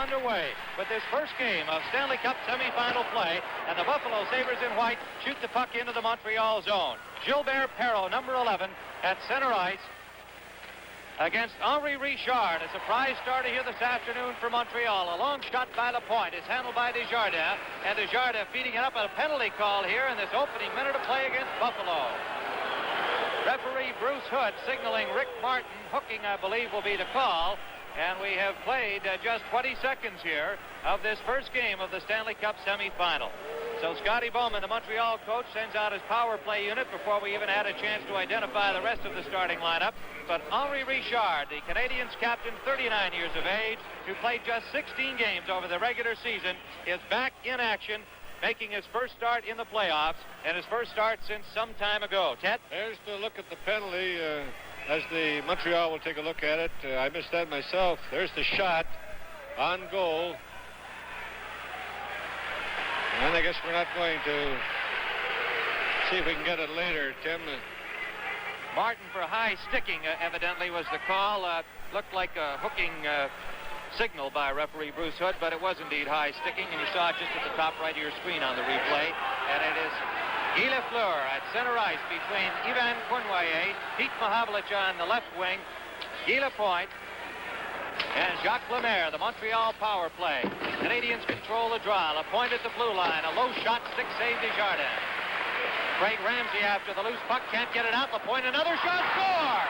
underway with this first game of Stanley Cup semifinal play, and the Buffalo Sabres in white shoot the puck into the Montreal zone. Gilbert Perreault, number 11, at center ice against Henri Richard. A surprise starter here this afternoon for Montreal. A long shot by Lapointe is handled by Desjardins, and Desjardins feeding it up. A penalty call here in this opening minute of play against Buffalo. Referee Bruce Hood signaling Rick Martin. Hooking, I believe, will be the call. And we have played just 20 seconds here of this first game of the Stanley Cup semifinal. So Scotty Bowman, the Montreal coach, sends out his power play unit before we even had a chance to identify the rest of the starting lineup. But Henri Richard, the Canadiens captain, 39 years of age, who played just 16 games over the regular season, is back in action, making his first start in the playoffs, and his first start since some time ago. Ted? There's the look at the penalty as the Montreal will take a look at it. I missed that myself. There's the shot on goal. And I guess we're not going to see if we can get it later, Tim. Martin for high sticking, evidently, was the call. Looked like a hooking signal by referee Bruce Hood, but it was indeed high sticking, and you saw it just at the top right of your screen on the replay. And it is Guy Lafleur at center ice between Ivan Cournoyer, Pete Mahavlich on the left wing, Guy Lapointe, and Jacques Lemaire, the Montreal power play. Canadians control the draw. Lapointe at the blue line. A low shot, stick-save Desjardins. Craig Ramsey after the loose puck, can't get it out. Lapointe, another shot, score!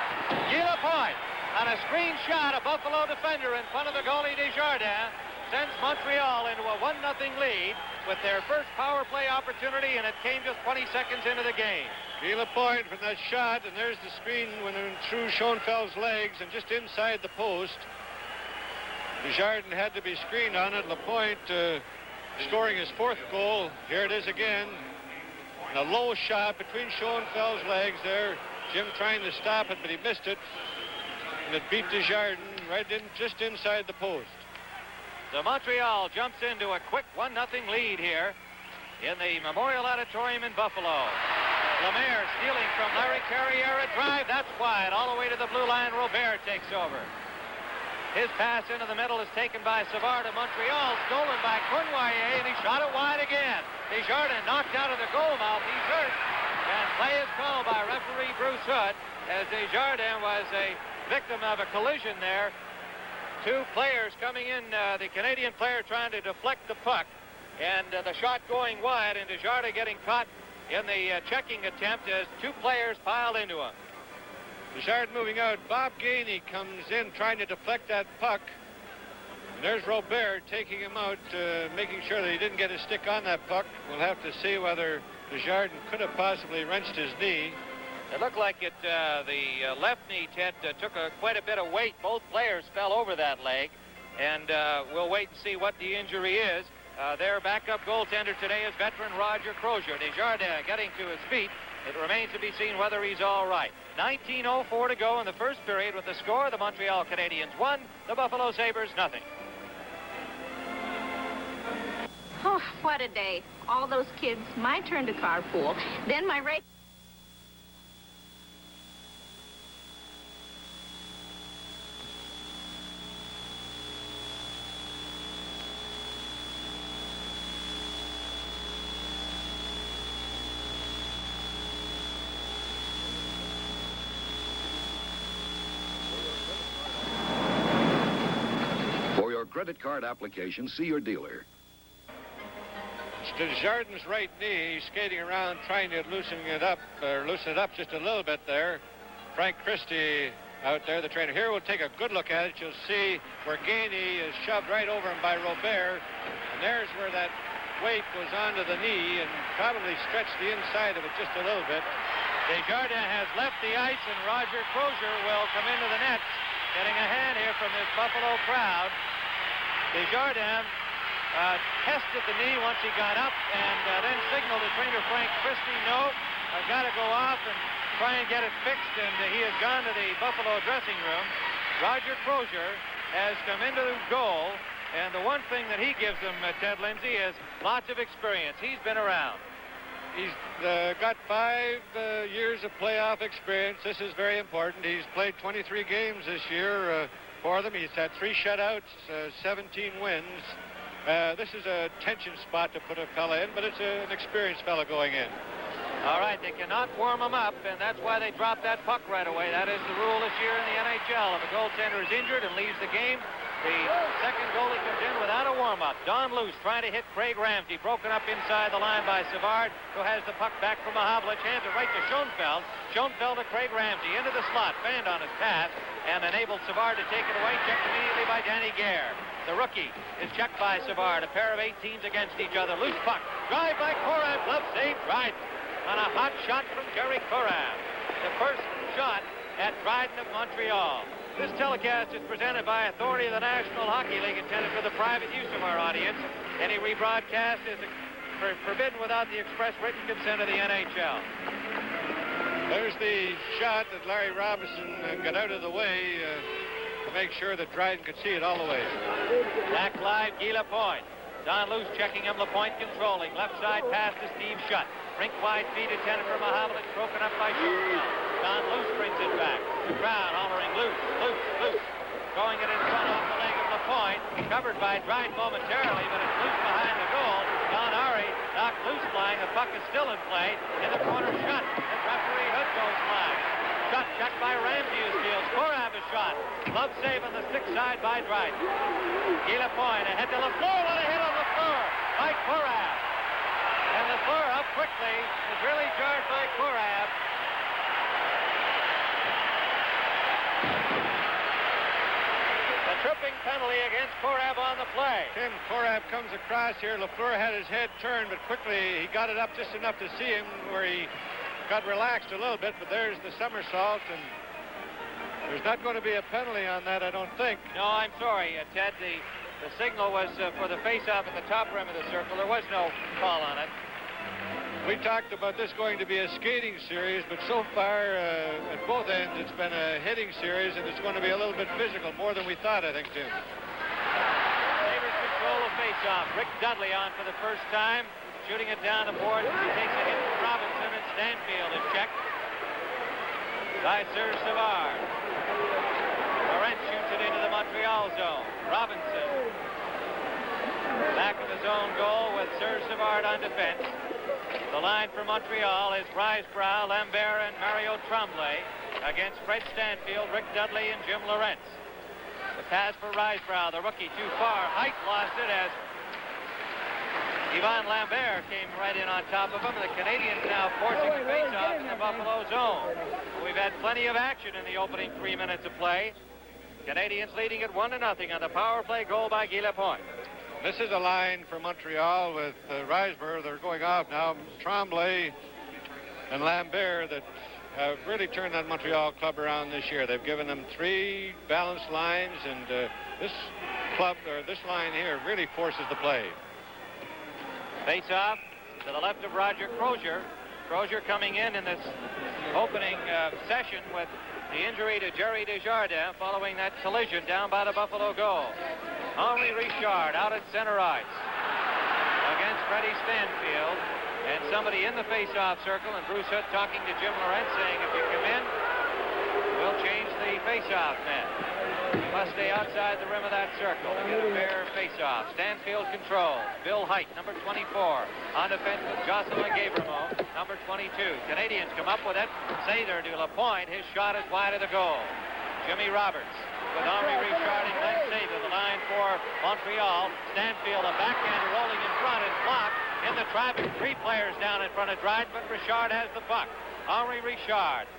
Guy Lapointe on a screen shot, a Buffalo defender in front of the goalie Desjardins sends Montreal into a 1-0 lead with their first power play opportunity, and it came just 20 seconds into the game. Guy Lapointe from that shot, and there's the screen when it went through Schoenfeld's legs and just inside the post. Desjardins had to be screened on it. Lapointe scoring his fourth goal. Here it is again. And a low shot between Schoenfeld's legs there. Jim trying to stop it, but he missed it. And it beat Desjardins right in, just inside the post. So Montreal jumps into a quick 1-0 lead here in the Memorial Auditorium in Buffalo. Lemaire stealing from Larry Carrier, a drive. That's wide. All the way to the blue line. Robert takes over. His pass into the middle is taken by Savard of Montreal, stolen by Cournoyer, and he shot it wide again. Desjardins knocked out of the goal mouth. He's hurt. And play is called by referee Bruce Hood, as Desjardins was a victim of a collision there. Two players coming in, the Canadian player trying to deflect the puck, and the shot going wide, and Desjardins getting caught in the checking attempt as two players piled into him. Desjardins moving out. Bob Gainey comes in trying to deflect that puck. And there's Robert taking him out, making sure that he didn't get his stick on that puck. We'll have to see whether Desjardins could have possibly wrenched his knee. It looked like it. The left knee, Ted, took quite a bit of weight. Both players fell over that leg, and we'll wait and see what the injury is. Their backup goaltender today is veteran Roger Crozier. Desjardins getting to his feet. It remains to be seen whether he's all right. 19:04 to go in the first period with the score. The Montreal Canadiens 1, the Buffalo Sabres 0. Oh, what a day. All those kids, my turn to carpool. Then my race. For your credit card application, see your dealer. Desjardins' right knee. He's skating around trying to loosen it up just a little bit there. Frank Christie out there, the trainer. Here we'll take a good look at it. You'll see where Gainey is shoved right over him by Robert. And there's where that weight goes onto the knee and probably stretched the inside of it just a little bit. Desjardins has left the ice, and Roger Crozier will come into the net, getting a hand here from this Buffalo crowd. Desjardins tested the knee once he got up, and then signaled to trainer Frank Christie, no, I've got to go off and try and get it fixed, and he has gone to the Buffalo dressing room. Roger Crozier has come into the goal, and the one thing that he gives them, Ted Lindsay, is lots of experience. He's been around. He's got 5 years of playoff experience. This is very important. He's played 23 games this year. for them. He's had 3 shutouts, 17 wins. This is a tension spot to put a fella in, but it's an experienced fella going in. All right, they cannot warm him up, and that's why they dropped that puck right away. That is the rule this year in the NHL. If a goaltender is injured and leaves the game, the second goalie comes in without a warm-up. Don Luce trying to hit Craig Ramsey. Broken up inside the line by Savard, who has the puck back from Mahavlich. Hands it right to Schoenfeld. Schoenfeld to Craig Ramsey. Into the slot. Fanned on his pass and enabled Savard to take it away. Checked immediately by Danny Gare. The rookie is checked by Savard. A pair of 18s against each other. Loose puck. Drive by Korav. Glove save. Dryden. On a hot shot from Jerry Korav. The first shot at Dryden of Montreal. This telecast is presented by authority of the National Hockey League, intended for the private use of our audience. Any rebroadcast is forbidden without the express written consent of the NHL. There's the shot that Larry Robinson got out of the way to make sure that Dryden could see it all the way. Back live, Guy Lapointe. Don Luce checking him, Lapointe controlling. Left side pass to Steve Shutt. Rink wide feed intended for Mahavlich, broken up by Schoenfeld. Don Luce brings it back. The crowd hollering Luce, Luce, Luce. Throwing it in front off the leg of Lapointe. Covered by Dryden momentarily, but it's loose behind the goal. Don Ari knocked Luce flying. The puck is still in play. In the corner, Shutt. And referee Hood goes flying. Shutt checked by Ramsey who steals. Korav a shot. Glove save on the stick side by Dryden. Guy Lapointe ahead to Lafleur. What a hit on Lafleur by Korav. And Lafleur up quickly is really charged by Korav. A tripping penalty against Korav on the play. Tim, Korav comes across here. Lafleur had his head turned, but quickly he got it up just enough to see him where he got relaxed a little bit, but there's the somersault, and there's not going to be a penalty on that, I don't think. No, I'm sorry, Ted. The signal was for the face-off at the top rim of the circle. There was no call on it. We talked about this going to be a skating series, but so far at both ends it's been a hitting series, and it's going to be a little bit physical, more than we thought, I think, Tim. Sabres control of face-off. Rick Dudley on for the first time, shooting it down the board. He takes a hit from Robinson, and Stanfield is checked by Serge Savard. Laurent shoots it into the Montreal zone. Robinson back of his own goal with Serge Savard on defense. The line for Montreal is Risebrough, Lambert, and Mario Tremblay against Fred Stanfield, Rick Dudley, and Jim Lorentz. The pass for Risebrough, the rookie too far. Height lost it as Yvon Lambert came right in on top of him. The Canadians now forcing the face-off in the Buffalo zone. We've had plenty of action in the opening 3 minutes of play. Canadians leading it 1-0 on the power play goal by Guy Lapointe. This is a line for Montreal with Risebrough. They're going off now. Tremblay and Lambert that have really turned that Montreal club around this year. They've given them 3 balanced lines, and this club, or this line here, really forces the play. Face-off to the left of Roger Crozier. Crozier coming in this opening session with the injury to Jerry Desjardins following that collision down by the Buffalo goal. Henri Richard out at center ice against Freddie Stanfield, and somebody in the face-off circle, and Bruce Hood talking to Jim Lorentz saying, if you come in, we'll change the face-off net. You must stay outside the rim of that circle to get a fair face-off. Stanfield control. Bill Height, number 24. On defense with Jocelyn Gabrimo, number 22. Canadians come up with it. Sather to Lapointe. His shot is wide of the goal. Jimmy Roberts with Henri Richard and Glenn Sather. The line for Montreal. Stanfield, a backhand rolling in front, is blocked. In the traffic, 3 players down in front of Dryden, but Richard has the puck. Henri Richard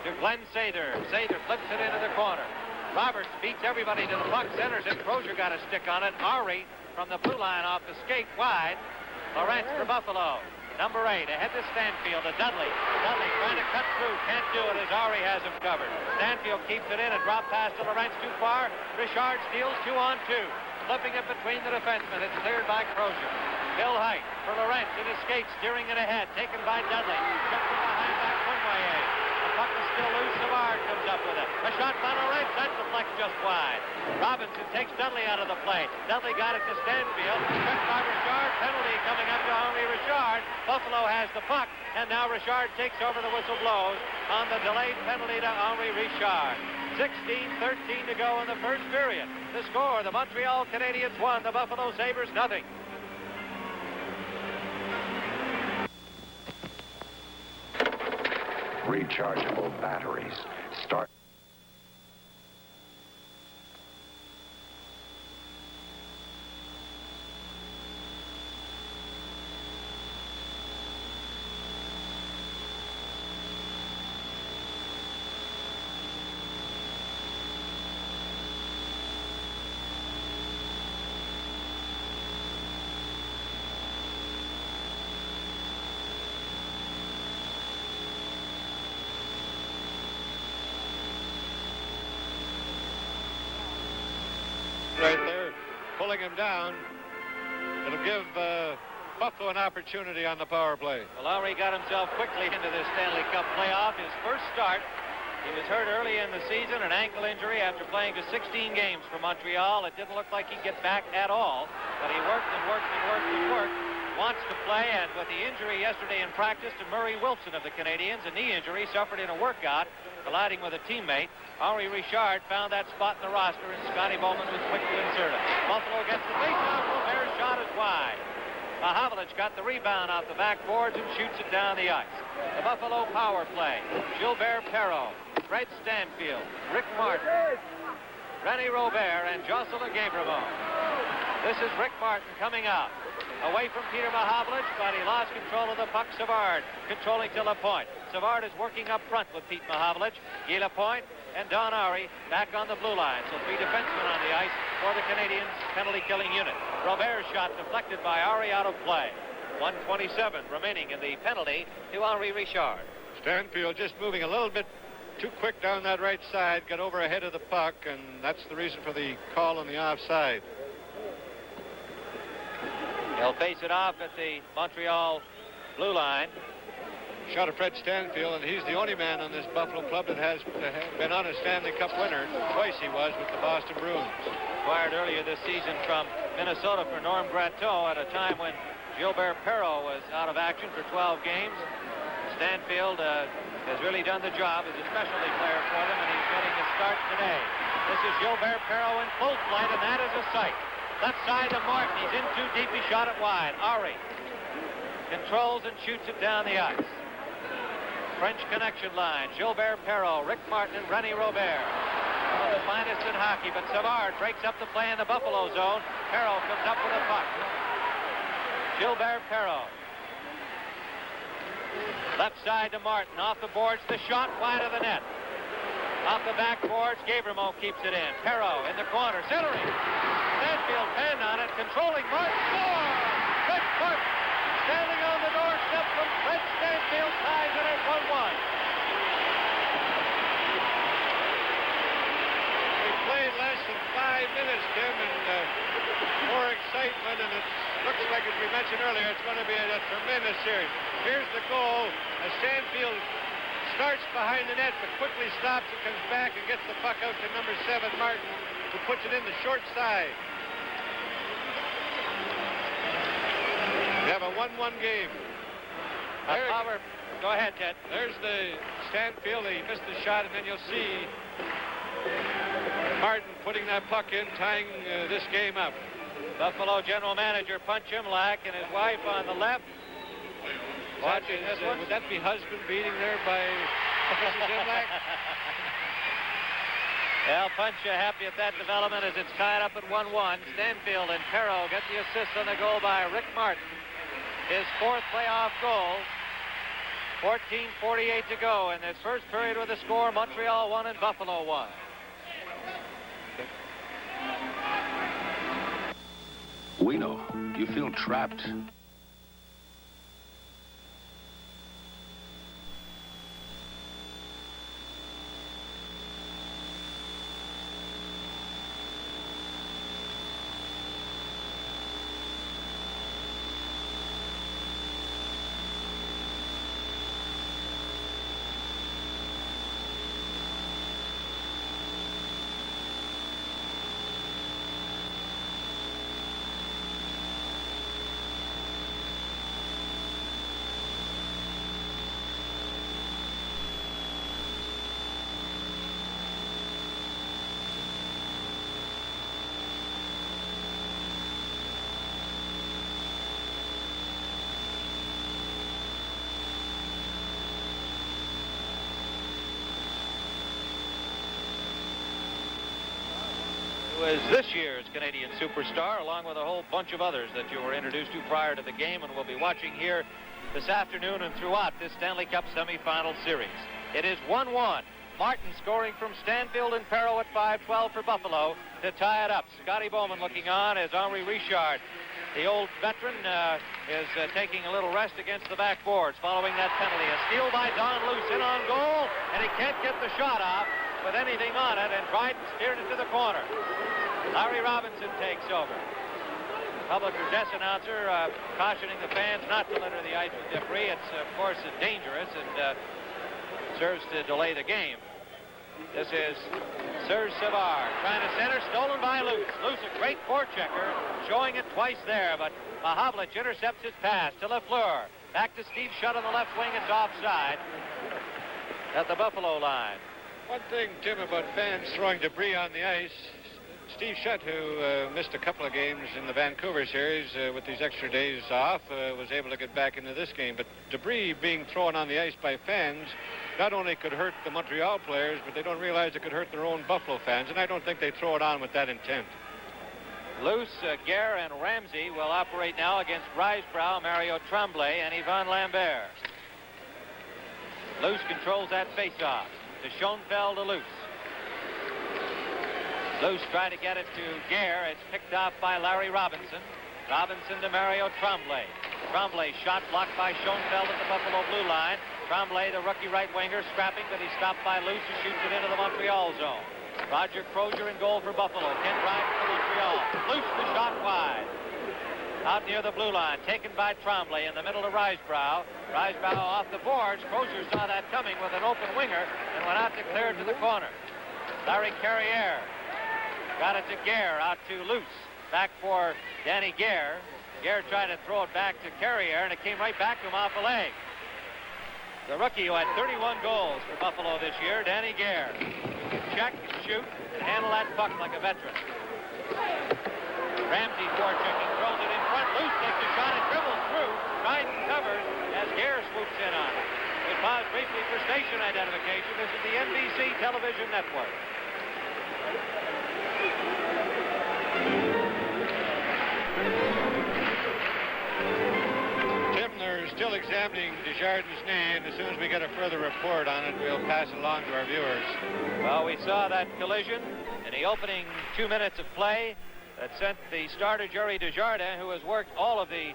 to Glenn Sather. Sather flips it into the corner. Roberts beats everybody to the puck, centers it. Crozier got a stick on it. Ari from the blue line off the skate wide. Lorentz for Buffalo. Number 8, ahead to Stanfield, to Dudley. Dudley trying to cut through, can't do it as Ari has him covered. Stanfield keeps it in, a drop pass to Lorentz too far. Richard steals 2-on-2. Flipping it between the defensemen. It's cleared by Crozier. Bill Height for Lorentz. It escapes, steering it ahead. Taken by Dudley. Checked from behind back Cournoyer. The puck is still loose. Savard comes up with it. A shot by Lorentz. That's deflected just wide. Robinson takes Dudley out of the play. Dudley got it to Stanfield. Checked by Richard. Penalty coming up to Henri Richard. Buffalo has the puck. And now Richard takes over. The whistle blows on the delayed penalty to Henri Richard. 16:13 to go in the first period. The score, the Montreal Canadiens 1, the Buffalo Sabres nothing. Rechargeable batteries. Start. Right there, pulling him down. It'll give Buffalo an opportunity on the power play. Well, Lowry got himself quickly into this Stanley Cup playoff. His first start, he was hurt early in the season, an ankle injury after playing just 16 games for Montreal. It didn't look like he'd get back at all, but he worked and worked and worked and worked. Wants to play, and with the injury yesterday in practice to Murray Wilson of the Canadiens, a knee injury suffered in a workout, colliding with a teammate, Henri Richard found that spot in the roster, and Scotty Bowman was quick to insert it. Buffalo gets the faceoff. Robert's shot is wide. Mahavlich got the rebound off the backboards and shoots it down the ice. The Buffalo power play. Gilbert Perreault, Fred Stanfield, Rick Martin, René Robert, and Jocelyn Gabremont. This is Rick Martin coming out. Away from Peter Mahavlich, but he lost control of the puck. Savard controlling to Lapointe. Savard is working up front with Pete Mahavlich. Guy Lapointe and Don Ari back on the blue line. So 3 defensemen on the ice for the Canadiens penalty-killing unit. Robert's shot deflected by Ari out of play. 1:27 remaining in the penalty to Henri Richard. Stanfield just moving a little bit too quick down that right side, got over ahead of the puck, and that's the reason for the call on the offside. He'll face it off at the Montreal blue line. Shot of Fred Stanfield, and he's the only man on this Buffalo club that has been on a Stanley Cup winner. Twice he was with the Boston Bruins. Acquired earlier this season from Minnesota for Norm Gratteau at a time when Gilbert Perreault was out of action for 12 games. Stanfield has really done the job as a specialty player for them, and he's getting a start today. This is Gilbert Perreault in full flight, and that is a sight. Left side to Martin. He's in too deep. He shot it wide. Ari controls and shoots it down the ice. French connection line. Gilbert Perreault, Rick Martin, and René Robert. One of the finest in hockey, but Savard breaks up the play in the Buffalo zone. Perreault comes up with a puck. Gilbert Perreault. Left side to Martin. Off the boards. The shot wide of the net. Off the backboards. Gabremont keeps it in. Perreault in the corner. Centering. Stanfield pinned on it. Controlling Martin. Score! Rick Martin standing on the doorstep from Fred Stanfield. Ties it at 1-1. We played less than 5 minutes, Tim, and more excitement, and it looks like, as we mentioned earlier, it's going to be a tremendous series. Here's the goal as Stanfield starts behind the net, but quickly stops and comes back and gets the puck out to number 7, Martin, who puts it in the short side. We have a 1-1 game. Go ahead, Ted. There's the Stanfield. He missed the shot, and then you'll see Martin putting that puck in, tying this game up. Buffalo general manager Punch Imlach and his wife on the left. Watching this one. Would that be husband beating there by Mrs. Imlach? Well, Punch happy at that development as it's tied up at 1-1. Stanfield and Perreault get the assist on the goal by Rick Martin. His 4th playoff goal. 14:48 to go in this first period with the score. Montreal 1 and Buffalo 1. We know. You feel trapped. was this year's Canadian superstar, along with a whole bunch of others that you were introduced to prior to the game and will be watching here this afternoon and throughout this Stanley Cup semifinal series. It is 1-1. Martin scoring from Stanfield and Perreault at 5:12 for Buffalo to tie it up. Scotty Bowman looking on as Henri Richard, the old veteran, is taking a little rest against the backboards following that penalty. A steal by Don Luce in on goal, and he can't get the shot off with anything on it, and Dryden steered it to the corner. Larry Robinson takes over. Public address announcer cautioning the fans not to litter the ice with debris. It's, of course, dangerous and serves to delay the game. This is Serge Savard trying to center, stolen by Luce. Luce, a great forechecker, showing it twice there, but Mahavlich intercepts his pass to Lafleur. Back to Steve Shutt on the left wing. It's offside at the Buffalo line. One thing, Tim, about fans throwing debris on the ice, Steve Shutt, who missed a couple of games in the Vancouver series with these extra days off, was able to get back into this game. But debris being thrown on the ice by fans not only could hurt the Montreal players, but they don't realize it could hurt their own Buffalo fans, and I don't think they throw it on with that intent. Luce, Guerre, and Ramsey will operate now against Risebrough, Mario Tremblay, and Yvan Lambert. Luce controls that faceoff to Schoenfeld to Luce. Luce tried to get it to Guerre. It's picked off by Larry Robinson. Robinson to Mario Tremblay. Tremblay shot blocked by Schoenfeld at the Buffalo blue line. Tremblay, the rookie right winger, scrapping, but he's stopped by Luce, who shoots it into the Montreal zone. Roger Crozier in goal for Buffalo. Ken Dryden for Montreal. Luce the shot wide. Out near the blue line, taken by Tremblay in the middle of Risebrough. Risebrough off the boards. Crozier saw that coming with an open winger and went out to clear it to the corner. Larry Carrière got it to Guerre, out to Luce. Back for Danny Guerre. Guerre tried to throw it back to Carrière, and it came right back to him off the leg. The rookie who had 31 goals for Buffalo this year, Danny Guerre. Check, shoot, and handle that puck like a veteran. Ramsey forechecking, throws it in front. Luce takes a shot and dribbles through. Dryden covers as Guerre swoops in on it. We pause briefly for station identification. This is the NBC television network. Tim, they're still examining Desjardins' knee, and as soon as we get a further report on it, we'll pass it along to our viewers. Well, we saw that collision in the opening 2 minutes of play that sent the starter Jerry Desjardins, who has worked all of the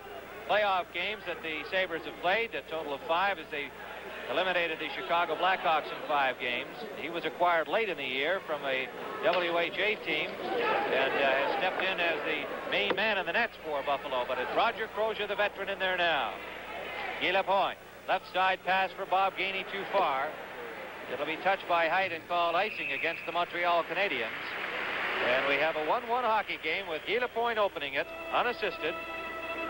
playoff games that the Sabres have played, a total of 5 as they eliminated the Chicago Blackhawks in 5 games. He was acquired late in the year from a WHA team and has stepped in as the main man in the nets for Buffalo. But it's Roger Crozier, the veteran, in there now. Guy Lapointe, left side pass for Bob Gainey, too far. It'll be touched by Height and called icing against the Montreal Canadiens. And we have a 1-1 hockey game with Guy Lapointe opening it, unassisted.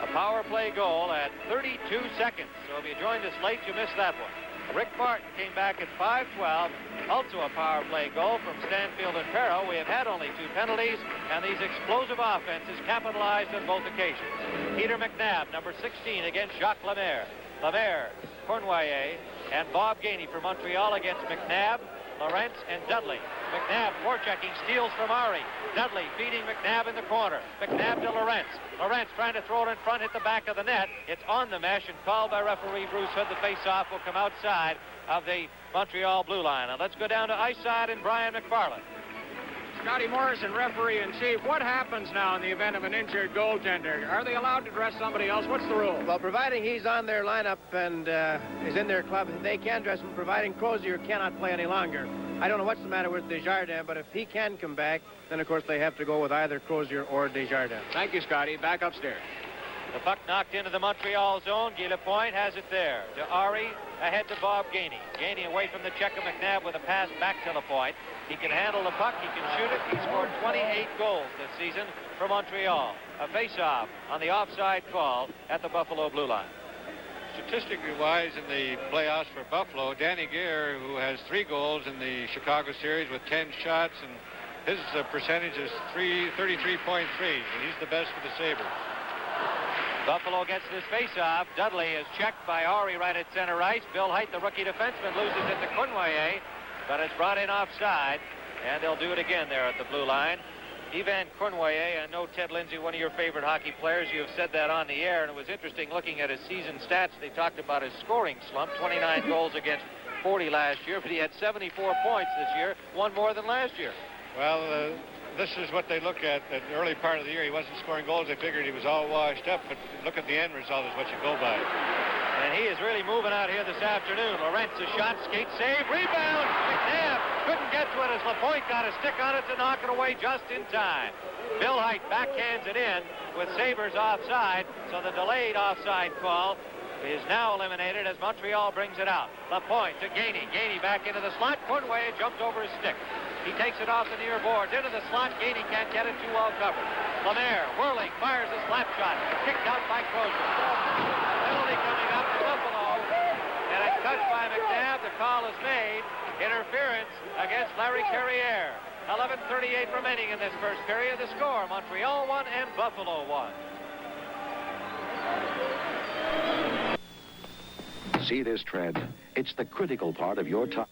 A power play goal at 32 seconds. So if you joined us late, you missed that one. Rick Martin came back at 5:12. Also a power play goal from Stanfield and Perreault. We have had only 2 penalties, and these explosive offenses capitalized on both occasions. Peter McNabb, number 16, against Jacques Lemaire. Lemaire, Cournoyer, and Bob Gainey for Montreal against McNabb, Lawrence, and Dudley. McNabb forechecking, steals from Ari. Dudley feeding McNabb in the corner. McNabb to Lawrence. Lawrence trying to throw it in front, hit the back of the net. It's on the mesh and called by referee Bruce Hood. The face-off will come outside of the Montreal blue line. Now let's go down to ice side and Brian McFarland. Scotty Morrison, referee in chief. What happens now in the event of an injured goaltender? Are they allowed to dress somebody else? What's the rule? Well, providing he's on their lineup and is in their club, they can dress him, providing Crozier cannot play any longer. I don't know what's the matter with Desjardins, but if he can come back, then, of course, they have to go with either Crozier or Desjardins. Thank you, Scotty. Back upstairs. The puck knocked into the Montreal zone. Guy Lapointe has it there. To Ari, ahead to Bob Gainey. Gainey away from the check of McNabb with a pass back to Lapointe. He can handle the puck. He can shoot it. He scored 28 goals this season for Montreal. A face-off on the offside call at the Buffalo blue line. Statistically wise in the playoffs for Buffalo, Danny Guerre, who has 3 goals in the Chicago series with 10 shots, and his percentage is 33.3, and he's the best for the Sabres. Buffalo gets this face-off. Dudley is checked by Ari right at center ice. Bill Height, the rookie defenseman, loses it to Cournoyer, but it's brought in offside, and they'll do it again there at the blue line. Ivan Cournoyer, I know Ted Lindsay, one of your favorite hockey players. You have said that on the air, and it was interesting looking at his season stats. They talked about his scoring slump, 29 goals against 40 last year, but he had 74 points this year, one more than last year. Well, this is what they look at. The early part of the year, he wasn't scoring goals. They figured he was all washed up, but look at the end result is what you go by. And he is really moving out here this afternoon. Lorentz, a shot, skate, save, rebound. McNabb couldn't get to it as Lapointe got a stick on it to knock it away just in time. Bill Height backhands it in with Sabres offside, so the delayed offside call is now eliminated as Montreal brings it out. Lapointe to Gainey. Gainey back into the slot. Cournoyer jumped over his stick. He takes it off the near boards. Into the slot. Gainey can't get it, too well covered. Lemaire, whirling, fires a slap shot. Kicked out by Crozier. Penalty coming up to Buffalo. And it's touched by McNabb. The call is made. Interference against Larry Carrier. 11:38 remaining in this first period. The score, Montreal 1 and Buffalo 1. See this tread? It's the critical part of your top.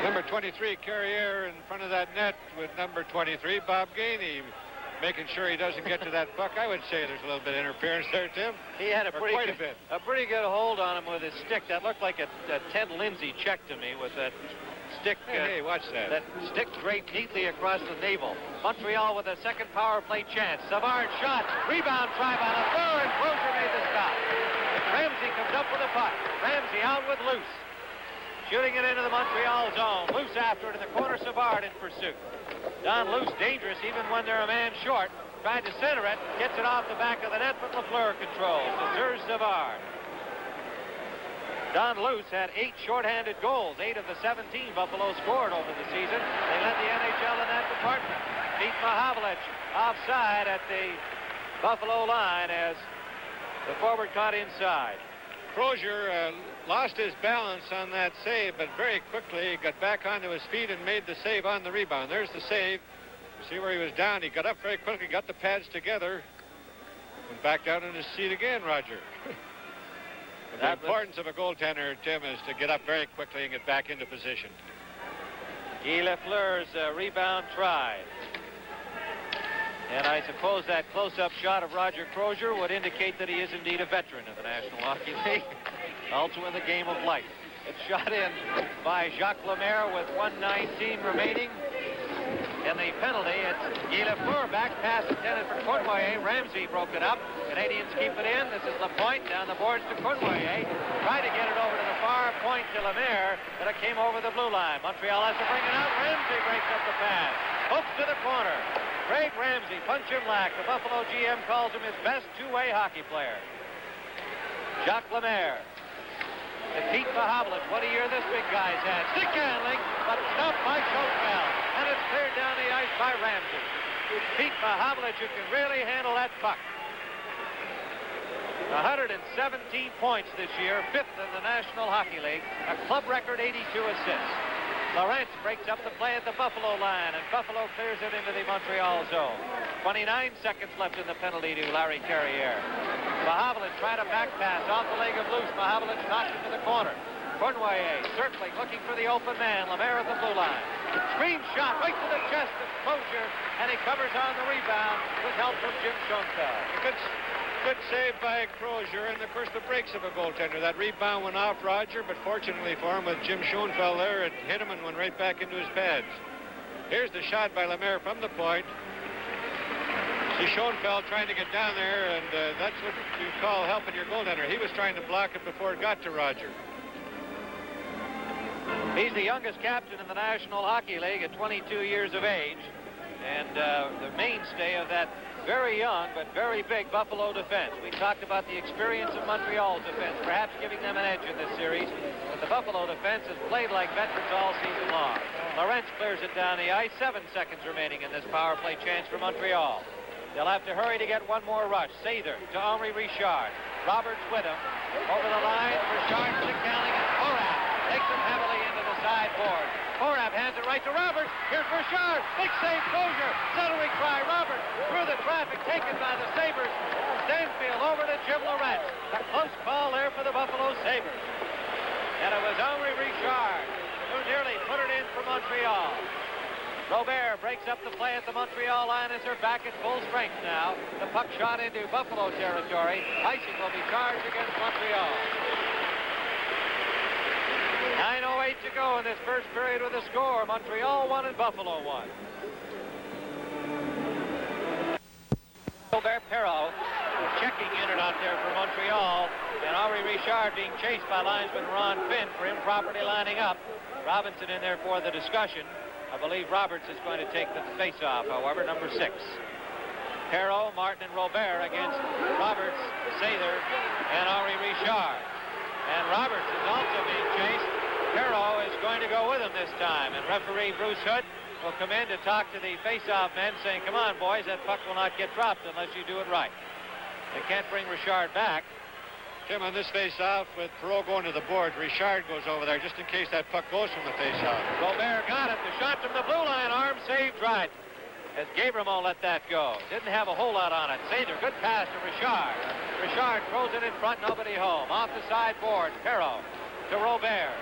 Number 23, Carrier, in front of that net with number 23, Bob Gainey, making sure he doesn't get to that puck. I would say there's a little bit of interference there, Tim. He had a pretty good hold on him with his stick. That looked like a Ted Lindsay check to me with that stick. Hey, watch that. That stick draped neatly across the navel. Montreal with a second power play chance. Savard shot. Rebound try by Lafleur, and Crozier made the stop. Ramsey comes up with a puck. Ramsey out with Luce. Shooting it into the Montreal zone. Luce after it in the corner. Savard in pursuit. Don Luce dangerous even when they're a man short. Tried to center it. Gets it off the back of the net, but Lafleur controls. To Serge Savard. Don Luce had 8 shorthanded goals. 8 of the 17 Buffalo scored over the season. They led the NHL in that department. Pete Mahavlich offside at the Buffalo line as the forward caught inside. Crozier lost his balance on that save, but very quickly he got back onto his feet and made the save on the rebound. There's the save. You see where he was down. He got up very quickly, got the pads together, and back down in his seat again, Roger. The importance of a goaltender, Tim, is to get up very quickly and get back into position. Guy Lafleur's rebound try. And I suppose that close-up shot of Roger Crozier would indicate that he is indeed a veteran of the National Hockey League, also in the game of life. It's shot in by Jacques Lemaire with 1:19 remaining. And the penalty, it's Guy Lafleur, back pass intended for Cournoyer. Ramsey broke it up. Canadians keep it in. This is Lapointe down the boards to Cournoyer. Tried to get it over to the far point to Lemaire, but it came over the blue line. Montreal has to bring it out. Ramsey breaks up the pass. Hooks to the corner. Craig Ramsey, punch him lack. The Buffalo GM calls him his best two-way hockey player. Jacques Lemaire. To Pete Mahavlich. What a year this big guy's had. Stick handling, but stopped by Schoenfeld. And it's cleared down the ice by Ramsey. Pete Mahavlich, who can really handle that puck. 117 points this year, 5th in the National Hockey League. A club record 82 assists. Lorentz breaks up the play at the Buffalo line, and Buffalo clears it into the Montreal zone. 29 seconds left in the penalty to Larry Carrier. Mahavlich tried a back pass off the leg of Luce. Mahavlich knocked it to the corner. Cournoyer circling, looking for the open man. Lemaire at the blue line. Screen shot right to the chest of Crozier, and he covers on the rebound with help from Jim Schoenfeld. Good save by Crozier, and of course the breaks of a goaltender. That rebound went off Roger, but fortunately for him with Jim Schoenfeld there, it hit him and went right back into his pads. Here's the shot by Lemaire from the point. See Schoenfeld trying to get down there, and that's what you call helping your goaltender. He was trying to block it before it got to Roger. He's the youngest captain in the National Hockey League at 22 years of age, and the mainstay of that very young but very big Buffalo defense. We talked about the experience of Montreal's defense, perhaps giving them an edge in this series, but the Buffalo defense has played like veterans all season long. Lorentz clears it down the ice. 7 seconds remaining in this power play chance for Montreal. They'll have to hurry to get one more rush. Sather to Henri Richard. Roberts with him. Over the line, Richard to Canning, and Korab takes him heavily into the sideboard. Korab hands it right to Roberts. Here's Richard. Big save, Crozier. Celery cry. Roberts through the traffic, taken by the Sabres. Stanfield over to Jim Lorentz. A close call there for the Buffalo Sabres. And it was Henri Richard who nearly put it in for Montreal. Robert breaks up the play at the Montreal line as they're back at full strength now. The puck shot into Buffalo territory. Icing will be charged against Montreal. 9:08 to go in this first period with a score. Montreal 1 and Buffalo 1. Gilbert Perreault checking unit out there for Montreal. And Henri Richard being chased by linesman Ron Finn for improperly lining up. Robinson in there for the discussion. I believe Roberts is going to take the face-off, however, number 6. Perreault, Martin, and Robert against Roberts, Sather, and Henri Richard. And Roberts is also being chased. Perreault is going to go with him this time, and referee Bruce Hood will come in to talk to the face-off men, saying, come on, boys, that puck will not get dropped unless you do it right. They can't bring Richard back. Tim, on this face-off, with Perreault going to the board, Richard goes over there just in case that puck goes from the face-off. Robert got it. The shot from the blue line. Arm saved right. As Gabriel let that go. Didn't have a whole lot on it. Sather, good pass to Richard. Richard throws it in front. Nobody home. Off the sideboard. Perreault to Robert.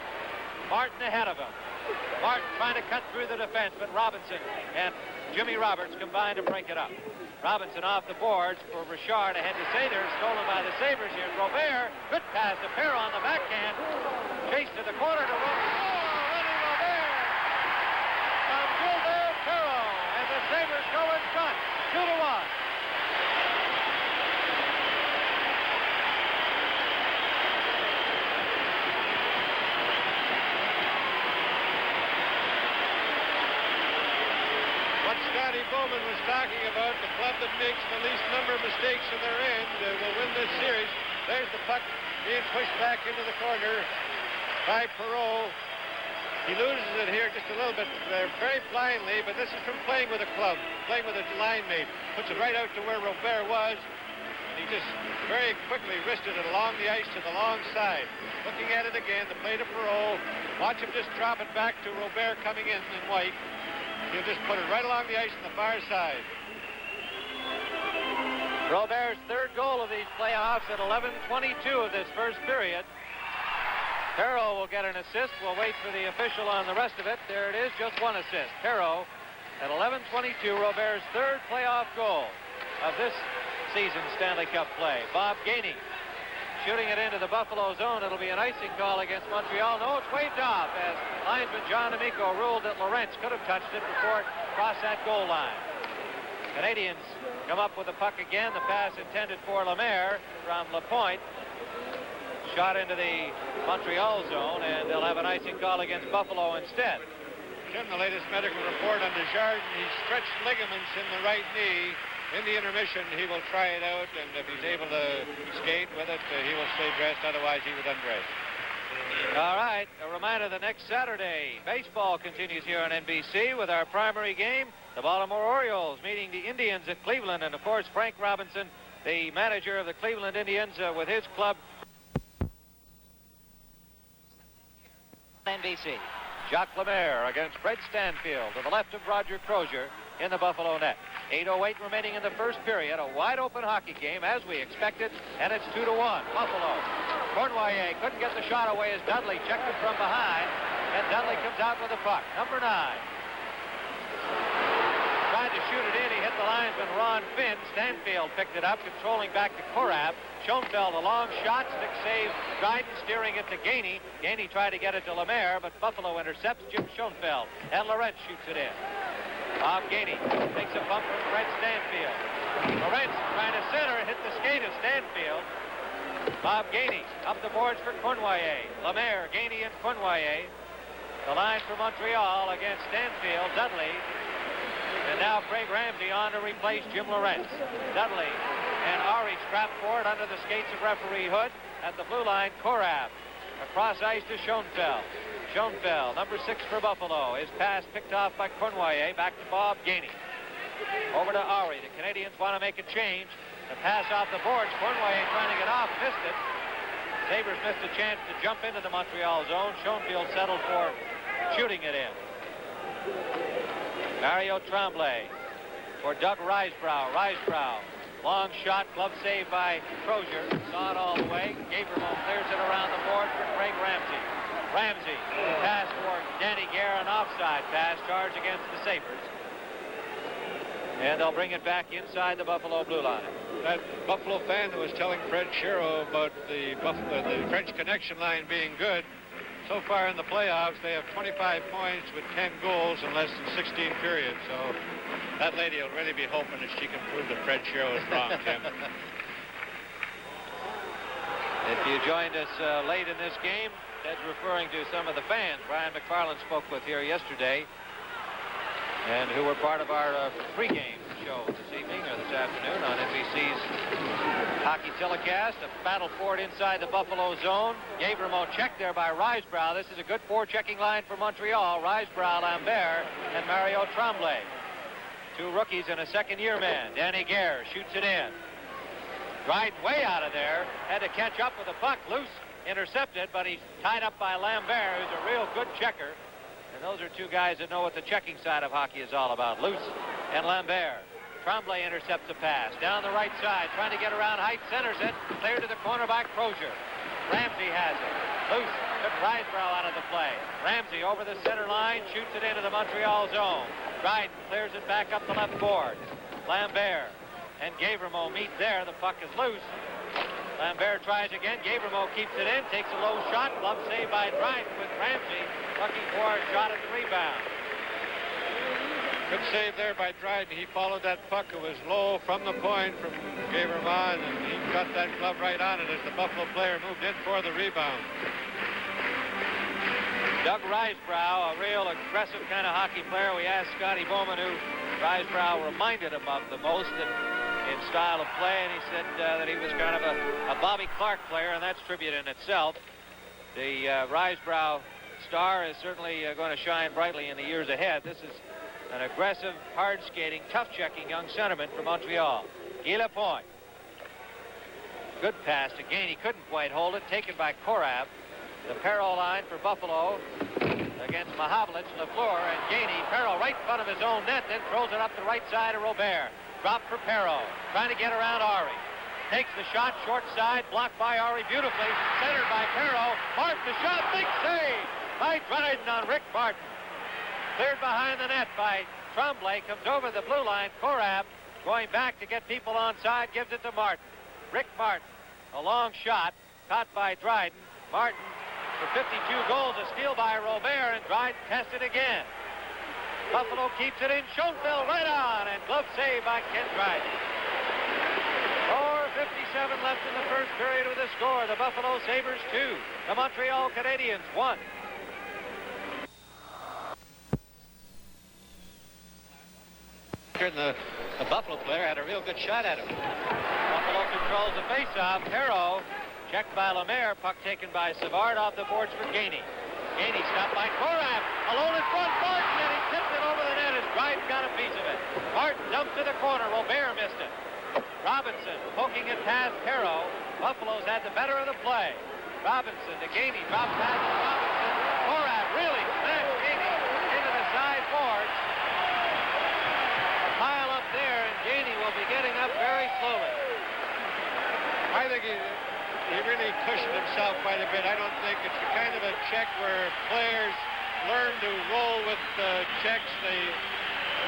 Martin ahead of him. Martin trying to cut through the defense, but Robinson and Jimmy Roberts combined to break it up. Robinson off the boards for Richard ahead to Sather. Stolen by the Sabres. Here's Robert. Good pass to Perreault on the backhand. Chase to the corner to Robert. Oh, René Robert from Gilbert Perreault. And the Sabres go in front. 2-1. Scotty Bowman was talking about, the club that makes the least number of mistakes in their end will win this series. There's the puck being pushed back into the corner by Perreault. He loses it here just a little bit, very blindly, but this is from playing with a club, playing with a line mate. Puts it right out to where Robert was, and he just very quickly wristed it along the ice to the long side. Looking at it again, the play to Perreault. Watch him just drop it back to Robert coming in white. He'll just put it right along the ice on the far side. Robert's third goal of these playoffs at 11:22 of this first period. Perreault will get an assist. We'll wait for the official on the rest of it. There it is, just one assist. Perreault at 11:22, Robert's third playoff goal of this season's Stanley Cup play. Bob Gainey shooting it into the Buffalo zone. It'll be an icing call against Montreal. No, it's waved off as linesman John D'Amico ruled that Lorentz could have touched it before it crossed that goal line. Canadians come up with the puck again. The pass intended for Lemaire from LaPointe. Shot into the Montreal zone, and they'll have an icing call against Buffalo instead. Jim, the latest medical report on Desjardins, he stretched ligaments in the right knee. In the intermission, he will try it out, and if he's able to skate with it, he will stay dressed. Otherwise, he would undress. All right, a reminder, the next Saturday, baseball continues here on NBC with our primary game, the Baltimore Orioles meeting the Indians at Cleveland. And, of course, Frank Robinson, the manager of the Cleveland Indians, with his club. NBC. Jacques Lemaire against Fred Stanfield to the left of Roger Crozier in the Buffalo net. 8:08 remaining in the first period. A wide-open hockey game, as we expected, and it's 2-1. Buffalo. Cournoyer couldn't get the shot away as Dudley checked it from behind, and Dudley comes out with the puck. Number 9. Tried to shoot it in. He hit the linesman, Ron Finn. Stanfield picked it up, controlling back to Korab. Schoenfeld, a long shot. Stick save. Dryden steering it to Gainey. Gainey tried to get it to Lemaire, but Buffalo intercepts Jim Schoenfeld, and Lorentz shoots it in. Bob Gainey takes a bump from Fred Stanfield. Lorentz trying to center, hit the skate of Stanfield. Bob Gainey up the boards for Cournoyer. Lemaire, Gainey, and Cournoyer. The line for Montreal against Stanfield, Dudley. And now Craig Ramsey on to replace Jim Lorentz. Dudley and Ari strapped for it under the skates of referee Hood. At the blue line, Korab. Across ice to Schoenfeld. Schoenfeld, number 6 for Buffalo. His pass picked off by Cournoyer. Back to Bob Gainey. Over to Ari. The Canadians want to make a change. The pass off the boards. Cornway trying to get off. Missed it. Sabres missed a chance to jump into the Montreal zone. Schoenfield settled for shooting it in. Mario Tremblay for Doug Risebrow. Risebrow. Long shot. Glove save by Crozier. Saw it all the way. Gabriel clears it around the board for Craig Ramsey. Ramsey. Pass for Danny Gare. An offside pass. Charge against the Sabres. And they'll bring it back inside the Buffalo blue line. That Buffalo fan that was telling Fred Shero about the French connection line being good. So far in the playoffs, they have 25 points with 10 goals in less than 16 periods. So that lady will really be hoping that she can prove that Fred Shero is wrong, Tim. If you joined us late in this game, Ted's referring to some of the fans Brian McFarland spoke with here yesterday, and who were part of our pregame show this evening or this afternoon on NBC's hockey telecast. A battle for it inside the Buffalo zone. Gabriel checked there by Risebrow. This is a good forechecking line for Montreal. Risebrow, Lambert, and Mario Tremblay. Two rookies and a second-year man. Danny Gare shoots it in. Dryden way out of there. Had to catch up with the puck. Loose, intercepted, but he's tied up by Lambert, who's a real good checker. And those are two guys that know what the checking side of hockey is all about. Loose and Lambert. Tremblay intercepts a pass. Down the right side, trying to get around height, centers it. Cleared to the corner by Crozier. Ramsey has it. Loose, took Risebrow out of the play. Ramsey over the center line, shoots it into the Montreal zone. Dryden clears it back up the left board. Lambert and Gavrimo meet there. The puck is loose. Lambert tries again. Gavrimo keeps it in, takes a low shot. Glove save by Dryden with Ramsey looking for a shot at the rebound. Good save there by Dryden. He followed that puck. It was low from the point from Gavrimo, and he got that glove right on it as the Buffalo player moved in for the rebound. Doug Risebrow, a real aggressive kind of hockey player. We asked Scotty Bowman who Risebrow reminded him of the most in style of play, and he said that he was kind of a Bobby Clark player, and that's tribute in itself. The Risebrow star is certainly going to shine brightly in the years ahead. This is an aggressive, hard-skating, tough-checking young centerman from Montreal. Guy Lapointe. Good pass to Gainey. Couldn't quite hold it. Taken by Korab. The Perreault line for Buffalo against Mahavlich, Lafleur, and Gainey. Perreault right in front of his own net, then throws it up the right side of Robert. Drop for Perreault. Trying to get around Ari. Takes the shot, short side, blocked by Ari beautifully. Centered by Perreault. Martin the shot, big save by Dryden on Rick Martin. Cleared behind the net by Tremblay. Comes over the blue line. Korab going back to get people onside. Gives it to Martin. Rick Martin. A long shot. Caught by Dryden. Martin for 52 goals. A steal by Robert. And Dryden tested again. Buffalo keeps it in. Schoenfeld right on. And glove save by Ken Dryden. 4:57 left in the first period with the score. The Buffalo Sabres 2. The Montreal Canadiens 1. The Buffalo player had a real good shot at him. Buffalo controls the faceoff. Perreault checked by Lemaire. Puck taken by Savard off the boards for Gainey. Gainey stopped by Korab. Alone in front. Martin, and he tipped it over the net as Dryden got a piece of it. Martin dumped to the corner. Robert missed it. Robinson poking it past Perreault. Buffalo's had the better of the play. Robinson to Gainey. Drops pass to Robinson. Korab really smashed Gainey into the side boards. Pile up there, and Gainey will be getting up very slowly. I think he really cushioned himself quite a bit. I don't think it's the kind of a check where players learn to roll with checks.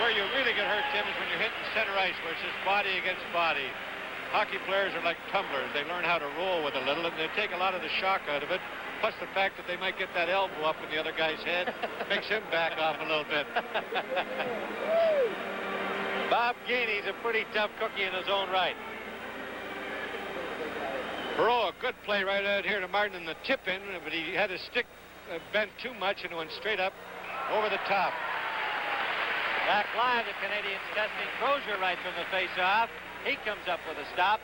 Where you really get hurt, Tim, is when you're hitting center ice, where it's just body against body. Hockey players are like tumblers. They learn how to roll with a little, and they take a lot of the shock out of it. Plus the fact that they might get that elbow up in the other guy's head makes him back off a little bit. Bob Gainey's a pretty tough cookie in his own right. Perreault, a good play right out here to Martin in the tip in, but he had his stick bent too much and went straight up over the top. Back live, the Canadians testing Crozier right from the face-off. He comes up with a stop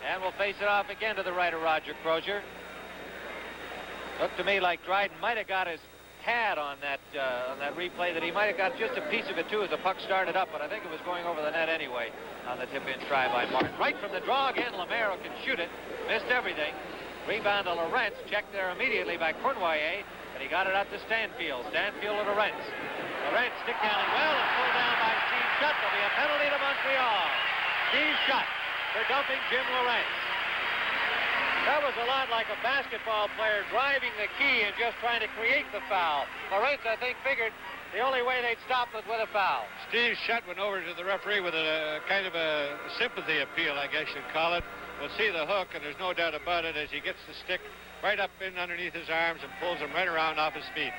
and will face it off again to the right of Roger Crozier. Looked to me like Dryden might have got his had on that replay that he might have got just a piece of it too as the puck started up, but I think it was going over the net anyway on the tip-in try by Martin. Right from the draw again, Lemaire can shoot it. Missed everything. Rebound to Lorentz, checked there immediately by Cournoyer, and he got it out to Stanfield. Stanfield to Lorentz. Lorentz stick handling well and pulled down by Steve Shutt. There'll be a penalty to Montreal. Steve Shutt for dumping Jim Lorentz. That was a lot like a basketball player driving the key and just trying to create the foul. Lorentz, I think, figured the only way they'd stop was with a foul. Steve Shutt went over to the referee with a kind of a sympathy appeal, I guess you'd call it. We'll see the hook, and there's no doubt about it, as he gets the stick right up in underneath his arms and pulls him right around off his feet.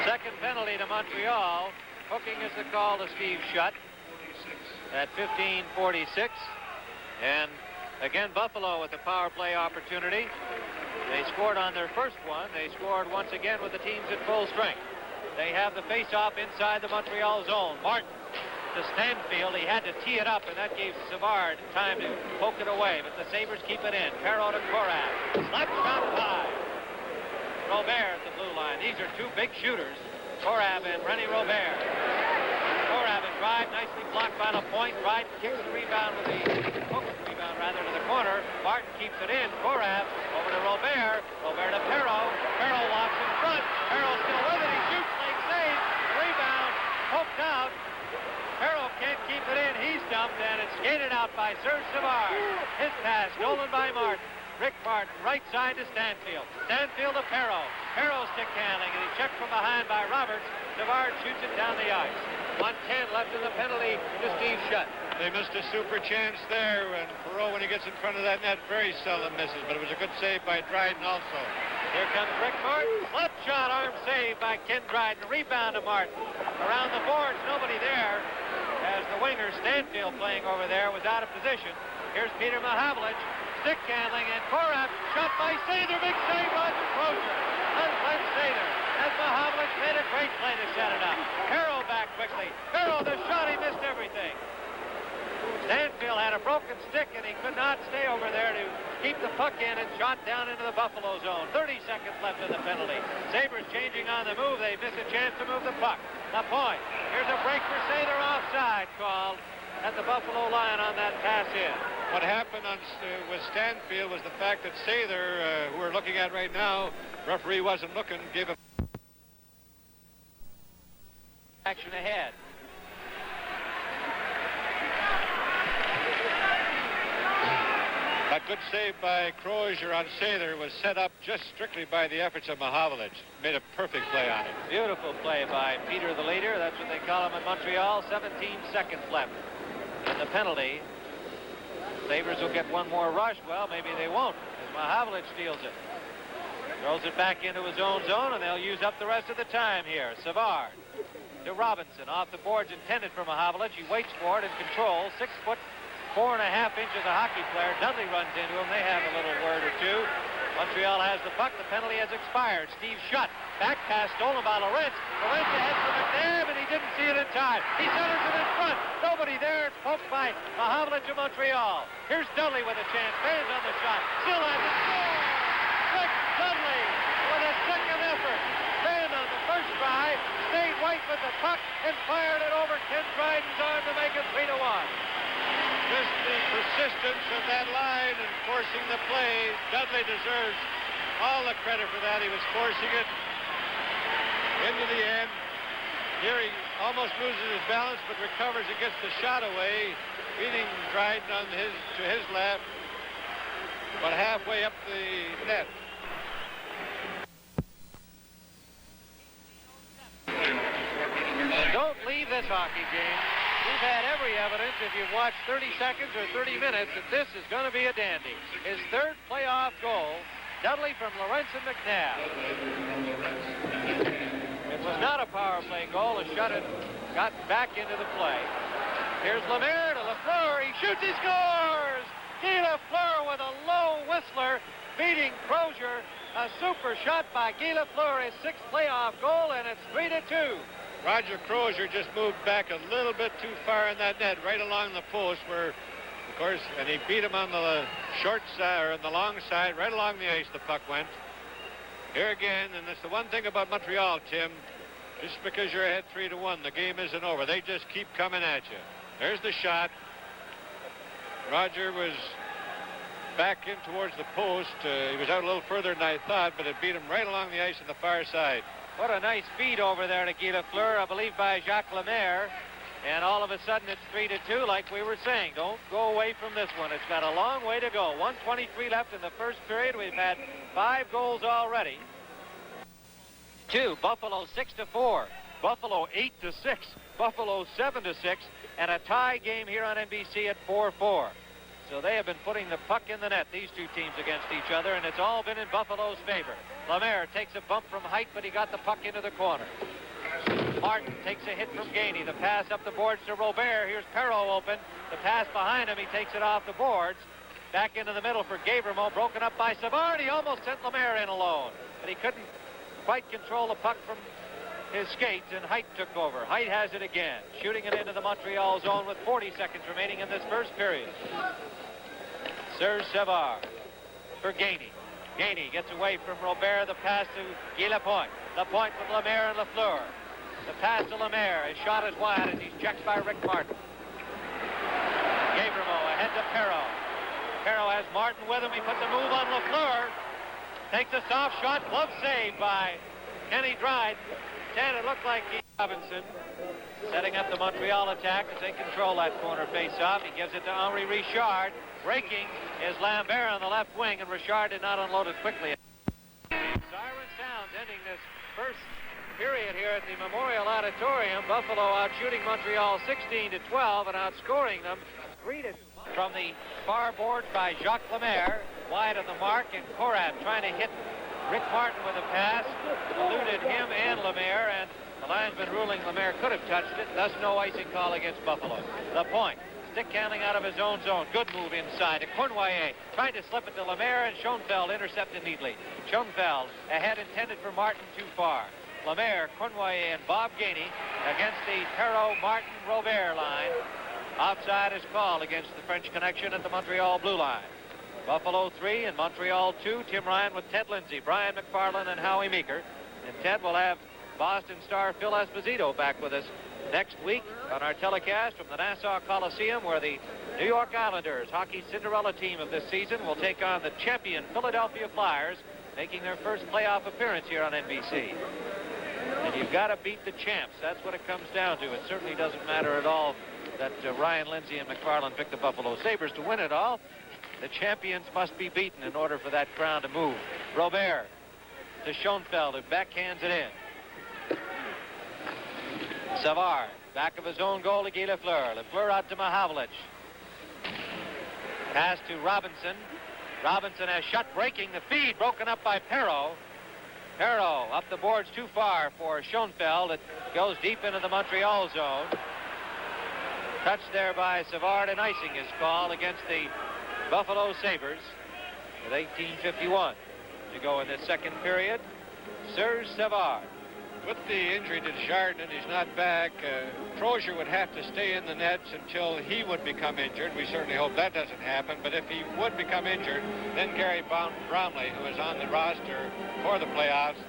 Second penalty to Montreal. Hooking is the call to Steve Shutt at 15:46. And again, Buffalo with the power play opportunity. They scored on their first one. They scored once again with the teams at full strength. They have the face-off inside the Montreal zone. Martin to Stanfield. He had to tee it up, and that gave Savard time to poke it away, but the Sabres keep it in. Perreault to Korab. Slap shot high. Robert at the blue line. These are two big shooters, Korab and René Robert. Korab and drive, nicely blocked by Lapointe. Drive kicks the rebound with the hooks the rebound rather to the corner. Martin keeps it in. Korab over to Robert. Robert to Perreault. Perreault walks in front. Perreault still with it. He shoots, late save. Rebound poked out. Perreault can't keep it in. He's dumped, and it's skated out by Serge Savard. His pass stolen by Martin. Rick Martin, right side to Stanfield. Stanfield to Perreault. Perreault stick handling, and he checked from behind by Roberts. Savard shoots it down the ice. 1:10 left in the penalty to Steve Shutt. They missed a super chance there, and Perreault, when he gets in front of that net, very seldom misses, but it was a good save by Dryden also. Here comes Rick Martin. Left shot, arm save by Ken Dryden. Rebound to Martin. Around the boards, nobody there, as the winger, Stanfield, playing over there, was out of position. Here's Peter Mahavlich. Stick handling, and Korab shot by Sather. Big save, Roger Crozier. Unclenched Sather. As Mahavlich made a great play to set it up. Perreault back quickly. Perreault, the shot, he missed everything. Stanfield had a broken stick, and he could not stay over there to keep the puck in and shot down into the Buffalo zone. 30 seconds left in the penalty. Sabres changing on the move. They miss a chance to move the puck. Lapointe. Here's a break for Sather, offside called at the Buffalo line on that pass in. What happened with Stanfield was the fact that Sather, who we're looking at right now, referee wasn't looking, gave him action ahead. That good save by Crozier on Sather was set up just strictly by the efforts of Mahavlich. Made a perfect play on it. Beautiful play by Peter the leader. That's what they call him in Montreal. 17 seconds left in the penalty. Sabres will get one more rush. Well, maybe they won't, as Mahavlich steals it. Throws it back into his own zone, and they'll use up the rest of the time here. Savard to Robinson. Off the boards intended for Mahavlich. He waits for it and controls. 6 foot 4.5 inches, a hockey player. Dudley runs into him. They have a little word or two. Montreal has the puck. The penalty has expired. Steve Shutt. Back pass stolen by Lorentz. Lorentz ahead for McNabb, and he didn't see it in time. He centers it in front. Nobody there. It's poked by Mahavlich of Montreal. Here's Dudley with a chance. Fans on the shot. Still has it. Score! Rick Dudley with a second effort. Fan on the first try. Stayed white with the puck and fired it over Ken Dryden's arm to make it 3-1. Just the persistence of that line and forcing the play. Dudley deserves all the credit for that. He was forcing it into the end. Here he almost loses his balance, but recovers and gets the shot away, beating Dryden on to his left, but halfway up the net. Don't leave this hockey game. We've had every evidence, if you've watched 30 seconds or 30 minutes, that this is going to be a dandy. His third playoff goal, Dudley from Lorentz and McNabb. It was not a power play goal. A shut it got back into the play. Here's Lemaire to Lafleur. He shoots, he scores! Guy Lafleur with a low whistler, beating Crozier. A super shot by Guy Lafleur, his 6th playoff goal, and it's 3-2. Roger Crozier just moved back a little bit too far in that net, right along the post where Of course, and he beat him on the short side, or on the long side, right along the ice the puck went. Here again, and that's the one thing about Montreal, Tim. Just because you're ahead 3-1, the game isn't over. They just keep coming at you. There's the shot. Roger was back in towards the post. He was out a little further than I thought, but it beat him right along the ice on the far side. What a nice feed over there to Guy Lafleur, I believe by Jacques Lemaire. And all of a sudden it's 3-2, like we were saying. Don't go away from this one. It's got a long way to go. 1:23 left in the first period. We've had 5 goals already. 2, Buffalo 6-4. Buffalo 8-6. Buffalo 7-6. And a tie game here on NBC at 4-4. So they have been putting the puck in the net, these two teams against each other, and it's all been in Buffalo's favor. Lemaire takes a bump from height, but he got the puck into the corner. Martin takes a hit from Gainey. The pass up the boards to Robert. Here's Perreault open. The pass behind him. He takes it off the boards. Back into the middle for Gavrimo. Broken up by Savard. He almost sent Lemaire in alone. But he couldn't quite control the puck from his skates, and Height took over. Height has it again. Shooting it into the Montreal zone with 40 seconds remaining in this first period. Serge Savard for Gainey. Gainey gets away from Robert. The pass to Guy Lapointe. Lapointe with Lemaire and Lafleur. The pass to Lemaire. His shot is wide as he's checked by Rick Martin. Gavrimo ahead to Perreault. Perreault has Martin with him. He puts a move on Lafleur. Takes a soft shot. Glove save by Kenny Dryden. And it looked like Keith Robinson setting up the Montreal attack as they control that corner face-off. He gives it to Henri Richard. Breaking is Lambert on the left wing, and Richard did not unload it quickly. Siren sounds ending this first period here at the Memorial Auditorium. Buffalo out shooting Montreal 16-12 and outscoring them 3-2. From the far board by Jacques Lemaire, wide of the mark, and Korat trying to hit Rick Martin with a pass, eluded him and Lemaire, and the linesman ruling Lemaire could have touched it, thus no icing call against Buffalo. Lapointe, stick handling out of his own zone, good move inside to Cournoyer, trying to slip it to Lemaire, and Schoenfeld intercepted neatly. Schoenfeld ahead, intended for Martin, too far. Lemaire, Cournoyer, and Bob Gainey against the Perreault-Martin-Robert line. Offside is called against the French connection at the Montreal blue line. Buffalo 3 and Montreal 2. Tim Ryan with Ted Lindsay, Brian McFarland, and Howie Meeker. And Ted will have Boston star Phil Esposito back with us next week on our telecast from the Nassau Coliseum, where the New York Islanders, hockey Cinderella team of this season, will take on the champion Philadelphia Flyers, making their first playoff appearance here on NBC. And you've got to beat the champs. That's what it comes down to. It certainly doesn't matter at all that Ryan Lindsay and McFarland picked the Buffalo Sabres to win it all. The champions must be beaten in order for that crown to move. Robert to Schoenfeld, who backhands it in. Savard, back of his own goal to Guy Lafleur. Lafleur out to Mahavlich. Pass to Robinson. Robinson has shot, breaking the feed, broken up by Perreault. Perreault up the boards too far for Schoenfeld. It goes deep into the Montreal zone. Touched there by Savard, and icing is called against the Buffalo Sabres with 18:51 to go in this second period. Serge Savard. With the injury to Desjardins, he's not back. Crozier would have to stay in the nets until he would become injured. We certainly hope that doesn't happen. But if he would become injured, then Gary Bromley, who is on the roster for the playoffs,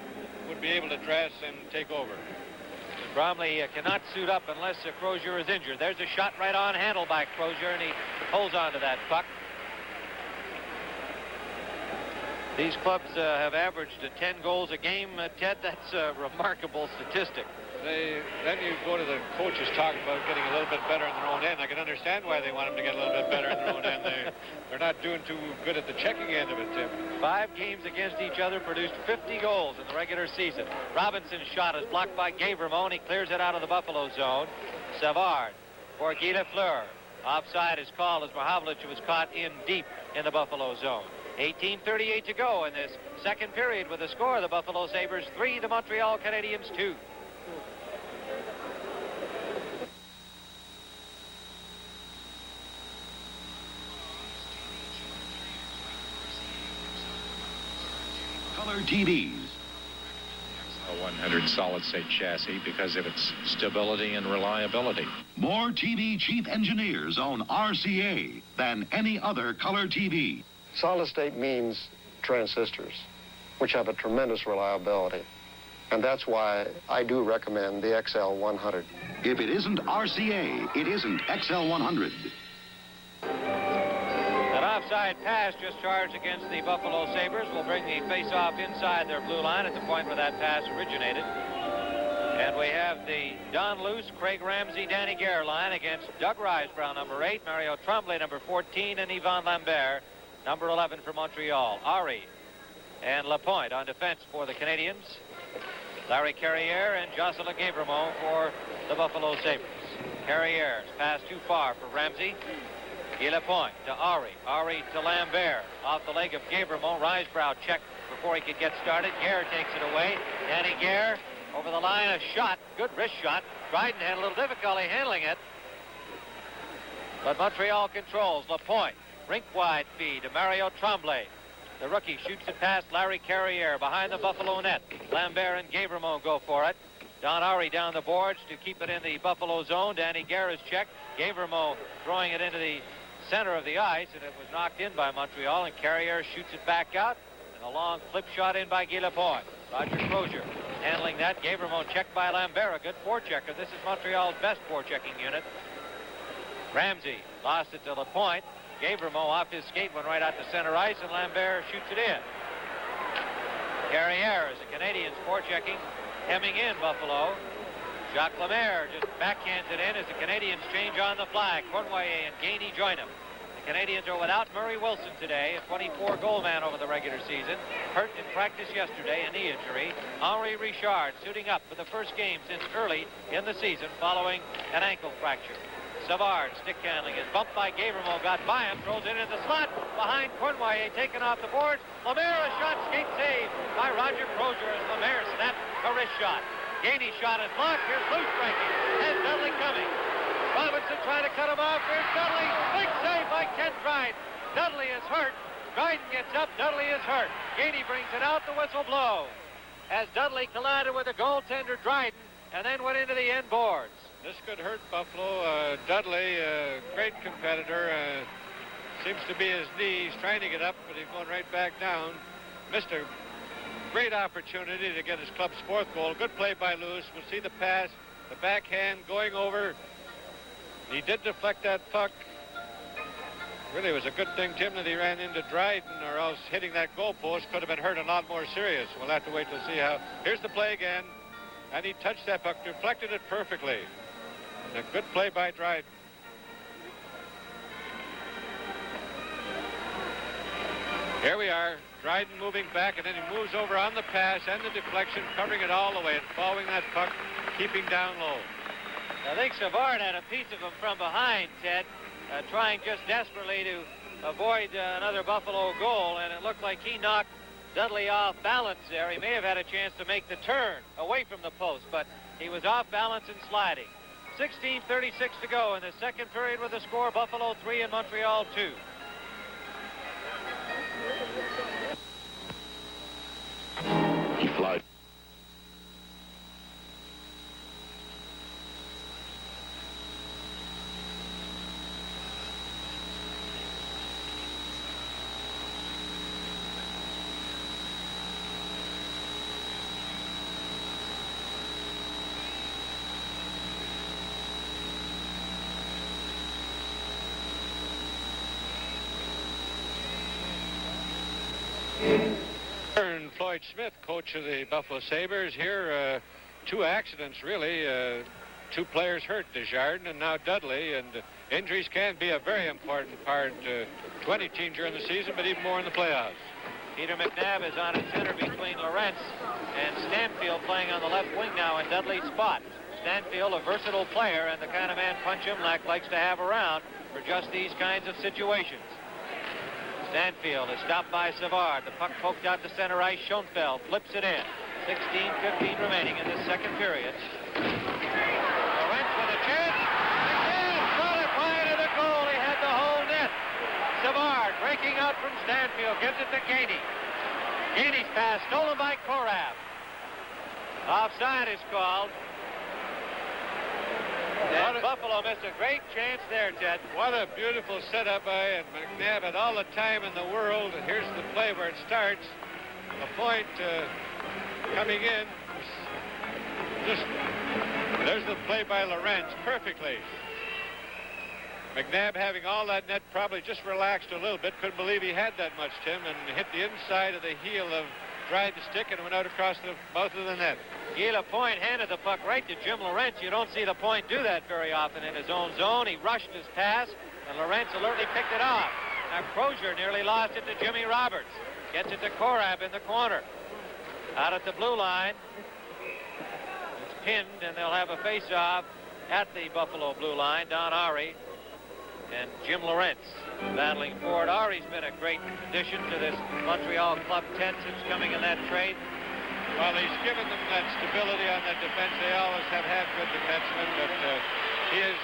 would be able to dress and take over. Bromley cannot suit up unless Crozier is injured. There's a shot right on handle by Crozier, and he holds on to that puck. These clubs have averaged 10 goals a game. Ted, that's a remarkable statistic. Then you go to the coaches talking about getting a little bit better in their own end. I can understand why they want them to get a little bit better in their own end. They're not doing too good at the checking end of it, Tim. 5 games against each other produced 50 goals in the regular season. Robinson's shot is blocked by Gavrimo, and he clears it out of the Buffalo zone. Savard for Guy Lafleur. Offside is called as Mahavlich was caught in deep in the Buffalo zone. 18:38 to go in this second period with the score of the Buffalo Sabres 3, the Montreal Canadiens 2. Color TVs. 100 solid-state chassis because of its stability and reliability. More TV chief engineers own RCA than any other color TV. Solid state means transistors, which have a tremendous reliability. And that's why I do recommend the XL100. If it isn't RCA, it isn't XL100. An offside pass just charged against the Buffalo Sabres will bring the face-off inside their blue line at the point where that pass originated. And we have the Don Luce, Craig Ramsey, Danny Gare line against Doug Risebrough, number 8, Mario Tremblay, number 14, and Yvan Lambert, number 11 for Montreal. Ari and Lapointe on defense for the Canadians. Larry Carrière and Jocelyn Gavremont for the Buffalo Sabres. Carrière's pass too far for Ramsey. Guy Lapointe to Ari. Ari to Lambert. Off the leg of Gavremont. Risebrough checked before he could get started. Gare takes it away. Danny Gare over the line. A shot. Good wrist shot. Dryden had a little difficulty handling it. But Montreal controls. Lapointe. Rink-wide feed to Mario Tremblay. The rookie shoots it past Larry Carrière behind the Buffalo net. Lambert and Gavremont go for it. Don Ari down the boards to keep it in the Buffalo zone. Danny Gare is checked. Gavremont throwing it into the center of the ice, and it was knocked in by Montreal, and Carrière shoots it back out, and a long flip shot in by Guy Lapointe. Roger Crozier handling that. Gavremont checked by Lambert, a good forechecker. This is Montreal's best forechecking unit. Ramsey lost it to Lapointe. Gavremont off his skate went right out to center ice, and Lambert shoots it in. Carrière is the Canadians forechecking, hemming in Buffalo. Jacques Lemaire just backhands it in as the Canadians change on the flag. Cournoyer and Gainey join him. The Canadians are without Murray Wilson today, a 24-goal man over the regular season. Hurt in practice yesterday, a knee injury. Henri Richard suiting up for the first game since early in the season following an ankle fracture. Savard, stick handling, is bumped by Gavremont, got by him, throws it in the slot behind Cournoyer, taken off the boards. Lemaire, a shot, skate save by Roger Crozier as Lemaire snapped a wrist shot. Gainey shot is blocked. Here's Luce striking. And Dudley coming. Robinson trying to cut him off. Here's Dudley. Big save by Ken Dryden. Dudley is hurt. Dryden gets up. Dudley is hurt. Gainey brings it out. The whistle blows as Dudley collided with the goaltender Dryden and then went into the end boards. This could hurt Buffalo. Dudley, great competitor. Seems to be his knee. He's trying to get up, but he's going right back down. Missed a great opportunity to get his club's 4th goal. Good play by Luce. We'll see the pass, the backhand going over. He did deflect that puck. Really, it was a good thing, Tim, that he ran into Dryden, or else hitting that goalpost could have been hurt a lot more serious. We'll have to wait to see how. Here's the play again, and he touched that puck, deflected it perfectly. And a good play by Dryden. Here we are. Dryden moving back, and then he moves over on the pass and the deflection, covering it all the way and following that puck, keeping down low. I think Savard had a piece of him from behind, Ted, trying just desperately to avoid another Buffalo goal, and it looked like he knocked Dudley off balance there. He may have had a chance to make the turn away from the post, but he was off balance and sliding. 16:36 to go in the second period with the score, Buffalo 3 and Montreal 2. He flies. Floyd Smith, coach of the Buffalo Sabres. Here, 2 accidents, really. 2 players hurt, Desjardins and now Dudley. And injuries can be a very important part to any team during the season, but even more in the playoffs. Peter McNabb is on at center between Lorentz and Stanfield playing on the left wing now in Dudley's spot. Stanfield, a versatile player and the kind of man Punch Imlach likes to have around for just these kinds of situations. Stanfield is stopped by Savard. The puck poked out to center ice. Schoenfeld flips it in. 16:15 remaining in the second period. Lorentz with a chance. Again, brought it wide of the goal. He had the whole net. Savard breaking out from Stanfield. Gives it to Gainey. Gainey's pass stolen by Korab. Offside is called. And Buffalo missed a great chance there, Ted. What a beautiful setup by McNabb. Had all the time in the world. Here's the play where it starts. A point coming in. There's the play by Lorentz perfectly. McNabb, having all that net, probably just relaxed a little bit. Couldn't believe he had that much, Tim, and hit the inside of the heel of Dried the stick and went out across the mouth of the net. Guy Lapointe handed the puck right to Jim Lorentz. You don't see Lapointe do that very often in his own zone. He rushed his pass, and Lorentz alertly picked it off. Now Crozier nearly lost it to Jimmy Roberts. Gets it to Korab in the corner. Out at the blue line. It's pinned, and they'll have a face-off at the Buffalo blue line. Don Ari and Jim Lorentz battling forward. Ari's been a great addition to this Montreal club, Ted, since coming in that trade. Well, he's given them that stability on that defense. They always have had good defensemen, but he has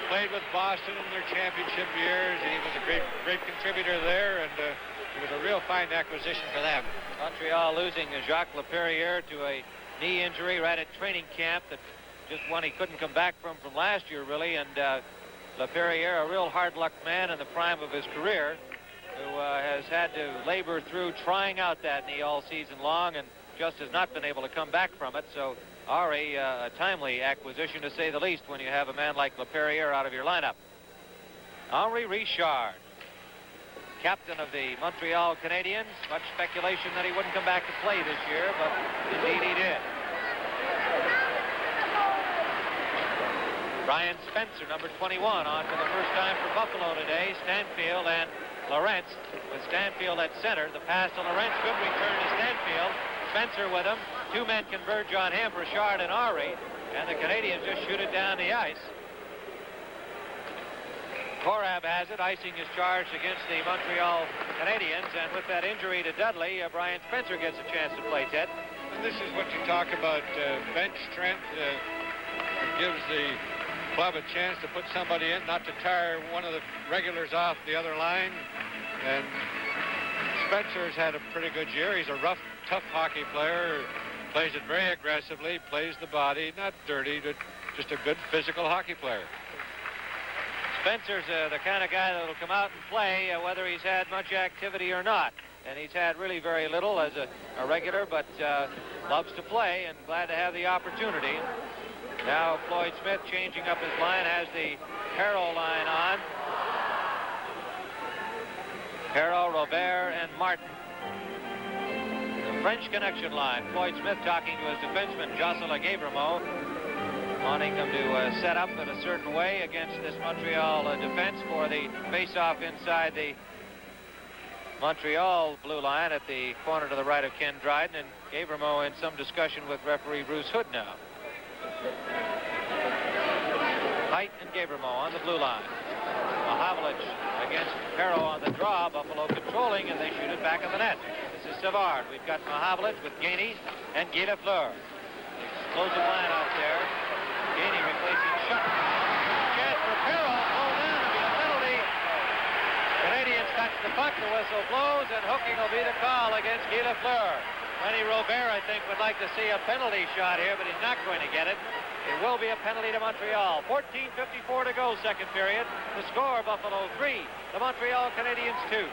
played with Boston in their championship years. He was a great contributor there, and it was a real fine acquisition for them. Montreal losing Jacques Laperriere to a knee injury right at training camp, that just one he couldn't come back from last year, really, and Laperriere, a real hard-luck man in the prime of his career, who has had to labor through trying out that knee all season long and just has not been able to come back from it. So, Ari, a timely acquisition to say the least when you have a man like Laperriere out of your lineup. Henri Richard, captain of the Montreal Canadiens. Much speculation that he wouldn't come back to play this year, but indeed he did. Brian Spencer, number 21, on for the first time for Buffalo today. Stanfield and Lorentz, with Stanfield at center. The pass to Lorentz, good return to Stanfield. Spencer with him. Two men converge on him, Richard and Ari, and the Canadians just shoot it down the ice. Korab has it, icing his charge against the Montreal Canadiens, and with that injury to Dudley, Brian Spencer gets a chance to play, Ted. And this is what you talk about, bench strength. It gives the club a chance to put somebody in, not to tire one of the regulars off the other line. And Spencer's had a pretty good year. He's a rough, tough hockey player, plays it very aggressively, plays the body, not dirty, but just a good physical hockey player. Spencer's the kind of guy that will come out and play whether he's had much activity or not. And he's had really very little as a regular, but loves to play and glad to have the opportunity. Now Floyd Smith changing up his line, has the Perreault line on. Perreault, Robert, and Martin. The French connection line. Floyd Smith talking to his defenseman, Jocelyn Gavremont, wanting them to set up in a certain way against this Montreal defense for the face-off inside the Montreal blue line at the corner to the right of Ken Dryden, and Gavremont in some discussion with referee Bruce Hood now. Height and Gavremont on the blue line. Mahavlich against Perreault on the draw. Buffalo controlling, and they shoot it back in the net. This is Savard. We've got Mahavlich with Gainey and Guy Lafleur. Explosive line out there. Gainey replacing Shutt. Chance for Perreault. Pulled down to be a penalty. Canadians touch the puck. The whistle blows, and hooking will be the call against Guy Lafleur. Lenny Robert, I think, would like to see a penalty shot here, but he's not going to get it. It will be a penalty to Montreal. 14:54 to go, second period. The score, Buffalo 3, the Montreal Canadiens 2.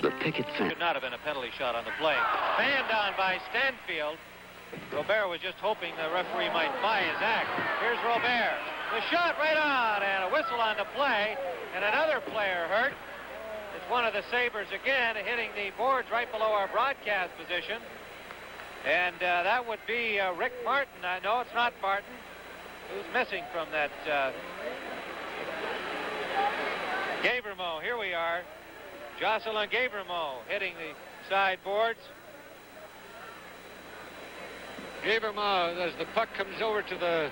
The picket fence. Could not have been a penalty shot on the play. Fanned down by Stanfield. Robert was just hoping the referee might buy his act. Here's Robert. The shot right on, and a whistle on the play, and another player hurt. It's one of the Sabres again, hitting the boards right below our broadcast position. And that would be Rick Martin. No, it's not Martin. Who's missing from that? Gavremont. Here we are. Jocelyn Gavremont hitting the sideboards. Gavremont, as the puck comes over to the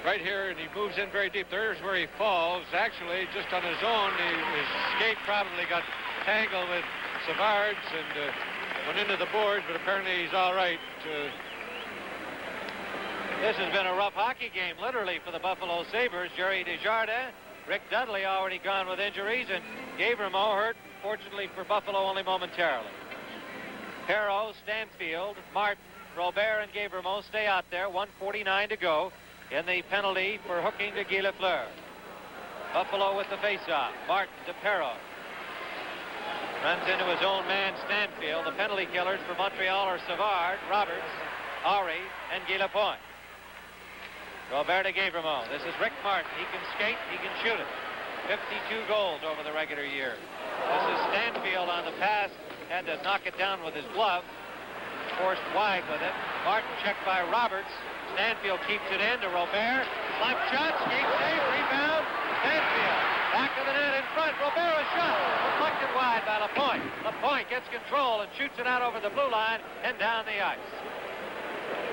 right here, and he moves in very deep. There's where he falls. Actually, just on his own, his skate probably got tangled with Savard's and went into the boards, but apparently he's all right. This has been a rough hockey game, literally, for the Buffalo Sabres. Jerry Desjardins, Rick Dudley already gone with injuries, and Gavremont hurt, fortunately for Buffalo, only momentarily. Perreault, Stanfield, Martin, Robert, and Gavremont stay out there. 1:49 to go in the penalty for hooking to Guy Lafleur. Buffalo with the face-off. Martin to Perreault. Runs into his own man, Stanfield. The penalty killers for Montreal are Savard, Roberts, Ari, and Guy Lapointe. Robert to Gavremont. This is Rick Martin. He can skate, he can shoot it. 52 goals over the regular year. This is Stanfield on the pass. Had to knock it down with his glove. Forced wide with it. Martin checked by Roberts. Stanfield keeps it in to Robert. Slap shot, skate save, rebound. Stanfield back of the net in front. Robert a shot. Deflected wide by Lapointe. Lapointe gets control and shoots it out over the blue line and down the ice.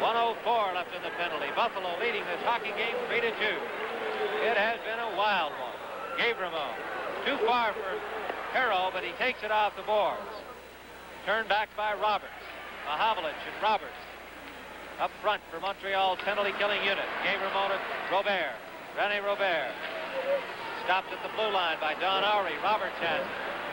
1:04 left in the penalty. Buffalo leading this hockey game 3-2. It has been a wild one. Gavremont too far for Perreault, but he takes it off the boards. Turned back by Roberts. Mahavlich and Roberts. Up front for Montreal's penalty-killing unit. Gavremont to Robert. René Robert. Stopped at the blue line by Don Ari. Roberts has it.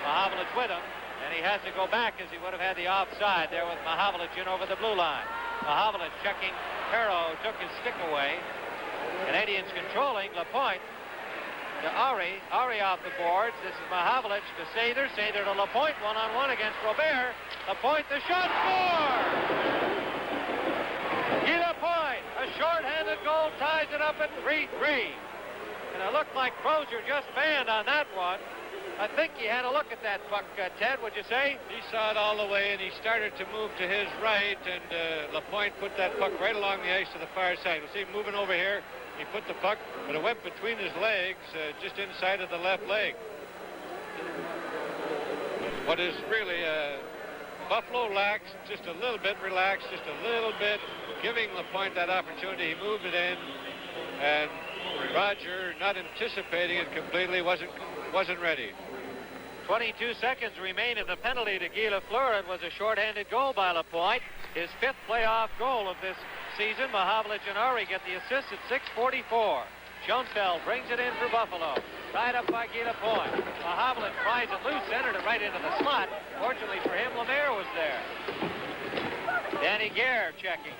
Mahavlich with him, and he has to go back as he would have had the offside there with Mahavlich in over the blue line. Mahavlich checking. Perreault took his stick away. Canadians controlling. Lapointe to Ari. Ari off the boards. This is Mahavlich to Sather. Sather to Lapointe. One-on-one against Robert. Lapointe, the shot, score! Guy Lapointe, a short-handed goal, ties it up at 3-3. And it looked like Crozier just banned on that one. I think he had a look at that puck, Ted, would you say? He saw it all the way, and he started to move to his right, and Lapointe put that puck right along the ice to the far side. We'll see him moving over here. He put the puck, but it went between his legs, just inside of the left leg. What is really Buffalo lacks just a little bit, relaxed just a little bit, giving Lapointe that opportunity. He moved it in, and Roger, not anticipating it completely, wasn't ready. 22 seconds remain in the penalty to Guy Lafleur. It was a shorthanded goal by Lapointe. His 5th playoff goal of this season. Mahavlich and Ari get the assist at 6:44. Schoenfeld brings it in for Buffalo. Tied up by Guy Lapointe. Mahavlich pries it loose, entered it right into the slot. Fortunately for him, Lemaire was there. Danny Gare checking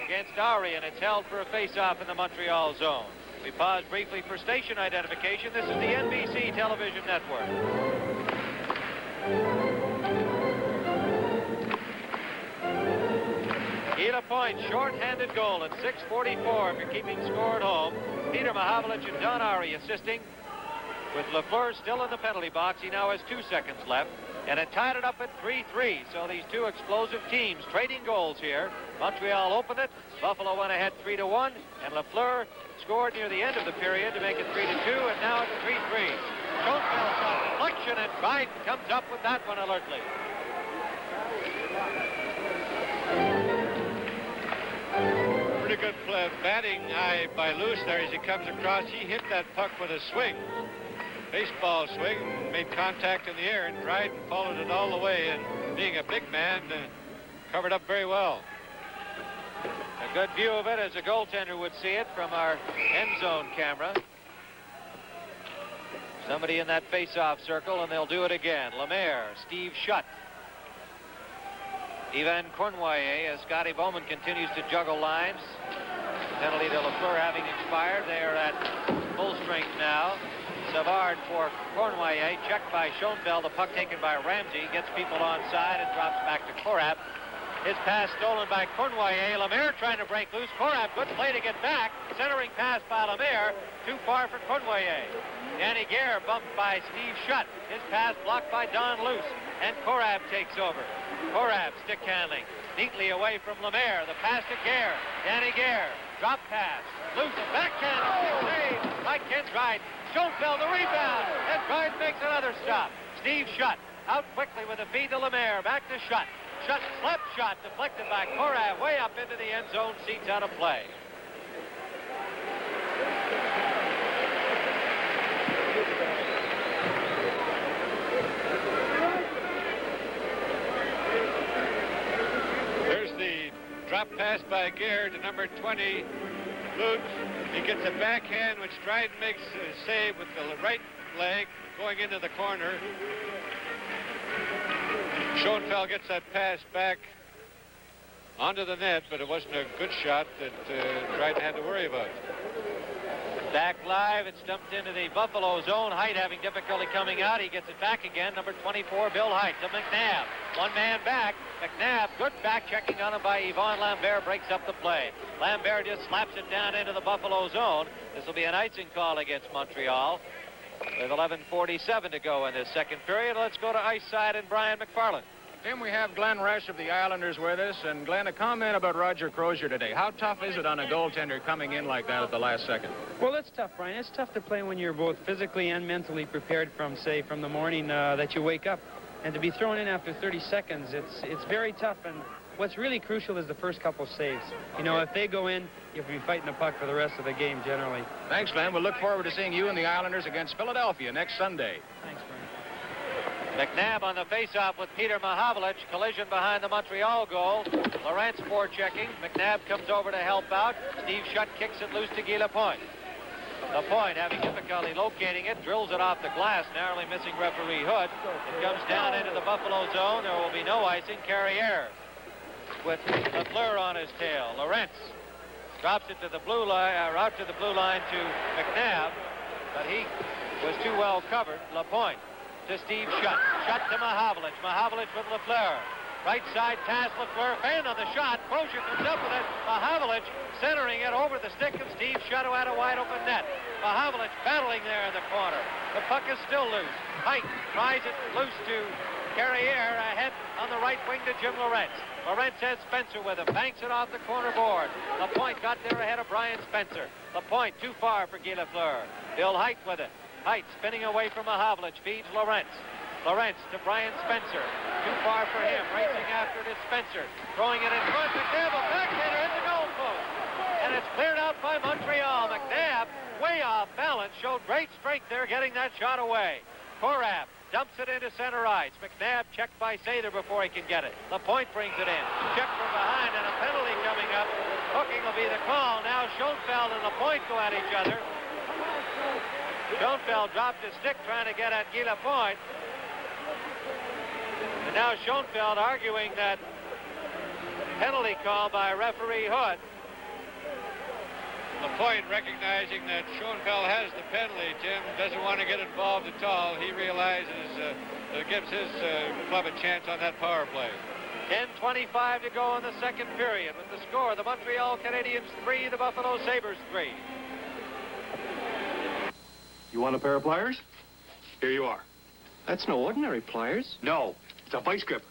against Ari, and it's held for a face-off in the Montreal zone. We pause briefly for station identification. This is the NBC television network. Guy Lapointe, short-handed goal at 6:44 if you're keeping score at home. Peter Mahavlich and Don Ari assisting. With Lafleur still in the penalty box, he now has 2 seconds left. And it tied it up at 3-3. So these two explosive teams trading goals here. Montreal opened it. Buffalo went ahead 3-1. And Lafleur scored near the end of the period to make it 3-2. And now it's 3-3. Schoenfeld shot deflection, and Biden comes up with that one alertly. Pretty good batting eye by Luce there as he comes across. He hit that puck with a swing. Baseball swing, made contact in the air, and Dryden followed it all the way, and being a big man, covered up very well. A good view of it as a goaltender would see it from our end zone camera. Somebody in that face-off circle, and they'll do it again. Lemaire, Steve Shutt, Yvan Cournoyer, as Scotty Bowman continues to juggle lines. Penalty to Lafleur having expired. They are at full strength now. Savard for Cournoyer, checked by Schoenfeld. The puck taken by Ramsey, gets people onside and drops back to Korab. His pass stolen by Cournoyer. Lemaire trying to break loose. Korab, good play to get back. Centering pass by Lemaire. Too far for Cournoyer. Danny Gare bumped by Steve Shutt. His pass blocked by Don Luce. And Korab takes over. Korab stick handling. Neatly away from Lemaire. The pass to Gare. Danny Gare. Drop pass. Luce a backhand. Save by Ken Dryden. Schoenfeld the rebound. And Dryden makes another stop. Steve Shutt out quickly with a feed to Lemaire. Back to Shutt. Shutt slap shot deflected by Korab way up into the end zone. Seats out of play. There's the drop pass by Gare to number 20, Lutz. He gets a backhand, which Dryden makes a save with the right leg going into the corner. Schoenfeld gets that pass back onto the net, but it wasn't a good shot that Dryden had to worry about. Back live, it's dumped into the Buffalo zone. Height having difficulty coming out. He gets it back again. Number 24, Bill Height to McNabb. One man back. McNabb, good back checking on him by Yvon Lambert, breaks up the play. Lambert just slaps it down into the Buffalo zone. This will be an icing call against Montreal with 11:47 to go in this second period. Let's go to ice side and Brian McFarland. Tim, we have Glenn Resch of the Islanders with us. And, Glenn, a comment about Roger Crozier today. How tough is it on a goaltender coming in like that at the last second? Well, it's tough, Brian. It's tough to play when you're both physically and mentally prepared from the morning that you wake up. And to be thrown in after 30 seconds, it's very tough. And what's really crucial is the first couple saves. You know, if they go in, you'll be fighting the puck for the rest of the game generally. Thanks, Glenn. We'll look forward to seeing you and the Islanders against Philadelphia next Sunday. Thanks, Brian. McNabb on the face-off with Peter Mahavlich. Collision behind the Montreal goal. Lorentz forechecking. McNabb comes over to help out. Steve Shutt kicks it loose to Guy Lapointe. Lapointe having difficulty locating it. Drills it off the glass, narrowly missing referee Hood. It comes down into the Buffalo zone. There will be no icing. Carriere with Lafleur on his tail. Lorentz drops it to the blue line, out to the blue line to McNabb, but he was too well covered. Lapointe to Steve Shutt. Shutt to Mahavlich. Mahavlich with Lafleur. Right side pass, Lafleur. Fan on the shot. Crozier comes up with it. Mahavlich centering it over the stick of Steve Shutt, who had a wide open net. Mahavlich battling there in the corner. The puck is still loose. Height tries it loose to Carriere, ahead on the right wing to Jim Lorentz. Lorentz has Spencer with him. Banks it off the corner board. Lapointe got there ahead of Brian Spencer. Lapointe too far for Guy Lafleur. Bill Height with it. Height spinning away from Mahavlich, feeds Lorentz. Lorentz to Brian Spencer. Too far for him. Racing after it is Spencer. Throwing it in front. McNabb, a backhander at the goal post. And it's cleared out by Montreal. McNabb, way off balance, showed great strength there getting that shot away. Korab dumps it into center ice. McNabb checked by Sather before he can get it. Lapointe brings it in. Check from behind and a penalty coming up. Hooking will be the call. Now Schoenfeld and Lapointe go at each other. Schoenfeld dropped his stick trying to get at Guy Lapointe. And now Schoenfeld arguing that penalty call by referee Hood. Lapointe recognizing that Schoenfeld has the penalty, Tim, doesn't want to get involved at all. He realizes that it gives his club a chance on that power play. 10:25 to go in the second period with the score, the Montreal Canadiens 3, the Buffalo Sabres 3. You want a pair of pliers? Here you are. That's no ordinary pliers. No, it's a vice grip.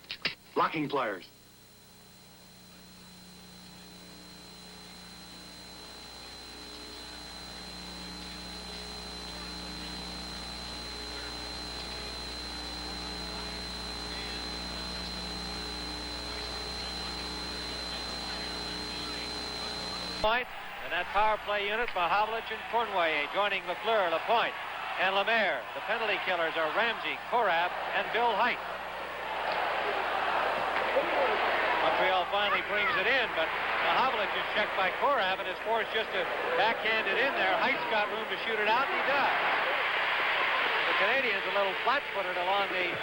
Locking pliers. And that power play unit, Mahavlich and Cournoyer joining Lafleur, Lapointe, and Lemaire. The penalty killers are Ramsey, Korab, and Bill Height. Montreal finally brings it in, but Mahavlich is checked by Korab and is forced just to backhand it in there. Height's got room to shoot it out, and he does. The Canadians, a little flat-footed along the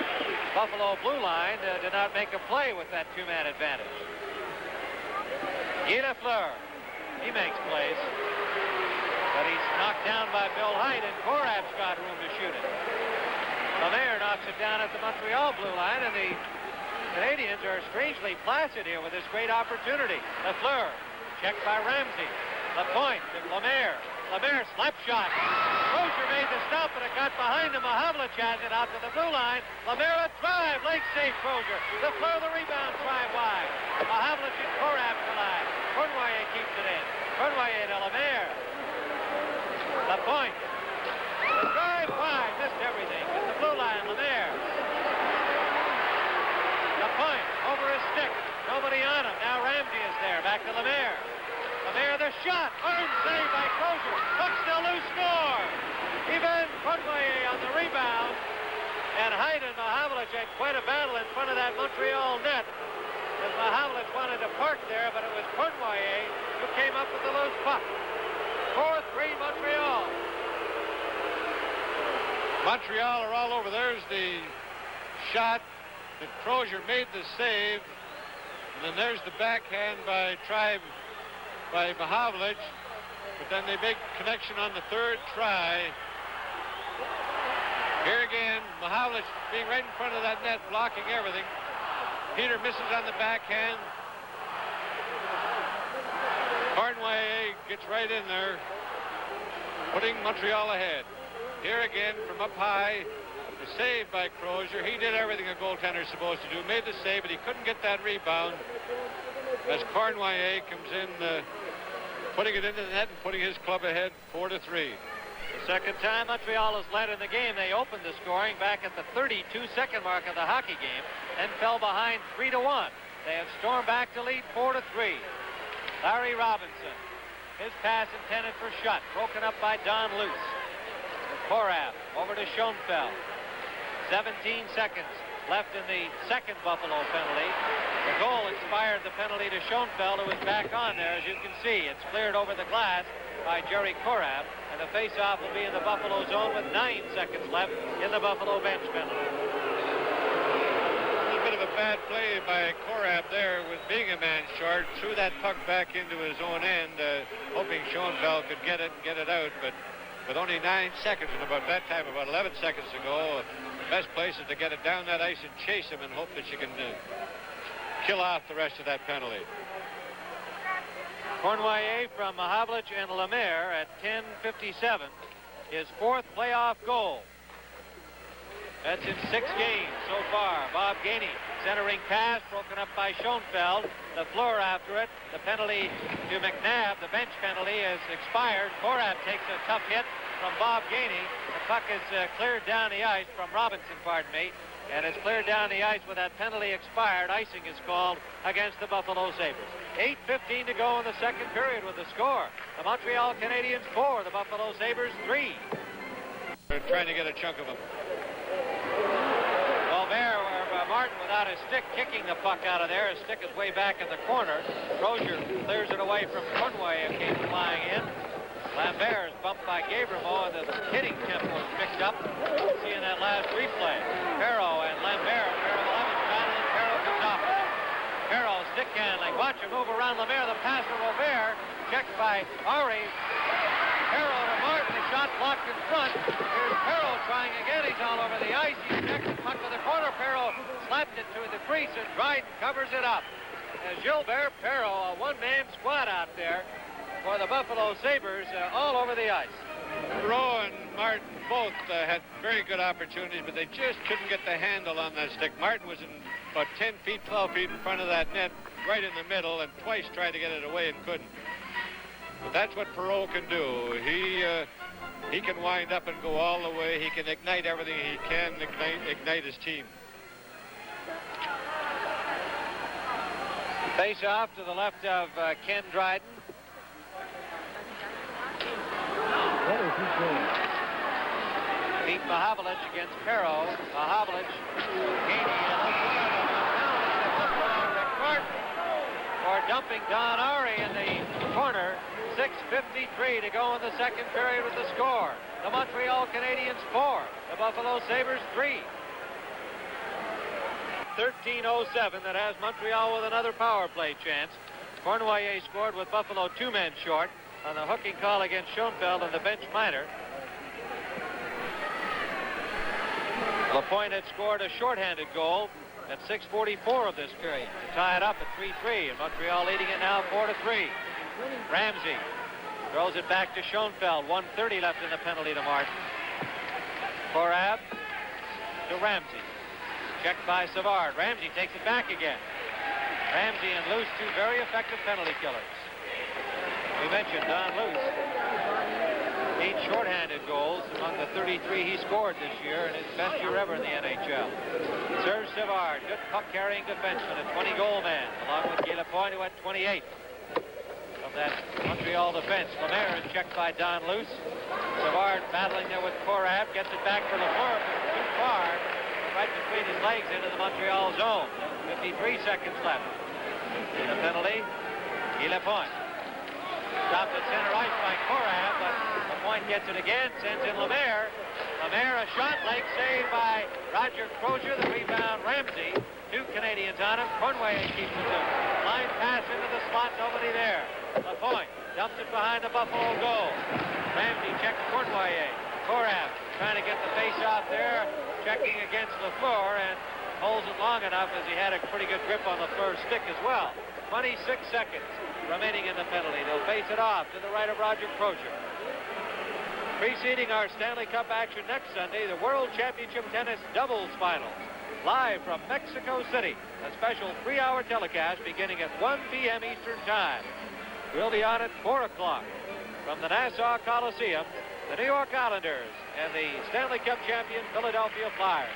Buffalo blue line, did not make a play with that two-man advantage. Guy Lafleur. He makes plays, but he's knocked down by Bill Height, and Korab's got room to shoot it. Lemaire knocks it down at the Montreal blue line, and the Canadians are strangely placid here with this great opportunity. Lafleur, checked by Ramsey. Lapointe to Lemaire. Lemaire slap shot. Crozier made the stop, but it got behind him. Mahavlich has it out to the blue line. Lemaire a drive, leg save Crozier. Lafleur the rebound, drive wide. Mahavlich and Korab collide. Cournoyer keeps it in. Cournoyer to Lemaire. Lapointe. The drive wide, missed everything. At the blue line, Lemaire. Lapointe over his stick. Nobody on him. Now Ramsey is there. Back to Lemaire. Lemaire the shot. Earned save by Crozier. Puck still loose, score. Even Cournoyer on the rebound. And Height and Mahavlich had quite a battle in front of that Montreal net. As Mahavlich wanted to park there, but it was Cournoyer who came up with the loose puck. 4-3 Montreal. Montreal are all over. There's the shot that Crozier made the save. And then there's the backhand by Mahavlich. But then they make connection on the third try. Here again, Mahavlich being right in front of that net, blocking everything. Peter misses on the backhand. Cornway gets right in there, putting Montreal ahead. Here again, from up high, the save by Crozier. He did everything a goaltender's supposed to do, made the save, but he couldn't get that rebound. As Cornway comes in, putting it into the net and putting his club ahead 4-3. The second time Montreal has led in the game. They opened the scoring back at the 32-second mark of the hockey game and fell behind 3-1. They have stormed back to lead 4-3. Larry Robinson, his pass intended for Schutt, broken up by Don Luce. Korab over to Schoenfeld. 17 seconds left in the second Buffalo penalty. The goal expired the penalty to Schoenfeld, who is back on there. As you can see, it's cleared over the glass by Jerry Korab, and the face-off will be in the Buffalo zone with 9 seconds left in the Buffalo bench penalty. A little bit of a bad play by Korab there with being a man short. Threw that puck back into his own end, hoping Schoenfeld could get it and get it out, but with only 9 seconds, and about that time, about 11 seconds to go, the best place is to get it down that ice and chase him and hope that you can kill off the rest of that penalty. Cornway from Mahavlich and Lemaire at 10:57, his fourth playoff goal. That's in 6 games so far. Bob Gainey, centering pass, broken up by Schoenfeld. The floor after it. The penalty to McNabb, the bench penalty, has expired. Korab takes a tough hit from Bob Gainey. The puck is cleared down the ice from Robinson, pardon me. And it's cleared down the ice with that penalty expired. Icing is called against the Buffalo Sabres. 8:15 to go in the second period with the score. The Montreal Canadiens 4, the Buffalo Sabres 3. They're trying to get a chunk of them. Martin without his stick, kicking the puck out of there. His stick is way back in the corner. Crozier clears it away from Cornway and came flying in. Lambert is bumped by Gabrimo, and the hitting tempo is picked up. See in that last replay. Perreault and Lambert, pair of 11 battle, and Perreault comes off. Perreault stick handling. Watch him move around Lambert. The pass to Robert, checked by Ari. Perreault to Martin, the shot blocked in front. Here's Perreault trying again. He's all over the ice. He checks the puck to the corner. Perreault slapped it to the crease, and Dryden covers it up. As Gilbert, Perreault, a one-man squad out there for the Buffalo Sabres, all over the ice. Perreault and Martin both had very good opportunities, but they just couldn't get the handle on that stick. Martin was in about 10 feet, 12 feet in front of that net, right in the middle, and twice tried to get it away and couldn't. But that's what Perreault can do. He can wind up and go all the way. He can ignite everything he can, ignite his team. Face off to the left of Ken Dryden. What is he doing? Pete Mahavlich against Perreault. Mahavlich, Gainey, and Rick Martin for dumping Don Ari in the corner. 6:53 to go in the second period with the score. The Montreal Canadiens 4, the Buffalo Sabres 3. 13:07, that has Montreal with another power play chance. Cornway scored with Buffalo 2 men short on the hooking call against Schoenfeld and the bench minor. LaPointe had scored a shorthanded goal at 6:44 of this period to tie it up at 3-3, and Montreal leading it now 4-3. Ramsey throws it back to Schoenfeld. 1:30 left in the penalty to Martin. Korab to Ramsey. Checked by Savard. Ramsey takes it back again. Ramsey and Luce, 2 very effective penalty killers. We mentioned Don Luce. 8 shorthanded goals among the 33 he scored this year, and his best year ever in the NHL. Serge Savard, good puck-carrying defenseman, a 20-goal man, along with Guy Lapointe, who had 28. That Montreal defense. Lemaire is checked by Don Luce. Savard battling there with Korab, gets it back for Lafleur, but too far, right between his legs into the Montreal zone. 53 seconds left. The penalty, Guy Lapointe. Stopped at center ice by Korab, but Lapointe gets it again, sends in Lemaire. Lemaire, a shot, leg saved by Roger Crozier. The rebound, Ramsey. 2 Canadians on him. Cornway keeps it to him. Line pass into the slot, nobody there. Lapointe dumps it behind the Buffalo goal. Ramsey checks Cornway. Korab trying to get the face-off there, checking against Lafleur, and holds it long enough as he had a pretty good grip on Lafleur's stick as well. 26 seconds remaining in the penalty. They'll face it off to the right of Roger Crozier. Preceding our Stanley Cup action next Sunday, the World Championship Tennis Doubles Finals. Live from Mexico City, a special 3-hour telecast beginning at 1 p.m. Eastern Time. We'll be on at 4 o'clock from the Nassau Coliseum, the New York Islanders and the Stanley Cup champion Philadelphia Flyers.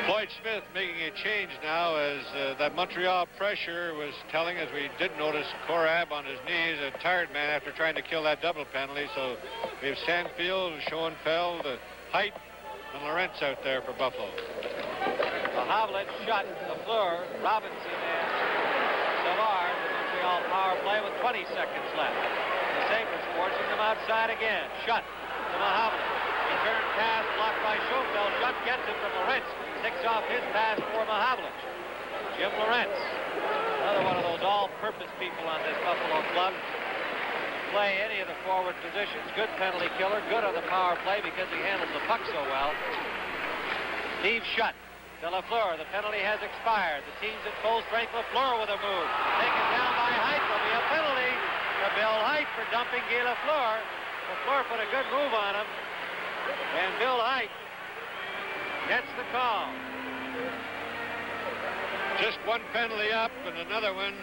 Floyd Smith making a change now as that Montreal pressure was telling, as we did notice Korab on his knees, a tired man after trying to kill that double penalty. So we have Stanfield, Schoenfeld, Height, and Lorentz out there for Buffalo. Havlet shot Lafleur, Robinson, and Savard. The Montreal power play with 20 seconds left. The Sabres forcing them outside again. Shot to Havlet. Return pass blocked by Schoenfeld. Shot gets it from Lorentz. Takes off his pass for Mahavlich. Jim Lorentz, another one of those all-purpose people on this Buffalo club. Play any of the forward positions. Good penalty killer. Good on the power play because he handles the puck so well. Steve Shutt to Lafleur. The penalty has expired. The team's at full strength. Lafleur with a move. Taken down by Height. There'll be a penalty to Bill Height for dumping Guy Lafleur. Lafleur put a good move on him. And Bill Height gets the call. Just one penalty up and another one.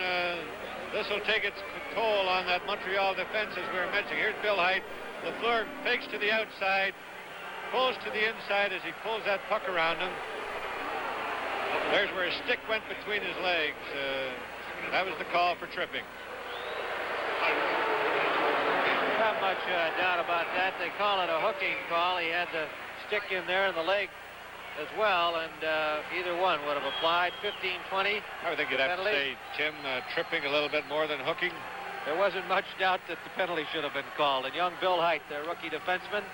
This will take its toll on that Montreal defense, as we were mentioning. Here's Bill Height. Lafleur fakes to the outside, pulls to the inside as he pulls that puck around him. There's where his stick went between his legs. That was the call for tripping. Not much doubt about that. They call it a hooking call. He had the stick in there and the leg as well, and either one would have applied. 15-20. I would think you'd have to say, Tim, tripping a little bit more than hooking. There wasn't much doubt that the penalty should have been called. And young Bill Height, the rookie defenseman,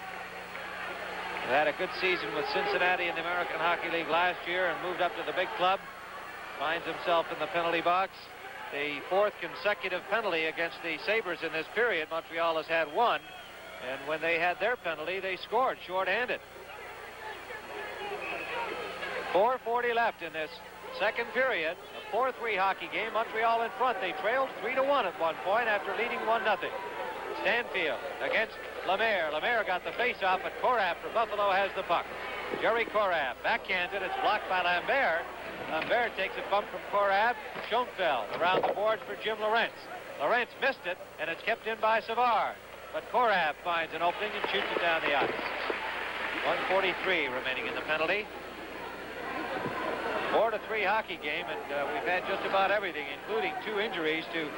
had a good season with Cincinnati in the American Hockey League last year and moved up to the big club. Finds himself in the penalty box. The 4th consecutive penalty against the Sabres in this period. Montreal has had one, and when they had their penalty, they scored shorthanded. 4:40 left in this second period. A 4-3 hockey game. Montreal in front. They trailed 3-1 at one point after leading 1-0. Stanfield against Lemaire. Lemaire got the face-off, but Korab for Buffalo has the puck. Jerry Korab backhanded. It's blocked by Lambert. Lambert takes a bump from Korab. Schoenfeld around the boards for Jim Lorentz. Lorentz missed it, and it's kept in by Savard. But Korab finds an opening and shoots it down the ice. 1:43 remaining in the penalty. 4-3 hockey game, and we've had just about everything, including 2 injuries to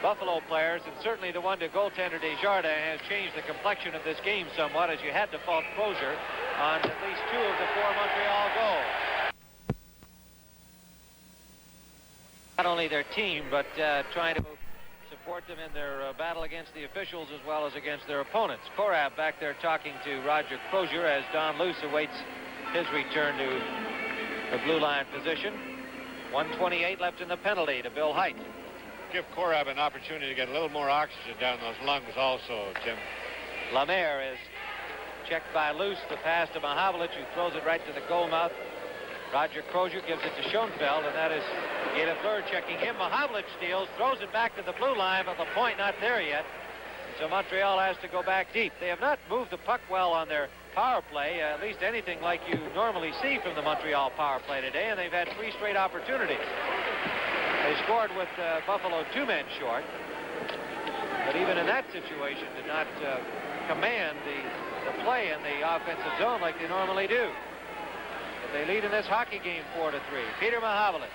Buffalo players, and certainly the one to goaltender Desjardins has changed the complexion of this game somewhat, as you had to fault Crozier on at least 2 of the 4 Montreal goals. Not only their team, but trying to support them in their battle against the officials as well as against their opponents. Korab back there talking to Roger Crozier as Don Luce awaits his return to the blue line position. 1:28 left in the penalty to Bill Height. Give Korab an opportunity to get a little more oxygen down those lungs also, Tim. Lemaire is checked by Luce. The pass to Mahavlich, who throws it right to the goal mouth. Roger Crozier gives it to Schoenfeld, and that is Guy Lafleur checking him. Mahavlich steals, throws it back to the blue line, but Lapointe not there yet. So Montreal has to go back deep. They have not moved the puck well on their power play, at least anything like you normally see from the Montreal power play today, and they've had 3 straight opportunities. They scored with Buffalo 2 men short, but even in that situation did not command the play in the offensive zone like they normally do. But they lead in this hockey game 4-3. Peter Mahavlich.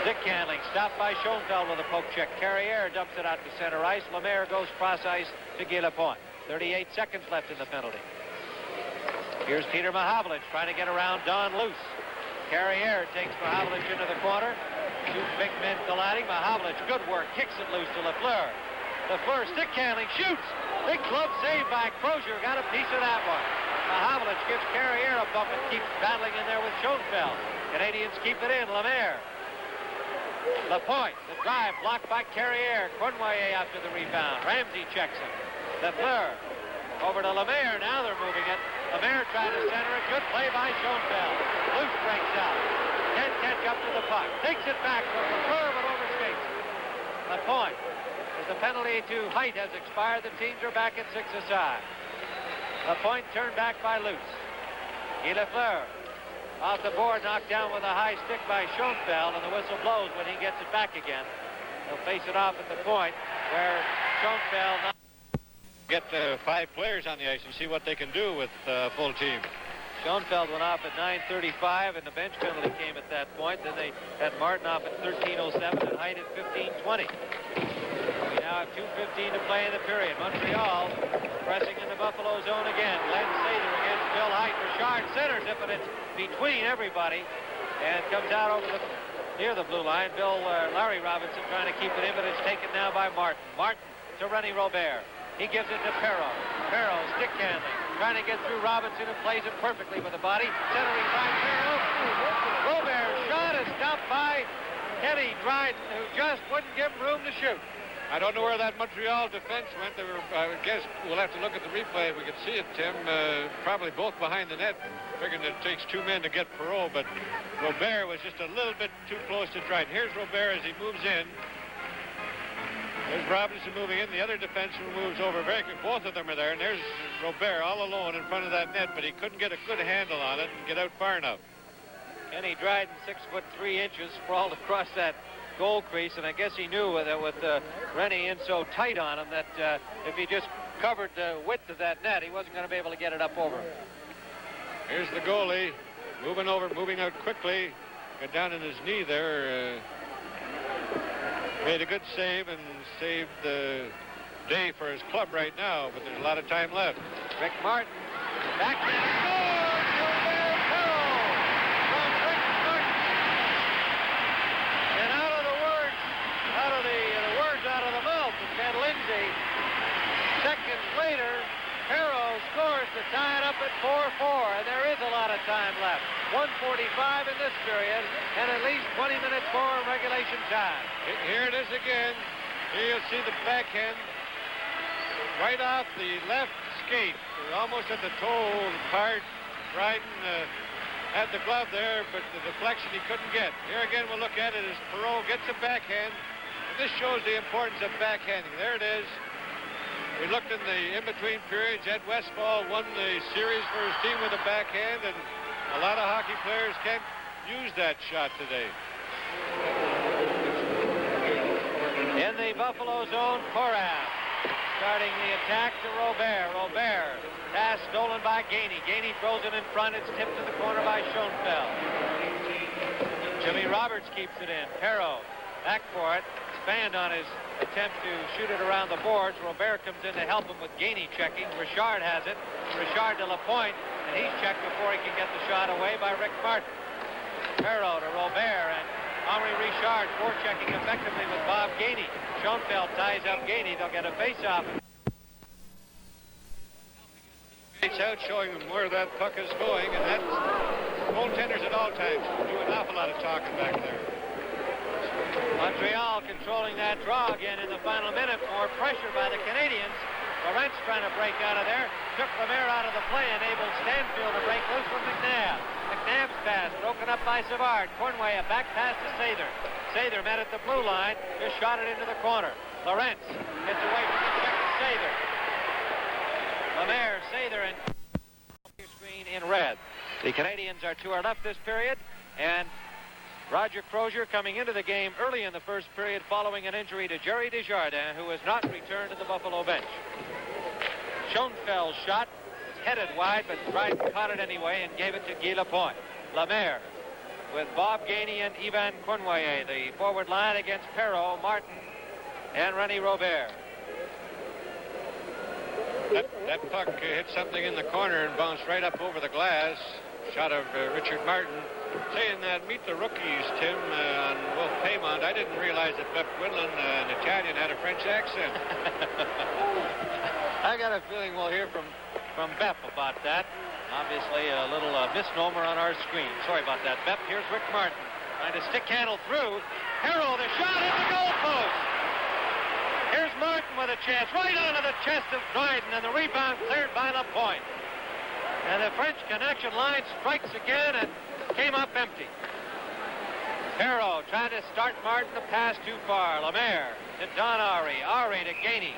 Stick handling stopped by Schoenfeld with a poke check. Carrier dumps it out to center ice. Lemaire goes cross ice to Guy Lapointe. 38 seconds left in the penalty. Here's Peter Mahavlich trying to get around Don Luce. Carrier takes Mahavlich into the corner. Two big men colliding. Mahavlich, good work, kicks it loose to Lafleur. Lafleur stick handling, shoots. Big glove save by Crozier, got a piece of that one. Mahavlich gives Carrier a bump and keeps battling in there with Schoenfeld. Canadians keep it in. Lemaire. Lapointe, the drive blocked by Carrier. Cournoyer after the rebound. Ramsey checks him. Lafleur over to Lemaire. Now they're moving it. Lemaire trying to center it. Good play by Schoenfeld. Luce breaks out. Can't catch up to the puck. Takes it back from Lafleur but overskates. Lapointe. As the penalty to Height has expired, the teams are back at 6 aside. Lapointe turned back by Luce. Guy Lafleur. Off the board, knocked down with a high stick by Schoenfeld, and the whistle blows when he gets it back again. He'll face it off at the point where Schoenfeld... Get 5 players on the ice and see what they can do with a full team. Schoenfeld went off at 9:35, and the bench penalty came at that point. Then they had Martin off at 13:07 and Height at 15:20. We now have 2:15 to play in the period. Montreal pressing in the Buffalo zone again. Len Sather against Bill Height. Richard centers it, but it's between everybody and comes out over the near the blue line. Larry Robinson trying to keep it in, but it's taken now by Martin. Martin to Rennie Robert. He gives it to Perreault. Perreault stick handling, trying to get through Robinson, who plays it perfectly with the body. Centering by Perreault. Robert's shot is stopped by Kenny Dryden, who just wouldn't give him room to shoot. I don't know where that Montreal defense went. They were, I guess we'll have to look at the replay if we can see it, Tim. Probably both behind the net. Figuring it takes 2 men to get Perreault, but Robert was just a little bit too close to Dryden. Here's Robert as he moves in. There's Robinson moving in. The other defenseman moves over. Very good. Both of them are there, and there's Robert all alone in front of that net, but he couldn't get a good handle on it and get out far enough. Kenny Dryden, 6'3", sprawled across that goal crease, and I guess he knew with Rennie in so tight on him that if he just covered the width of that net, he wasn't going to be able to get it up over him. Here's the goalie moving over, moving out quickly. Got down in his knee there. Made a good save and saved the day for his club right now, but there's a lot of time left. Rick Martin, backhand, scores! Gilbert Perreault from Rick Martin. And out of the mouth of Ted Lindsay, seconds later, Perreault scores to tie it up at 4-4, and there is a lot of time left. 1:45 in this period, and at least 20 minutes more regulation time. Here it is again. Here you'll see the backhand right off the left skate, almost at the toe part. Dryden had the glove there, but the deflection he couldn't get. Here again we'll look at it as Perreault gets a backhand. And this shows the importance of backhanding. There it is. We looked in the in-between periods. Ed Westfall won the series for his team with a backhand, and a lot of hockey players can't use that shot today. In the Buffalo zone, Korath starting the attack to Robert. Robert, pass stolen by Gainey. Gainey throws it in front. It's tipped to the corner by Schoenfeld. Jimmy Roberts keeps it in. Perreault back for it. Spanned on his attempt to shoot it around the boards. Robert comes in to help him with Gainey checking. Richard has it. Richard to Lapointe, and he's checked before he can get the shot away by Rick Martin. Perreault to Robert, and Henri Richard forechecking effectively with Bob Gainey. Schoenfeld ties up Gainey. They'll get a face-off. It's out showing them where that puck is going, and that's goaltenders at all times do an awful lot of talking back there. Montreal controlling that draw again in the final minute. More pressure by the Canadians. Lorentz trying to break out of there. Took Lemaire out of the play, enabled Stanfield to break loose from McNabb. McNabb's pass broken up by Savard. Cornway, a back pass to Sather. Sather met at the blue line, just shot it into the corner. Lorentz gets away from the check to Sather. Lemaire, Sather, and screen in red. The Canadians are to our left this period, and Roger Crozier coming into the game early in the first period following an injury to Jerry Desjardins, who has not returned to the Buffalo bench. Schoenfeld's shot was headed wide, but Dryden caught it anyway and gave it to Guy Lapointe. Lemaire with Bob Gainey and Yvan Cournoyer, the forward line against Perreault, Martin, and Rennie Robert. That puck hit something in the corner and bounced right up over the glass. Shot of Richard Martin. Saying that Meet the Rookies, Tim, on Wolf Paymont, I didn't realize that Bep Quinlan, an Italian, had a French accent. I got a feeling we'll hear from Bep about that. Obviously, a little misnomer on our screen. Sorry about that, Bep. Here's Rick Martin trying to stick handle through. Harrow, the shot at the goal post. Here's Martin with a chance right onto the chest of Dryden, and the rebound cleared by Lapointe. And the French connection line strikes again and came up empty. Harrow trying to start Martin, the pass too far. Lemaire to Don Ari. Ari to Gainey.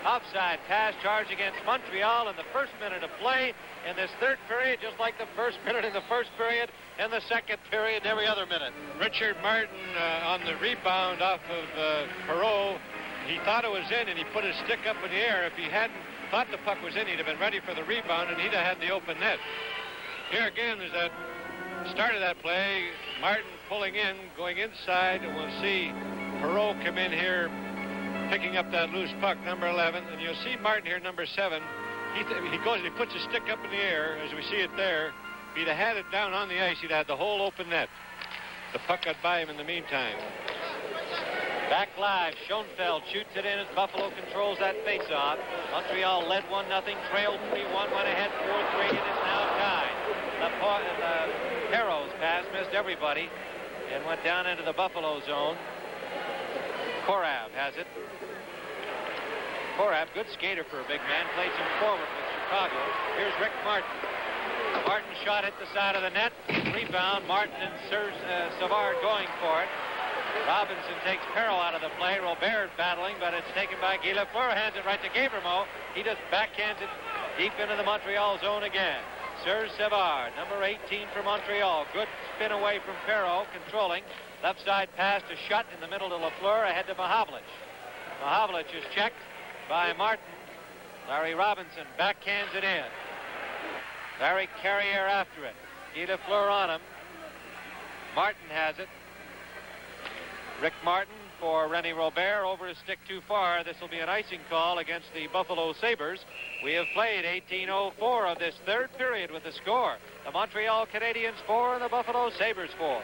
Offside pass charge against Montreal in the first minute of play in this third period, just like the first minute in the first period and the second period and every other minute. Richard Martin on the rebound off of Perreault. He thought it was in, and he put his stick up in the air. If he hadn't thought the puck was in, he'd have been ready for the rebound, and he'd have had the open net. Here again is that start of that play. Martin pulling in, going inside, and we'll see Perreault come in here, picking up that loose puck, number 11, and you'll see Martin here, number 7. He goes and he puts his stick up in the air, as we see it there. If he'd have had it down on the ice, he'd have had the whole open net. The puck got by him in the meantime. Back live, Schoenfeld shoots it in as Buffalo controls that face-off. Montreal led 1-0, trailed 3-1, went ahead 4-3, and is now tied. Harrow's pass missed everybody and went down into the Buffalo zone. Korab has it. Korab, good skater for a big man, plays him forward with Chicago. Here's Rick Martin. Martin shot at the side of the net. Rebound, Martin and Savard going for it. Robinson takes Perreault out of the play. Robert battling, but it's taken by Guy Lafleur. Hands it right to Gavremo. He just backhands it deep into the Montreal zone again. Serge Savard, number 18 for Montreal. Good spin away from Perreault, controlling. Left side pass to Schutt in the middle to Lafleur, ahead to Mahavlich. Mahavlich is checked by Martin. Larry Robinson backhands it in. Larry Carrier after it. Guy Lafleur on him. Martin has it. Rick Martin for René Robert, over his stick too far. This will be an icing call against the Buffalo Sabres. We have played 18:04 of this third period with the score. The Montreal Canadiens 4 and the Buffalo Sabres 4.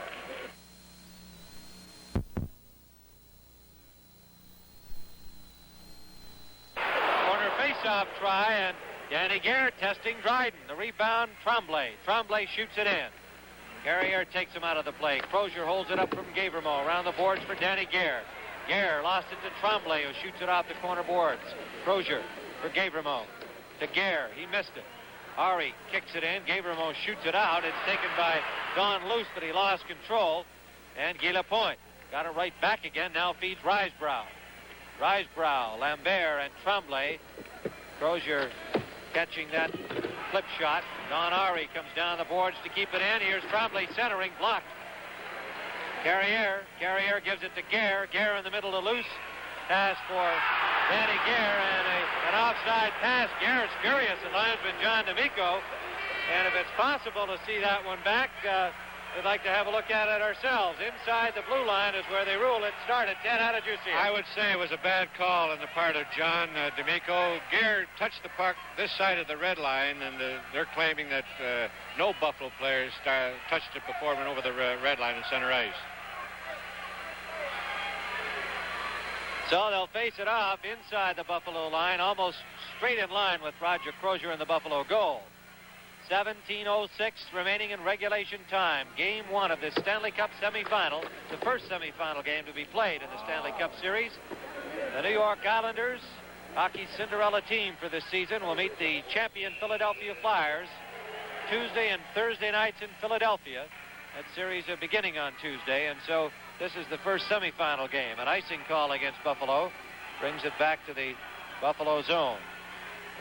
Corner face-off try, and Danny Gare testing Dryden. The rebound, Tremblay. Tremblay shoots it in. Carrier takes him out of the play. Crozier holds it up from Gavremo. Around the boards for Danny Gare. Gare lost it to Tremblay, who shoots it off the corner boards. Crozier for Gavremo. To Gare. He missed it. Ari kicks it in. Gavremo shoots it out. It's taken by Don Luce, but he lost control. And Guy Lapointe got it right back again. Now feeds Risebrow. Risebrow, Lambert, and Tremblay. Crozier catching that flip shot. Don Ari comes down the boards to keep it in. Here's Tremblay centering, blocked. Carrier gives it to Gare. Gare in the middle to Luce. Pass for Danny Gare, and an offside pass. Gare's furious at linesman John D'Amico. And if it's possible to see that one back, we'd like to have a look at it ourselves. Inside the blue line is where they rule it started. Ted, how did you see it? I would say it was a bad call on the part of John D'Amico. Gare touched the puck this side of the red line, and they're claiming that no Buffalo players touched it before it went over the red line in center ice. So they'll face it off inside the Buffalo line, almost straight in line with Roger Crozier in the Buffalo goal. 17:06 remaining in regulation time. Game 1 of this Stanley Cup semifinal, the first semifinal game to be played in the Stanley Cup Series. The New York Islanders, hockey's Cinderella team for this season, will meet the champion Philadelphia Flyers Tuesday and Thursday nights in Philadelphia. That series is beginning on Tuesday, and so this is the first semifinal game. An icing call against Buffalo brings it back to the Buffalo zone.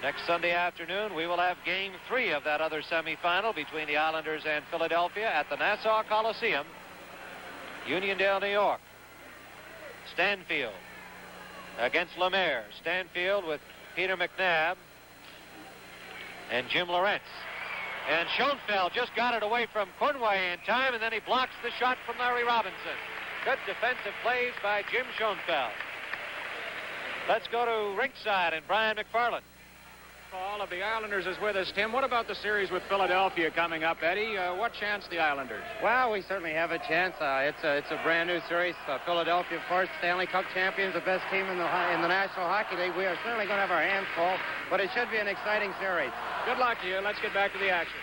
Next Sunday afternoon, we will have Game 3 of that other semifinal between the Islanders and Philadelphia at the Nassau Coliseum, Uniondale, New York. Stanfield against Lemaire. Stanfield with Peter McNabb and Jim Lorentz. And Schoenfeld just got it away from Conway in time, and then he blocks the shot from Larry Robinson. Good defensive plays by Jim Schoenfeld. Let's go to ringside and Brian McFarland. fastball of the Islanders is with us. Tim, what about the series with Philadelphia coming up, Eddie? What chance the Islanders? Well, we certainly have a chance. It's a brand new series. Philadelphia, of course, Stanley Cup champions, the best team in the National Hockey League. We are certainly going to have our hands full, but it should be an exciting series. Good luck to you. Let's get back to the action.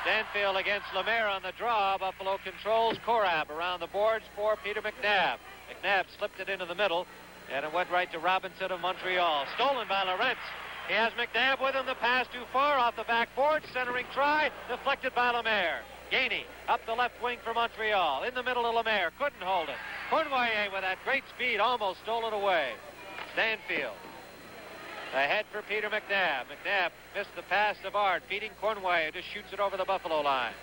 Stanfield against Lemaire on the draw. Buffalo controls. Korab around the boards for Peter McNabb. McNabb slipped it into the middle, and it went right to Robinson of Montreal. Stolen by Lorentz. He has McNabb with him. The pass too far off the backboard. Centering try. Deflected by Lemaire. Gainey up the left wing for Montreal. In the middle of Lemaire. Couldn't hold it. Cournoyer with that great speed almost stole it away. Stanfield. Ahead for Peter McNabb. McNabb missed the pass. Savard feeding Cournoyer. Just shoots it over the Buffalo line.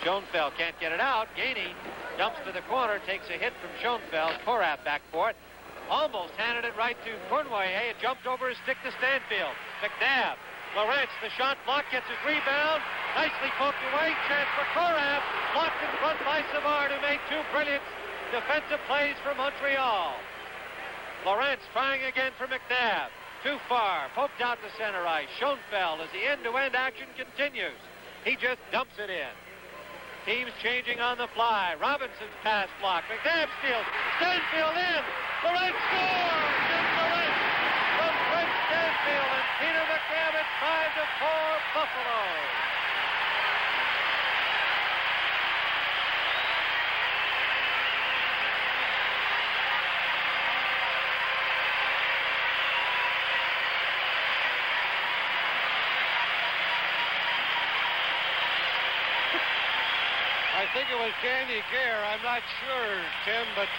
Schoenfeld can't get it out. Gainey dumps to the corner. Takes a hit from Schoenfeld. Korab back for it. Almost handed it right to Cournoyer. It jumped over his stick to Stanfield. McNabb. Lorentz, the shot blocked, gets his rebound. Nicely poked away. Chance for Korab. Blocked in front by Savard, who made two brilliant defensive plays for Montreal. Lorentz trying again for McNabb. Too far. Poked out to center ice. Schoenfeld as the end-to-end action continues. He just dumps it in. Teams changing on the fly. Robinson's pass blocked. McNabb steals. Stanfield in. Lorentz scores! Jim Lorentz from Fred Stanfield, and Peter McNabb at 5-4 Buffalo. I think it was Danny Gare. I'm not sure, Tim, but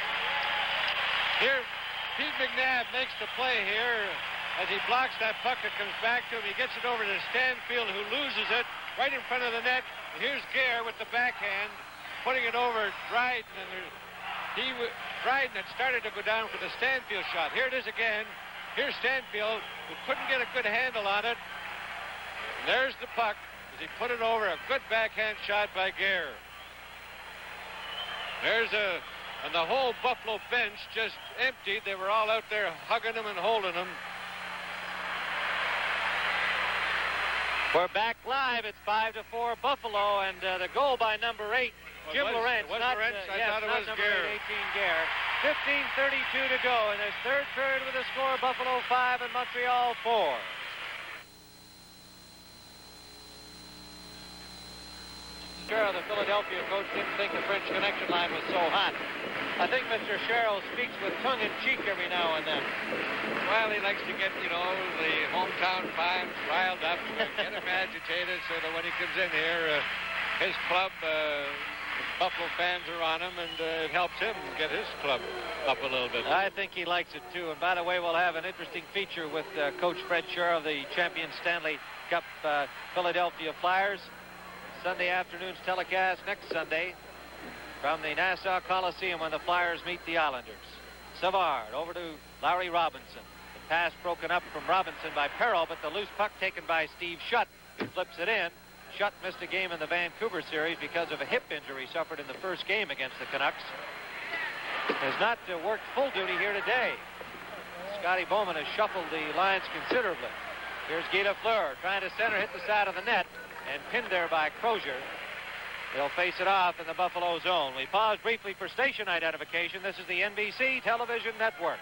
here Pete McNabb makes the play here as he blocks that puck that comes back to him. He gets it over to Stanfield, who loses it right in front of the net. And here's Gare with the backhand, putting it over Dryden. And Dryden had started to go down for the Stanfield shot. Here it is again. Here's Stanfield, who couldn't get a good handle on it. And there's the puck as he put it over. A good backhand shot by Gare. And the whole Buffalo bench just emptied. They were all out there hugging him and holding him. We're back live. It's 5-4 Buffalo, and the goal by number 8, Jim Lorentz. Was Lorentz? I thought it was number Gare. 8, 18 Gare. 15:32 to go in this third period with a score: Buffalo 5 and Montreal 4. Sure, the Philadelphia coach didn't think the French Connection line was so hot. I think Mr. Sherrill speaks with tongue-in-cheek every now and then. Well, he likes to get, the hometown fans riled up, get him agitated, so that when he comes in here, his club, Buffalo fans are on him, and it helps him get his club up a little bit. I think he likes it, too. And by the way, we'll have an interesting feature with Coach Fred Sherrill, the champion Stanley Cup Philadelphia Flyers. Sunday afternoon's telecast next Sunday from the Nassau Coliseum when the Flyers meet the Islanders. Savard over to Larry Robinson. The pass broken up from Robinson by Perreault, but the loose puck taken by Steve Shutt, who flips it in. Shutt missed a game in the Vancouver series because of a hip injury suffered in the first game against the Canucks. Has not worked full duty here today. Scotty Bowman has shuffled the lines considerably. Here's Guy Lafleur trying to center, hit the side of the net, and pinned there by Crozier. They'll face it off in the Buffalo zone. We pause briefly for station identification. This is the NBC Television Network.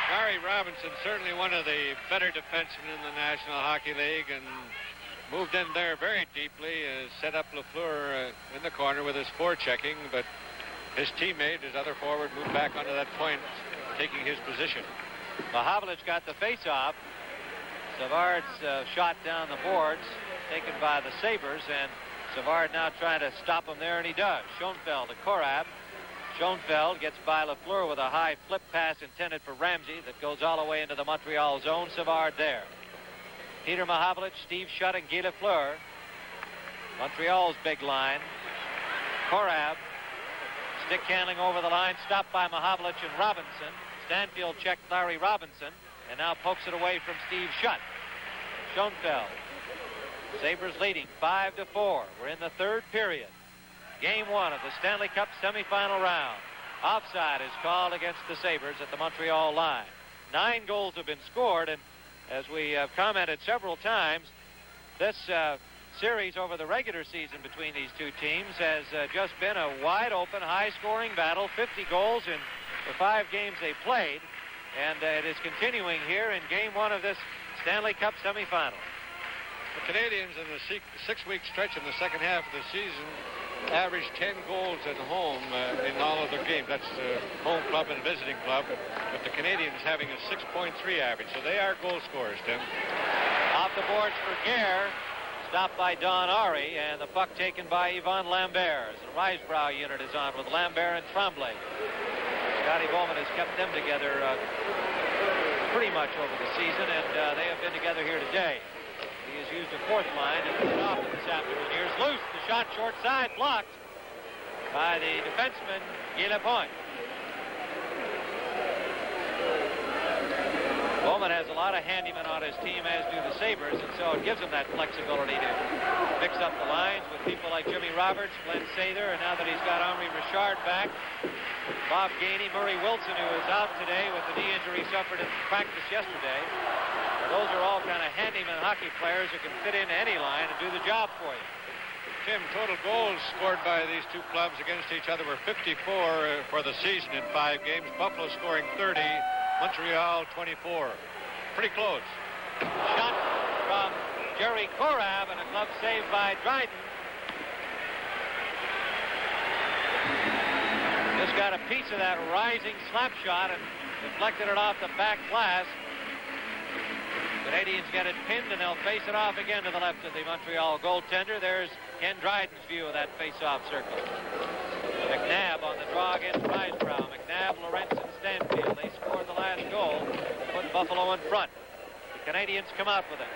Larry Robinson, certainly one of the better defensemen in the National Hockey League, and moved in there very deeply, set up Lafleur in the corner with his forechecking, but his teammate, his other forward, moved back onto that point, taking his position. Mahavlich got the face-off. Savard's shot down the boards, taken by the Sabres, and Savard now trying to stop him there, and he does. Schoenfeld to Korab. Schoenfeld gets by Lafleur with a high flip pass intended for Ramsey that goes all the way into the Montreal zone. Savard there. Peter Mahavlich, Steve Shutt, and Guy Lafleur. Montreal's big line. Korab. Stick handling over the line, stopped by Mahavlich and Robinson. Stanfield checked Larry Robinson, and now pokes it away from Steve Shutt. Schoenfeld. Sabres leading 5-4. We're in the third period. Game 1 of the Stanley Cup semifinal round. Offside is called against the Sabres at the Montreal line. 9 goals have been scored, and as we have commented several times, this series over the regular season between these two teams has just been a wide-open, high-scoring battle. 50 goals in the 5 games they played, and it is continuing here in Game 1 of this Stanley Cup semifinal. The Canadians in the 6-week stretch in the second half of the season averaged 10 goals at home in all of their games. That's home club and visiting club, with the Canadians having a 6.3 average. So they are goal scorers, Tim. Off the boards for Gare. Stopped by Don Ari, and the puck taken by Yvon Lambert. The Risebrow unit is on with Lambert and Tremblay. Scotty Bowman has kept them together pretty much over the season, and they have been together here today. He has used a 4th line and put it off this afternoon. Here's loose. The shot short side blocked by the defenseman, Guy Lapointe. Bowman has a lot of handymen on his team, as do the Sabres, and so it gives him that flexibility to mix up the lines with people like Jimmy Roberts, Glenn Sather, and now that he's got Henri Richard back, Bob Gainey, Murray Wilson, who is out today with the knee injury suffered in practice yesterday. Those are all kind of handyman hockey players who can fit into any line and do the job for you. Tim, total goals scored by these two clubs against each other were 54 for the season in 5 games. Buffalo scoring 30, Montreal 24. Pretty close. Shot from Jerry Korab, and a glove saved by Dryden. Just got a piece of that rising slap shot and deflected it off the back glass. Canadians get it pinned, and they'll face it off again to the left of the Montreal goaltender. There's Ken Dryden's view of that face-off circle. McNabb on the draw against Risebrow. McNabb, Lorentz, and Stanfield. They scored the last goal to put Buffalo in front. The Canadians come out with it.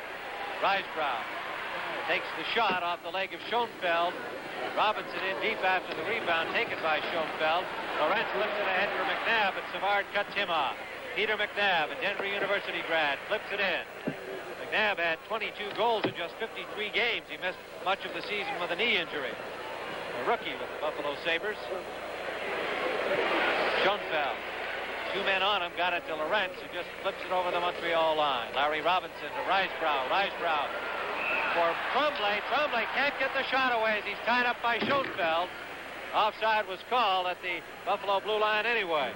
Risebrow takes the shot off the leg of Schoenfeld. Robinson in deep after the rebound taken by Schoenfeld. Lorentz lifts it ahead for McNabb, but Savard cuts him off. Peter McNabb, a Denver University grad, flips it in. McNabb had 22 goals in just 53 games. He missed much of the season with a knee injury. A rookie with the Buffalo Sabres. Schoenfeld, 2 men on him, got it to Lorentz, who just flips it over the Montreal line. Larry Robinson to Risebrow. Risebrow for Tremblay. Tremblay can't get the shot away as he's tied up by Schoenfeld. Offside was called at the Buffalo blue line anyway.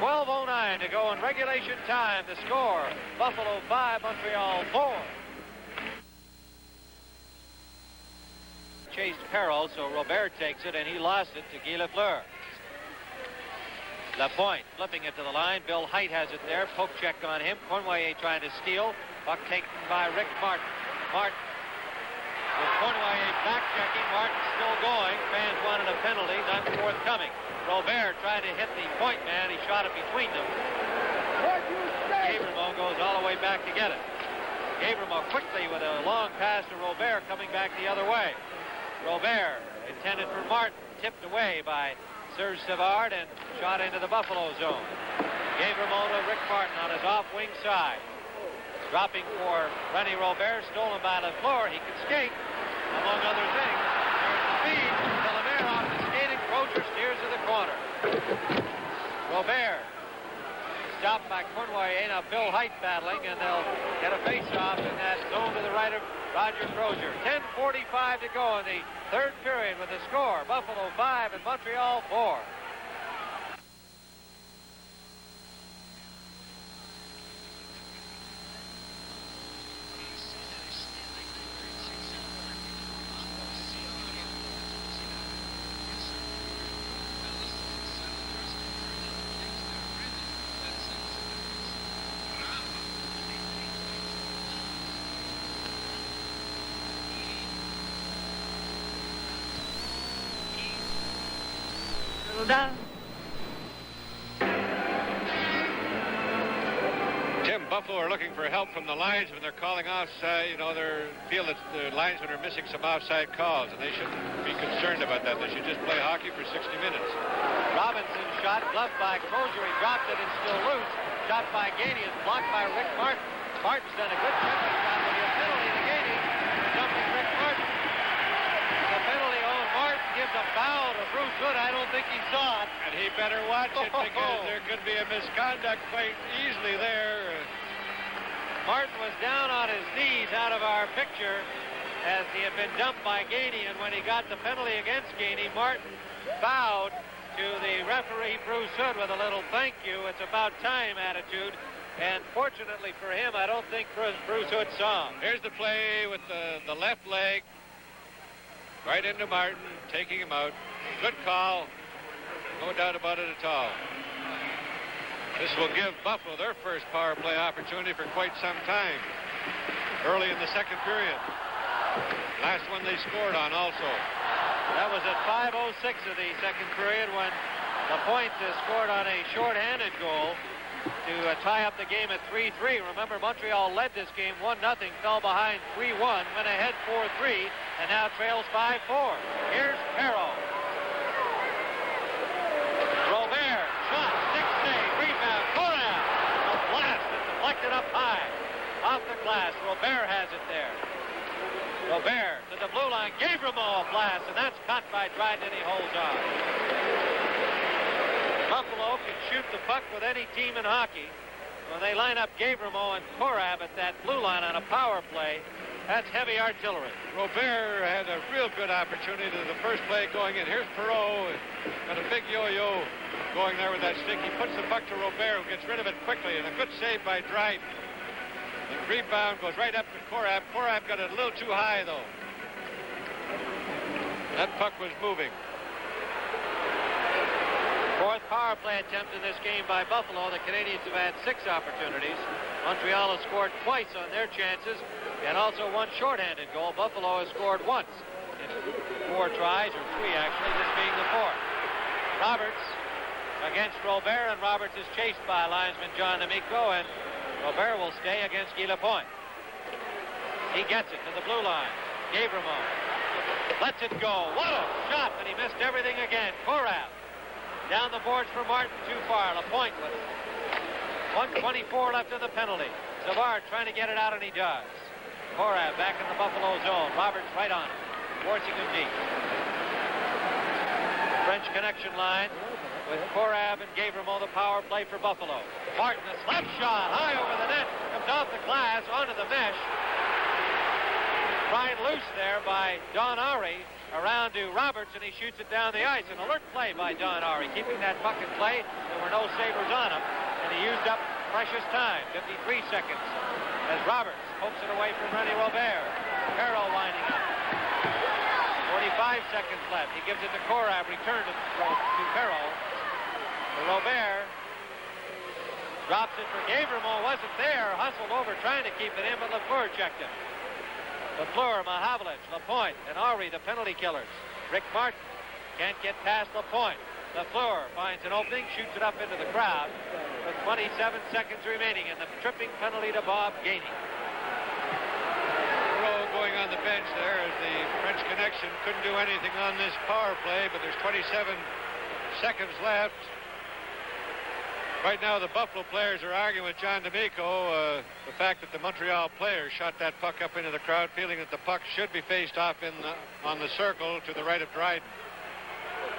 12:09 to go in regulation time. The score, Buffalo 5, Montreal 4. Chased Perrault, so Robert takes it, and he lost it to Guy Lafleur. Lapointe flipping it to the line. Bill Height has it there. Poke check on him. Cournoyer trying to steal. Puck taken by Rick Martin. Martin with Cournoyer back checking. Martin still going. Fans wanted a penalty, not forthcoming. Robert tried to hit the point man. He shot it between them. Gabriel goes all the way back to get it. Gabriel quickly with a long pass to Robert coming back the other way. Robert intended for Martin. Tipped away by Serge Savard and shot into the Buffalo zone. Gabriel to Rick Martin on his off-wing side. Dropping for René Robert, stolen by Lafleur. He can skate, among other things. There's the feed. Delamere off the skating. Crozier steers to the corner. Robert stopped by Cournoyer. Now Bill Height battling, and they'll get a face-off in that zone to the right of Roger Crozier. 10:45 to go in the 3rd period with the score. Buffalo 5 and Montreal 4. Tim, Buffalo are looking for help from the linesmen. They're calling offside. They feel that the linesmen are missing some offside calls, and they shouldn't be concerned about that. They should just play hockey for 60 minutes. Robinson shot, gloved by Crozier. He dropped it. It's still loose. Shot by Gainey. It's blocked by Rick Martin. Martin's done a good checking shot with a penalty to Gainey. Jumping Rick Martin. The penalty on Martin gives a foul to Bruce Hood, I don't think he saw it. And he better watch it because there could be a misconduct quite easily there. Martin was down on his knees out of our picture as he had been dumped by Gainey, and when he got the penalty against Gainey, Martin bowed to the referee, Bruce Hood, with a little thank you, it's about time attitude. And fortunately for him, I don't think Bruce Hood saw him. Here's the play with the left leg. Right into Martin, taking him out. Good call. No doubt about it at all. This will give Buffalo their first power play opportunity for quite some time. Early in the second period. Last one they scored on also. That was at 5:06 of the second period when Lapointe scored on a short-handed goal to tie up the game at 3-3. Remember, Montreal led this game 1-0, fell behind 3-1, went ahead 4-3, and now trails 5-4. Here's Perreault. Robert, shot, stick save, rebound, Korav. A blast, it's deflected up high. Off the glass, Robert has it there. Robert to the blue line, gave Rameau a blast, and that's caught by Dryden, and he holds on. Buffalo can shoot the puck with any team in hockey. When they line up Gavrimo and Korab at that blue line on a power play, that's heavy artillery. Robert had a real good opportunity to the first play going in. Here's Perreault, got a big yo-yo going there with that stick. He puts the puck to Robert, who gets rid of it quickly, and a good save by Dryden. The rebound goes right up to Korab. Korab got it a little too high, though. That puck was moving. Fourth power play attempt in this game by Buffalo. The Canadians have had 6 opportunities. Montreal has scored twice on their chances and also one shorthanded goal. Buffalo has scored once in 4 tries, or 3 actually, this being the 4th. Roberts against Robert, and Roberts is chased by linesman John D'Amico, and Robert will stay against Guy Lapointe. He gets it to the blue line. Gavrimo lets it go. What a shot, but he missed everything again. Korab down the boards for Martin, too far. Lapointe with 1:24 left in the penalty. Savard trying to get it out, and he does. Korab back in the Buffalo zone. Roberts right on it, forcing him deep. French connection line with Korab and Gavrimo, the power play for Buffalo. Martin, a slap shot high over the net, comes off the glass onto the mesh. Pried loose there by Don Ari. Around to Roberts, and he shoots it down the ice. An alert play by Don Ari, keeping that puck in play. There were no Sabres on him, and he used up precious time, 53 seconds, as Roberts pokes it away from René Robert. Perreault winding up. 45 seconds left. He gives it to Korab, return to Perreault. Robert drops it for Gavrimo, wasn't there, hustled over trying to keep it in, but Lafleur checked him. Lafleur, Mahavlich, Lapointe, and Ari, the penalty killers. Rick Martin can't get past Lapointe. Lafleur finds an opening, shoots it up into the crowd with 27 seconds remaining, and the tripping penalty to Bob Gainey. Perreault going on the bench there as the French connection couldn't do anything on this power play, but there's 27 seconds left. Right now, the Buffalo players are arguing with John D'Amico the fact that the Montreal players shot that puck up into the crowd, feeling that the puck should be faced off on the circle to the right of Dryden.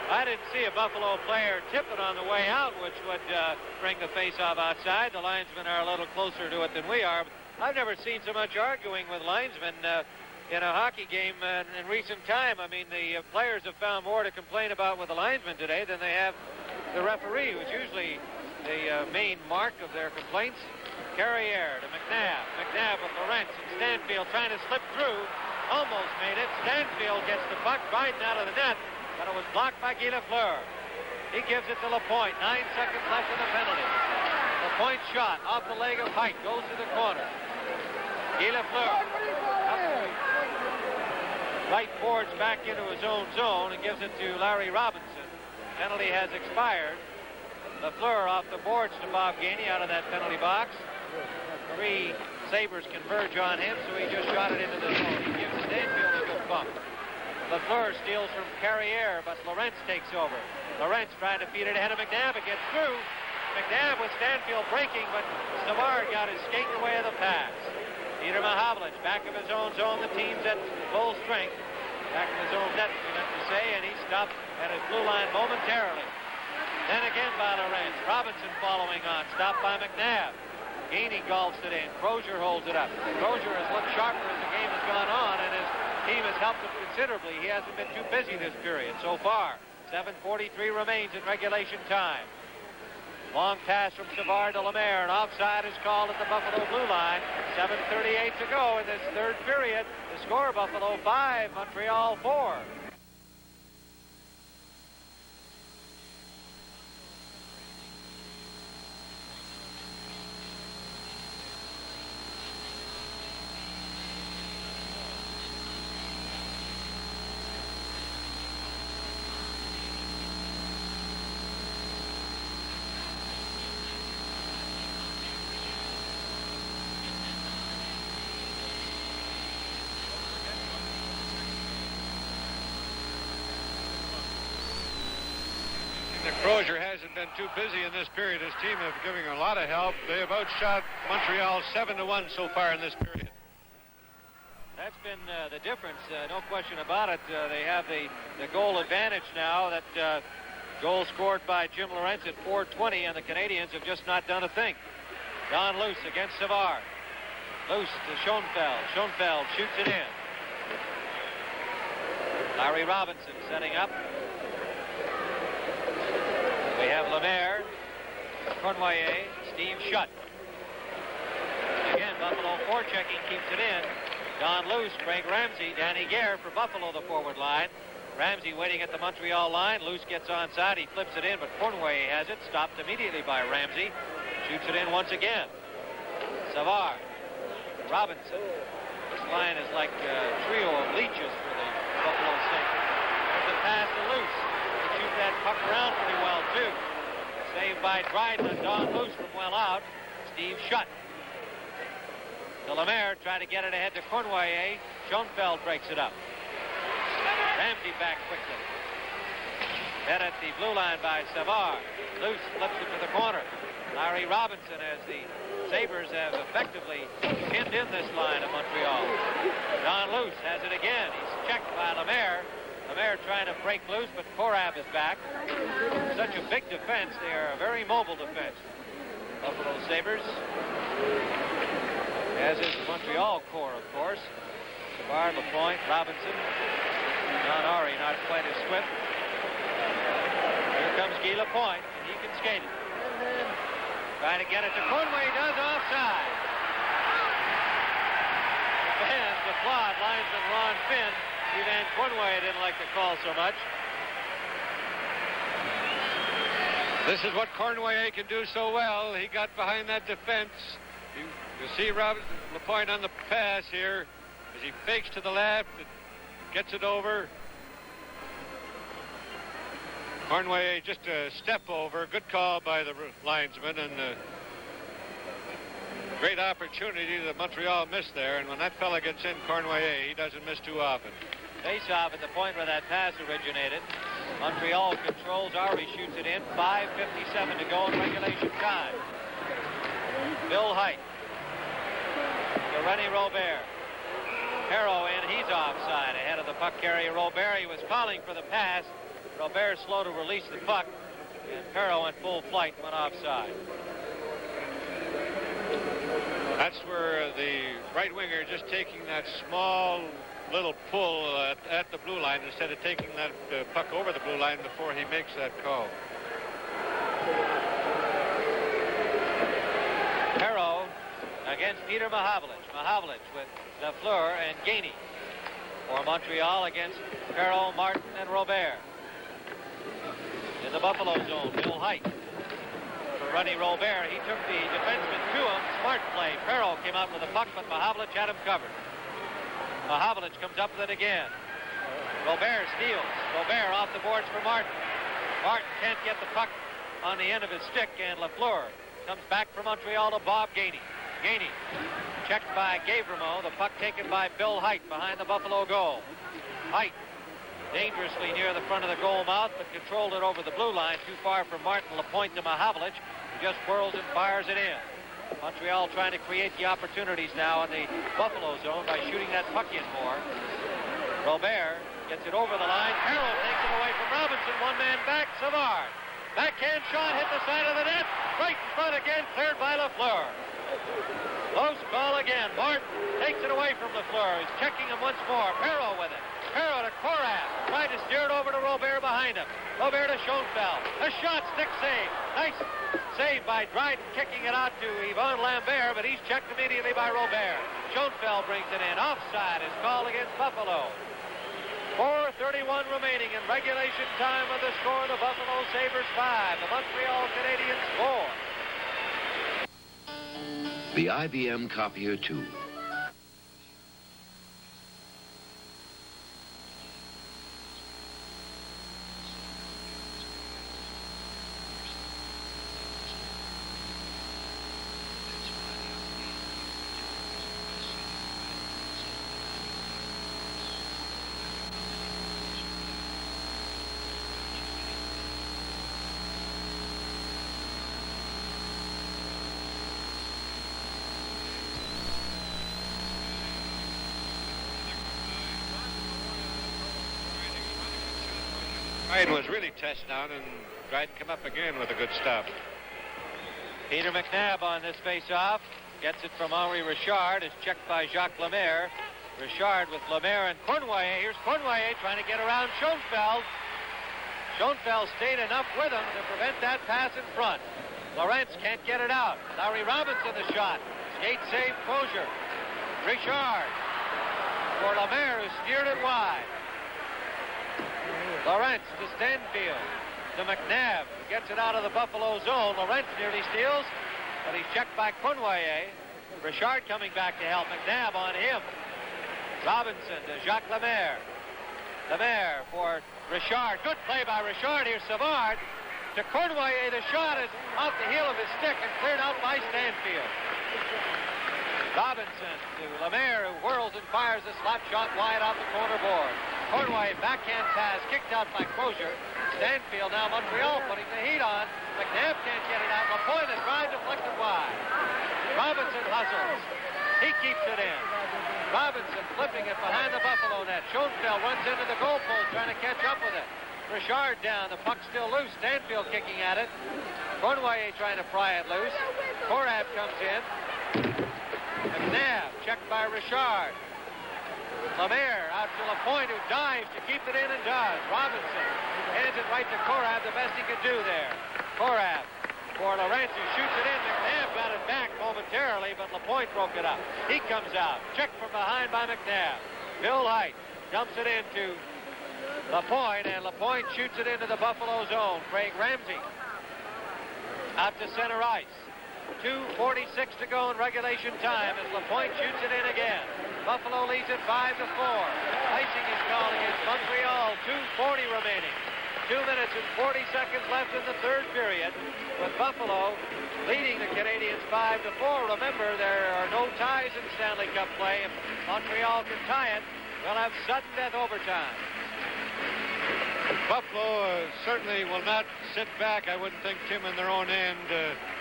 I didn't see a Buffalo player tip it on the way out, which would bring the face-off outside. The linesmen are a little closer to it than we are. But I've never seen so much arguing with linesmen in a hockey game in recent time. I mean, the players have found more to complain about with the linesmen today than they have the referee, who's usually the main mark of their complaints. Carriere to McNabb. McNabb with Lorentz and Stanfield trying to slip through. Almost made it. Stanfield gets the puck right out of the net, but it was blocked by Guy Lafleur. He gives it to Lapointe. 9 seconds left in the penalty. Lapointe shot off the leg of Height. Goes to the corner. Guy Lafleur. Right boards back into his own zone and gives it to Larry Robinson. Penalty has expired. Lafleur off the boards to Bob Gainey out of that penalty box. 3 Sabres converge on him, so he just shot it into the zone. He gives Stanfield a good bump. Lafleur steals from Carriere, but Lorentz takes over. Lorentz trying to feed it ahead of McNabb. It gets through. McNabb with Stanfield breaking, but Savard got his skating away of the pass. Peter Mahavlich back of his own zone. The team's at full strength. Back in his own net, we meant to say, and he stopped at his blue line momentarily. Then again by Lorentz. Robinson following on. Stopped by McNabb. Gainey golfs it in. Crozier holds it up. Crozier has looked sharper as the game has gone on, and his team has helped him considerably. He hasn't been too busy this period so far. 7:43 remains in regulation time. Long pass from Savard to Lemaire, and offside is called at the Buffalo blue line. 7:38 to go in this third period. The score, Buffalo 5, Montreal 4. Crozier hasn't been too busy in this period. His team have given a lot of help. They have outshot Montreal 7-1 so far in this period. That's been the difference, no question about it. They have the goal advantage now. That goal scored by Jim Lorentz at 4:20, and the Canadians have just not done a thing. Don Luce against Savard. Luce to Schoenfeld. Schoenfeld shoots it in. Larry Robinson setting up. We have Lemaire, Cournoyer, Steve Shutt. Again, Buffalo forechecking keeps it in. Don Luce, Craig Ramsey, Danny Gare for Buffalo, the forward line. Ramsey waiting at the Montreal line. Luce gets onside. He flips it in, but Cournoyer has it. Stopped immediately by Ramsey. Shoots it in once again. Savard, Robinson. This line is like a trio of leeches for the Buffalo Sabres. There's a pass to Luce. Shoot that puck around pretty well, too. Saved by Dryden. Don Luce from well out. Steve Shutt. To Lemaire, trying to get it ahead to Cournoyer. Schoenfeld breaks it up. Ramsey back quickly. Head at the blue line by Savard. Luce flips it to the corner. Larry Robinson, as the Sabres have effectively pinned in this line of Montreal. Don Luce has it again. He's checked by Lemaire. Lemaire trying to break loose, but Korab is back. Such a big defense. They are a very mobile defense. Buffalo Sabres. As is the Montreal core, of course. Savard, Lapointe, Robinson. John Ari not quite as swift. Here comes Guy Lapointe, and he can skate it. Trying to get it to Cournoyer. Does offside. The fans applaud linesman Ron Finn. Evan Cournoyer didn't like the call so much. This is what Cournoyer can do so well. He got behind that defense. You see Lapointe on the pass here as he fakes to the left and gets it over. Cournoyer just a step over. Good call by the linesman, and great opportunity that Montreal missed there. And when that fella gets in, Cournoyer, he doesn't miss too often. Face-off at the point where that pass originated. Montreal controls. Ari shoots it in. 5:57 to go in regulation time. Bill Height to René Robert. Perreault in. He's offside ahead of the puck carrier Robert. He was calling for the pass. Robert slow to release the puck, and Perreault in full flight went offside. That's where the right winger just taking that small little pull at the blue line instead of taking that puck over the blue line before he makes that call. Perreault against Peter Mahavlich. Mahavlich with Lafleur and Gainey. For Montreal against Perreault, Martin, and Robert. In the Buffalo zone, Bill Height. For René Robert, he took the defenseman to him. Smart play. Perreault came out with the puck, but Mahavlich had him covered. Mahavlich comes up with it again. Robert steals. Robert off the boards for Martin. Martin can't get the puck on the end of his stick, and Lafleur comes back from Montreal to Bob Gainey. Gainey checked by Gavrimo. The puck taken by Bill Height behind the Buffalo goal. Height dangerously near the front of the goal mouth, but controlled it over the blue line, too far from Martin. Lapointe to Mahavlich, who just whirls and fires it in. Montreal trying to create the opportunities now in the Buffalo zone by shooting that puck in more. Robert Gets it over the line. Perro takes it away from Robinson. One man back. Savard. Backhand shot hit the side of the net. Right in front again. Cleared by Lafleur. Close call again. Martin takes it away from Lafleur. He's checking him once more. Perro with it. Perro to Korath. Tried to steer it over to Robert behind him. Robert to Schoenfeld. A shot. Stick save. Nice save by Dryden, kicking it out to Yvon Lambert, but he's checked immediately by Robert. Schoenfeld brings it in. Offside is called against Buffalo. 4:31 remaining in regulation time of the score. The Buffalo Sabres 5. The Montreal Canadiens 4. The IBM copier 2. Dryden was really touched down, and Dryden come up again with a good stop. Peter McNabb on this face-off. Gets it from Henri Richard. Is checked by Jacques Lemaire. Richard with Lemaire and Cournoyer. Here's Cournoyer trying to get around Schoenfeld. Schoenfeld stayed enough with him to prevent that pass in front. Lawrence can't get it out. Larry Robinson the shot. Skate save Crozier. Richard for Lemaire, who steered it wide. Lawrence to Stanfield. To McNabb, who gets it out of the Buffalo zone. Lawrence nearly steals, but he's checked by Cournoyer. Richard coming back to help. McNabb on him. Robinson to Jacques Lemaire. Lemaire for Richard. Good play by Richard. Here's Savard. To Cournoyer. The shot is off the heel of his stick and cleared out by Stanfield. Robinson to Lemaire, who whirls and fires a slap shot wide off the corner board. Cournoyer backhand pass kicked out by Crozier. Stanfield now Montreal putting the heat on. McNabb can't get it out. LaPointe is trying deflected wide. Robinson hustles. He keeps it in. Robinson flipping it behind the Buffalo net. Schoenfeld runs into the goal post trying to catch up with it. Richard down. The puck still loose. Stanfield kicking at it. Cournoyer trying to pry it loose. Korath comes in. McNabb checked by Richard. Lemaire out to LaPointe, who dives to keep it in and does. Robinson hands it right to Korath, the best he could do there. Korath for Lawrence, who shoots it in. McNabb got it back momentarily, but LaPointe broke it up. He comes out. Checked from behind by McNabb. Bill Height dumps it into LaPointe, and LaPointe shoots it into the Buffalo zone. Craig Ramsey out to center ice. 2:46 to go in regulation time as LaPointe shoots it in again. Buffalo leads it 5-4. Icing is called against Montreal. 2:40 remaining. 2 minutes and 40 seconds left in the third period, with Buffalo leading the Canadiens 5-4. Remember, there are no ties in Stanley Cup play. If Montreal can tie it, they'll have sudden death overtime. Buffalo certainly will not sit back, I wouldn't think, Tim, in their own end,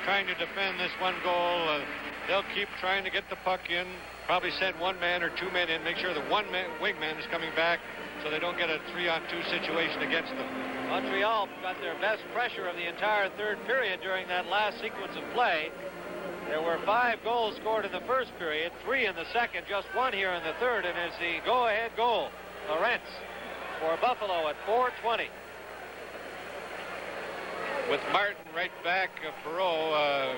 trying to defend this one goal. They'll keep trying to get the puck in, probably send one man or two men in, make sure the wingman is coming back so they don't get a 3-on-2 situation against them. Montreal got their best pressure of the entire third period during that last sequence of play. There were 5 goals scored in the first period, 3 in the second, just 1 here in the third, and it's the go-ahead goal. Lawrence for Buffalo at 4:20. With Martin right back, Perreault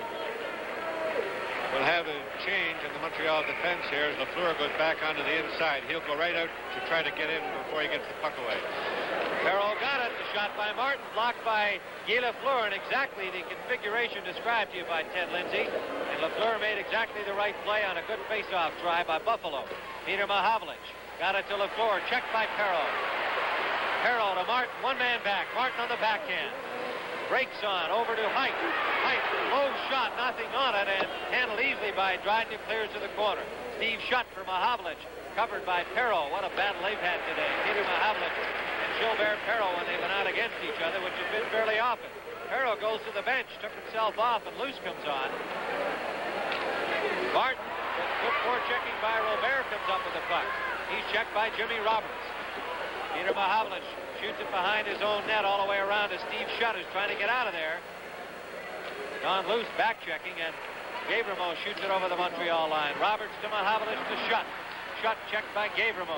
will have a change in the Montreal defense here as Lafleur goes back onto the inside. He'll go right out to try to get in before he gets the puck away. Perreault got it. The shot by Martin, blocked by Guy Lafleur, and exactly the configuration described to you by Ted Lindsay. And Lafleur made exactly the right play on a good face-off try by Buffalo. Peter Mahavlich got it to Lafleur, checked by Perreault. Perreault to Martin, one man back. Martin on the backhand. Breaks on, over to Height. Height, low shot, nothing on it, and handled easily by Dryden, who clears to the corner. Steve Shutt for Mahavlich, covered by Perreault. What a battle they've had today. Peter Mahavlich and Gilbert Perreault when they've been out against each other, which has been fairly often. Perreault goes to the bench, took himself off, and loose comes on. Martin, with good forechecking by Robert, comes up with the puck. He's checked by Jimmy Roberts. Peter Mahavlich shoots it behind his own net all the way around to Steve Shutt, who's trying to get out of there. Gone loose, back checking, and Gavrimo shoots it over the Montreal line. Roberts to Mahavlich to Shutt. Shutt checked by Gavrimo.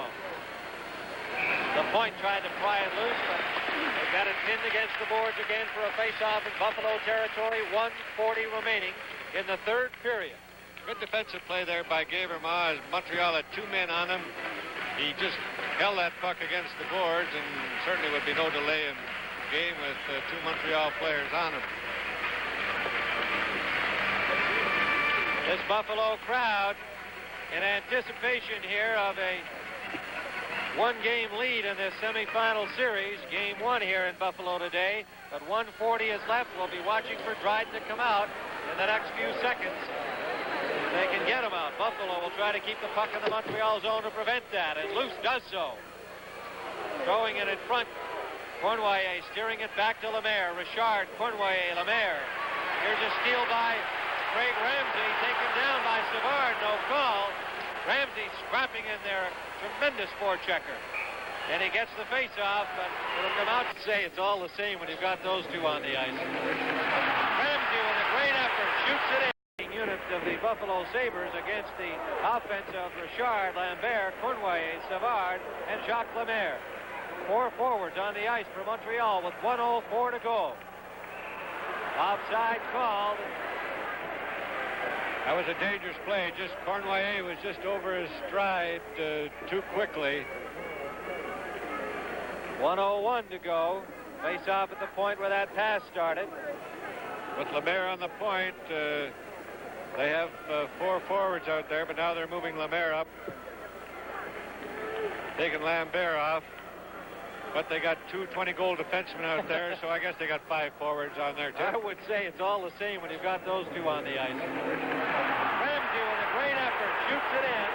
The point tried to pry it loose, but they got it pinned against the boards again for a face-off in Buffalo territory. 1:40 remaining in the third period. Good defensive play there by Gavrimo as Montreal had 2 men on him. He just held that puck against the boards, and certainly would be no delay in the game with 2 Montreal players on him. This Buffalo crowd in anticipation here of a one-game lead in this semifinal series. Game 1 here in Buffalo today, but 1:40 is left. We'll be watching for Dryden to come out in the next few seconds. If they can get him out, Buffalo will try to keep the puck in the Montreal zone to prevent that, and Luce does so. Throwing it in front. Cournoyer steering it back to Lemaire. Richard, Cournoyer, Lemaire. Here's a steal by Craig Ramsey, taken down by Savard, no call. Ramsey scrapping in there, tremendous forechecker. And he gets the face-off, but it'll come out to say it's all the same when you've got those two on the ice. Ramsey with a great effort, shoots it in. Unit of the Buffalo Sabres against the offense of Richard, Lambert, Cournoyer, Savard, and Jacques Lemaire. 4 forwards on the ice for Montreal with 1:04 to go. Offside called. That was a dangerous play. Just Cournoyer was just over his stride too quickly. 1:01 to go. Face off at the point where that pass started. With Lemaire on the point, they have 4 forwards out there, but now they're moving Lemaire up. Taking Lambert off. But they got 2 20-goal defensemen out there, so I guess they got 5 forwards on there, too. I would say it's all the same when you've got those two on the ice. Ramsey with a great effort shoots it in.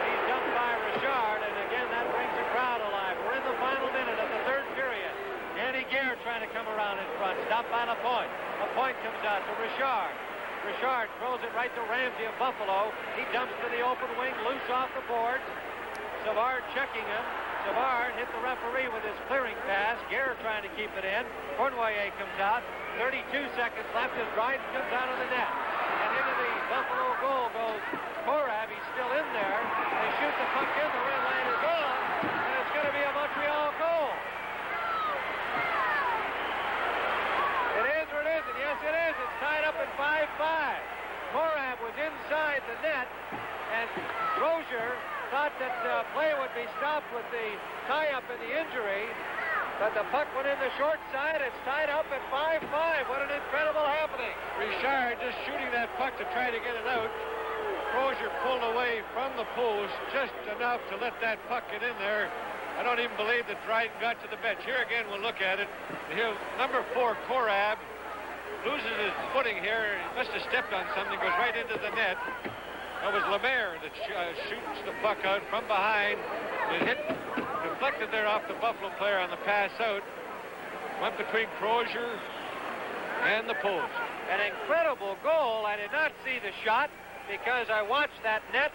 He's dumped by Richard, and again, that brings the crowd alive. We're in the final minute of the third period. Danny Gare trying to come around in front. Stopped by Lapointe. Lapointe comes out to Richard. Richard throws it right to Ramsey of Buffalo. He dumps to the open wing, loose off the boards. Savard checking him. Savard hit the referee with his clearing pass. Gare trying to keep it in. Cournoyer comes out. 32 seconds left as Dryden comes out of the net. And into the Buffalo goal goes Korab. He's still in there. They shoot the puck in. The red line is on. And it's going to be a Montreal goal. It is or it isn't? Yes, it is. It's tied up at 5-5. Korab was inside the net. And Rozier thought that play would be stopped with the tie-up in the injury, but the puck went in the short side. It's tied up at 5-5. What an incredible happening. Richard just shooting that puck to try to get it out. Crozier pulled away from the post just enough to let that puck get in there. I don't even believe that Dryden got to the bench. Here again, we'll look at it. Here, number 4, Korab, loses his footing here. He must have stepped on something, goes right into the net. That was Lemaire that shoots the puck out from behind. It hit, deflected there off the Buffalo player on the pass out. Went between Crozier and the post. An incredible goal. I did not see the shot because I watched that net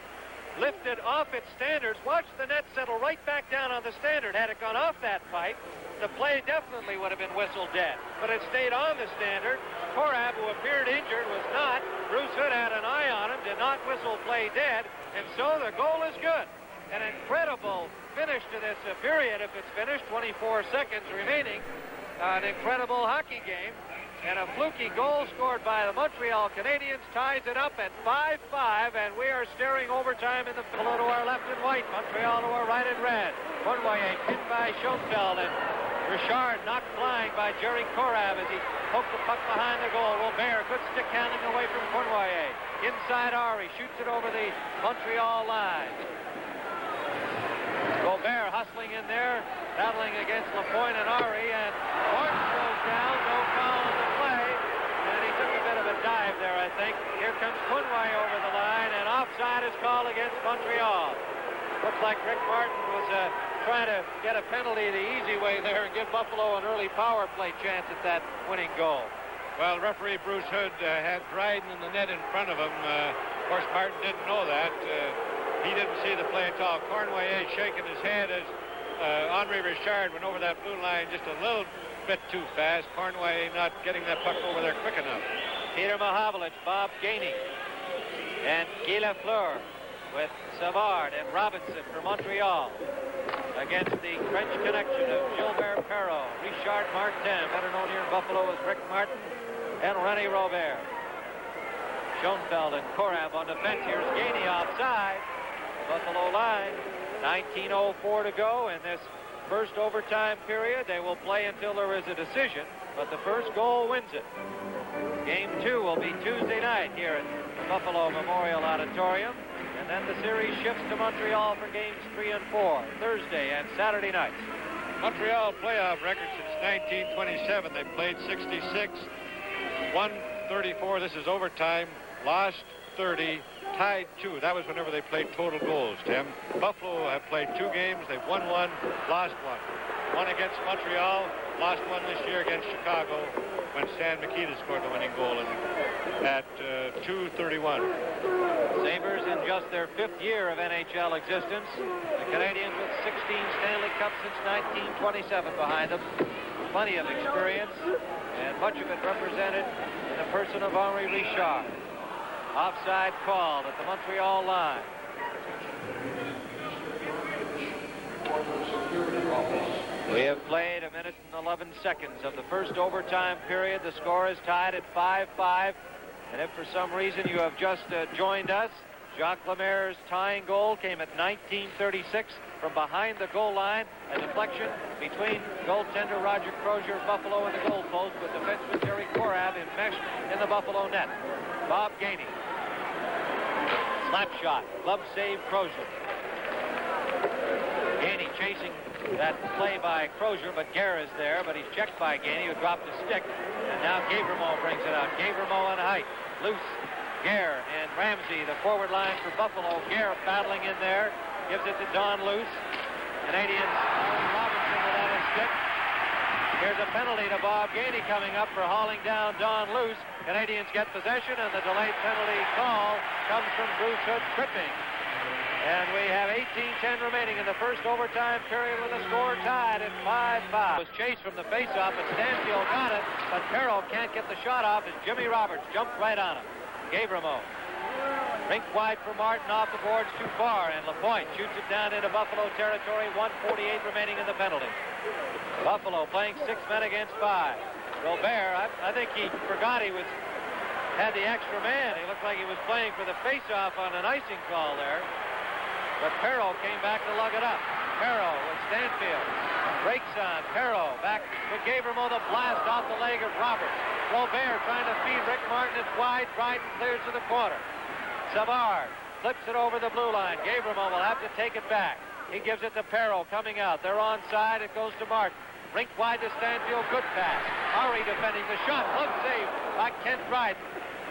lifted off its standards. Watch the net settle right back down on the standard. Had it gone off that pipe, the play definitely would have been whistled dead. But it stayed on the standard. Korab, who appeared injured, was not. Bruce Hood had an eye on him, did not whistle play dead, and so the goal is good. An incredible finish to this period if it's finished. 24 seconds remaining. An incredible hockey game. And a fluky goal scored by the Montreal Canadiens ties it up at 5-5, and we are staring overtime in the Buffalo to our left in white, Montreal to our right in red. Cournoyer pinned by Schoenfeld, and Richard knocked flying by Jerry Korab as he poked the puck behind the goal. Robert, good stick handling away from Cournoyer. Inside Ari, shoots it over the Montreal line. Gobert hustling in there, battling against Lapointe and Ari, and Martin goes down, no foul on the play, and he took a bit of a dive there, I think. Here comes Cournoyer over the line, and offside is called against Montreal. Looks like Rick Martin was trying to get a penalty the easy way there and give Buffalo an early power play chance at that winning goal. Well, referee Bruce Hood had Dryden in the net in front of him. Of course, Martin didn't know that. He didn't see the play at all. Cournoyer shaking his head as Henri Richard went over that blue line just a little bit too fast. Cornway not getting that puck over there quick enough. Peter Mahavlich, Bob Gainey, and Guy Lafleur with Savard and Robinson for Montreal against the French connection of Gilbert Perreault, Richard Martin, better known here in Buffalo as Rick Martin, and René Robert. Schoenfeld and Korab on defense. Here's Gainey offside. Buffalo line. 19:04 to go in this first overtime period. They will play until there is a decision, but the first goal wins it. Game 2 will be Tuesday night here at the Buffalo Memorial Auditorium, and then the series shifts to Montreal for games 3 and 4, Thursday and Saturday nights. Montreal playoff record since 1927. They played 66, won 34. This is overtime, lost 30, tied 2. That was whenever they played total goals, Tim. Buffalo have played 2 games. They've won 1, lost 1. One against Montreal, lost 1 this year against Chicago when Stan Mikita scored the winning goal at 2:31. Sabres in just their 5th year of NHL existence. The Canadians with 16 Stanley Cups since 1927 behind them. Plenty of experience, and much of it represented in the person of Henri Richard. Offside called at the Montreal line. We have played 1 minute and 11 seconds of the first overtime period. The score is tied at 5-5. And if for some reason you have just joined us, Jacques Lemaire's tying goal came at 1936 from behind the goal line. A deflection between goaltender Roger Crozier of Buffalo and the goalpost with defenseman Terry Korab enmeshed in the Buffalo net. Bob Gainey. Slap shot. Glove save Crozier. Gainey chasing that play by Crozier, but Gare is there, but he's checked by Gainey, who dropped his stick. And now Gavremont brings it out. Gavremont on height. Loose. Gare and Ramsey, the forward line for Buffalo. Gare battling in there. Gives it to Don Luce. Canadians, Robinson without a stick. Here's a penalty to Bob Gainey coming up for hauling down Don Luce. Canadians get possession, and the delayed penalty call comes from Bruce Hood tripping. And we have 18:10 remaining in the first overtime period with the score tied at 5-5. Was chased from the faceoff, and Stanfield got it, but Perreault can't get the shot off as Jimmy Roberts jumped right on him. Gavremont. Rink wide for Martin, off the boards too far, and Lapointe shoots it down into Buffalo territory. 1:48 remaining in the penalty. Buffalo playing 6 men against 5. Robert, I think he forgot he had the extra man. He looked like he was playing for the face-off on an icing call there. But Perreault came back to lug it up. Perreault with Stanfield. Breaks on Perreault. Back to Gavremont. The blast off the leg of Roberts. Robert trying to feed Rick Martin. It's wide. Dryden clears to the corner. Savard flips it over the blue line. Gavremont will have to take it back. He gives it to Perreault coming out. They're onside. It goes to Martin. Rink wide to Stanfield. Good pass. Henri defending the shot. Glove save by Kent Dryden.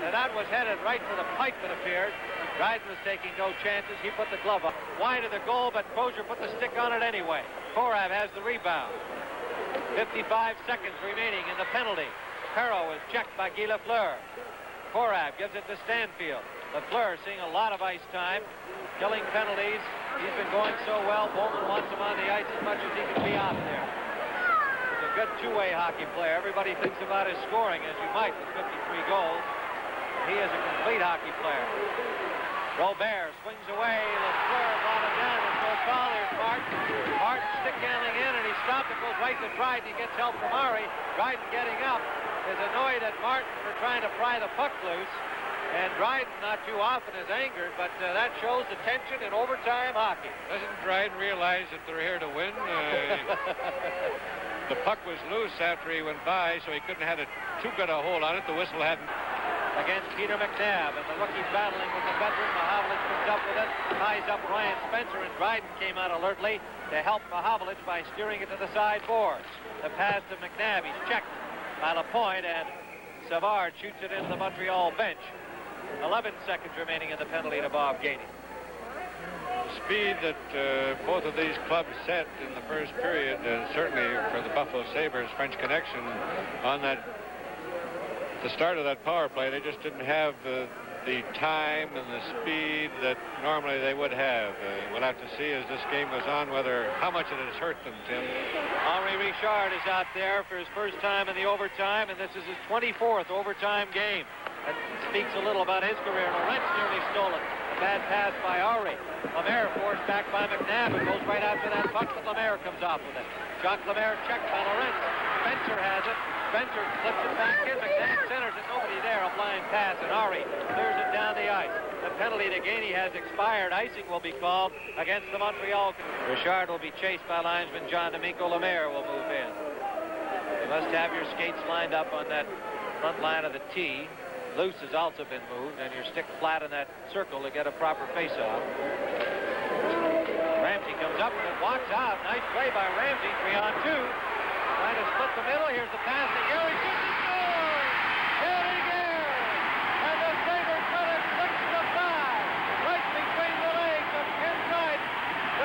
And that was headed right for the pipe, it appeared. Dryden was taking no chances. He put the glove up. Wide of the goal, but Crozier put the stick on it anyway. Korab has the rebound. 55 seconds remaining in the penalty. Perreault is checked by Guy Lafleur. Korab gives it to Stanfield. Lafleur seeing a lot of ice time. Killing penalties. He's been going so well. Bowman wants him on the ice as much as he can be out there. He's a good two-way hockey player. Everybody thinks about his scoring, as you might, with 53 goals. He is a complete hockey player. Robert swings away. Lafleur brought him down. There's no foul. Here's Martin. Martin stick handling in, and he stopped. It goes right to Dryden. He gets help from Henri. Dryden getting up is annoyed at Martin for trying to pry the puck loose. And Dryden not too often is angered, but that shows the tension in overtime hockey. Doesn't Dryden realize that they're here to win? The puck was loose after he went by, so he couldn't have too good a hold on it. The whistle hadn't. Against Peter McNabb, and the rookie battling with the veteran. Mahavlich comes up with it, ties up Ryan Spencer, and Dryden came out alertly to help Mahavlich by steering it to the side boards. The pass to McNabb, he's checked by Lapointe, and Savard shoots it into the Montreal bench. 11 seconds remaining in the penalty to Bob Gainey. The speed that both of these clubs set in the first period, and certainly for the Buffalo Sabres French connection on the start of that power play, they just didn't have the time and the speed that normally they would have. We'll have to see as this game goes on how much it has hurt them, Tim. Henri Richard is out there for his first time in the overtime, and this is his 24th overtime game. That speaks a little about his career. Lorentz nearly stole it. A bad pass by Henri. Lemaire forced back by McNabb. It goes right after that puck, but Lemaire comes off with it. Jacques Lemaire checked by Lorentz. Spencer has it. Spencer flips it back in. McNabb centers it. Nobody there. A blind pass, and Henri clears it down the ice. The penalty to Gainey has expired. Icing will be called against the Montreal. Richard will be chased by linesman John D'Amico. Lemaire will move in. You must have your skates lined up on that front line of the tee. Loose has also been moved, and your stick flat in that circle to get a proper face-off. Ramsey comes up and walks out. Nice play by Ramsey. 3-on-2. Trying to split the middle. Here's the pass to Gary. Shoots and scores! Danny Gare! And the Sabres cut it 6-5. Right between the legs of Ken Dryden,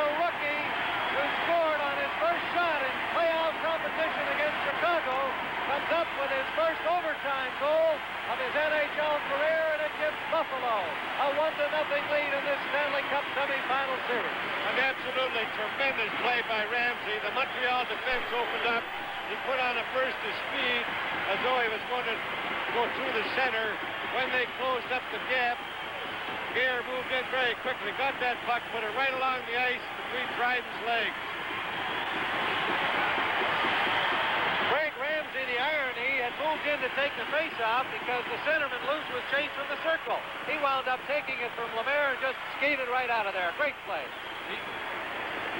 the rookie who scored on his first shot in playoff competition against Chicago, comes up with his first overtime goal of his NHL career, and it gives Buffalo a 1-0 lead in this Stanley Cup semifinal series. An absolutely tremendous play by Ramsey. The Montreal defense opened up. He put on a burst of speed as though he was going to go through the center. When they closed up the gap, Gare moved in very quickly, got that puck, put it right along the ice between Dryden's legs. Craig Ramsey, the irony, had moved in to take the face-off because the centerman Loose was chased from the circle. He wound up taking it from Lemaire and just skated right out of there. Great play.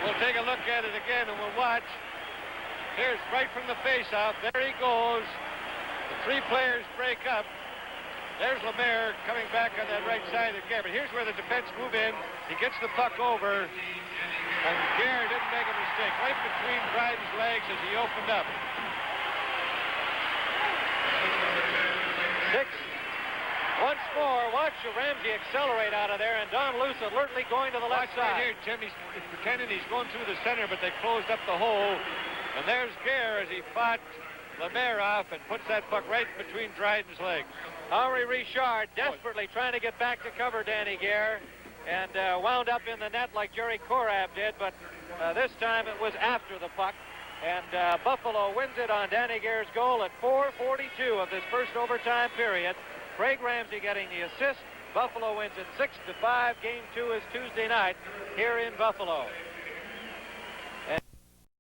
We'll take a look at it again and we'll watch. Here's right from the face-off. There he goes. The three players break up. There's Lemaire coming back on that right side of Gare. But here's where the defense move in. He gets the puck over. And Gare didn't make a mistake. Right between Dryden's legs as he opened up. 6. Once more, watch Ramsey accelerate out of there, and Don Luce alertly going to the left Right side. here, Tim. He's pretending he's going through the center, but they closed up the hole. And there's Gare as he fought Lemaire off and puts that puck right between Dryden's legs. Henri Richard desperately trying to get back to cover Danny Gare, and wound up in the net like Jerry Korab did, but this time it was after the puck. And Buffalo wins it on Danny Gare's goal at 4:42 of this first overtime period. Craig Ramsey getting the assist. Buffalo wins it 6-5. Game 2 is Tuesday night here in Buffalo.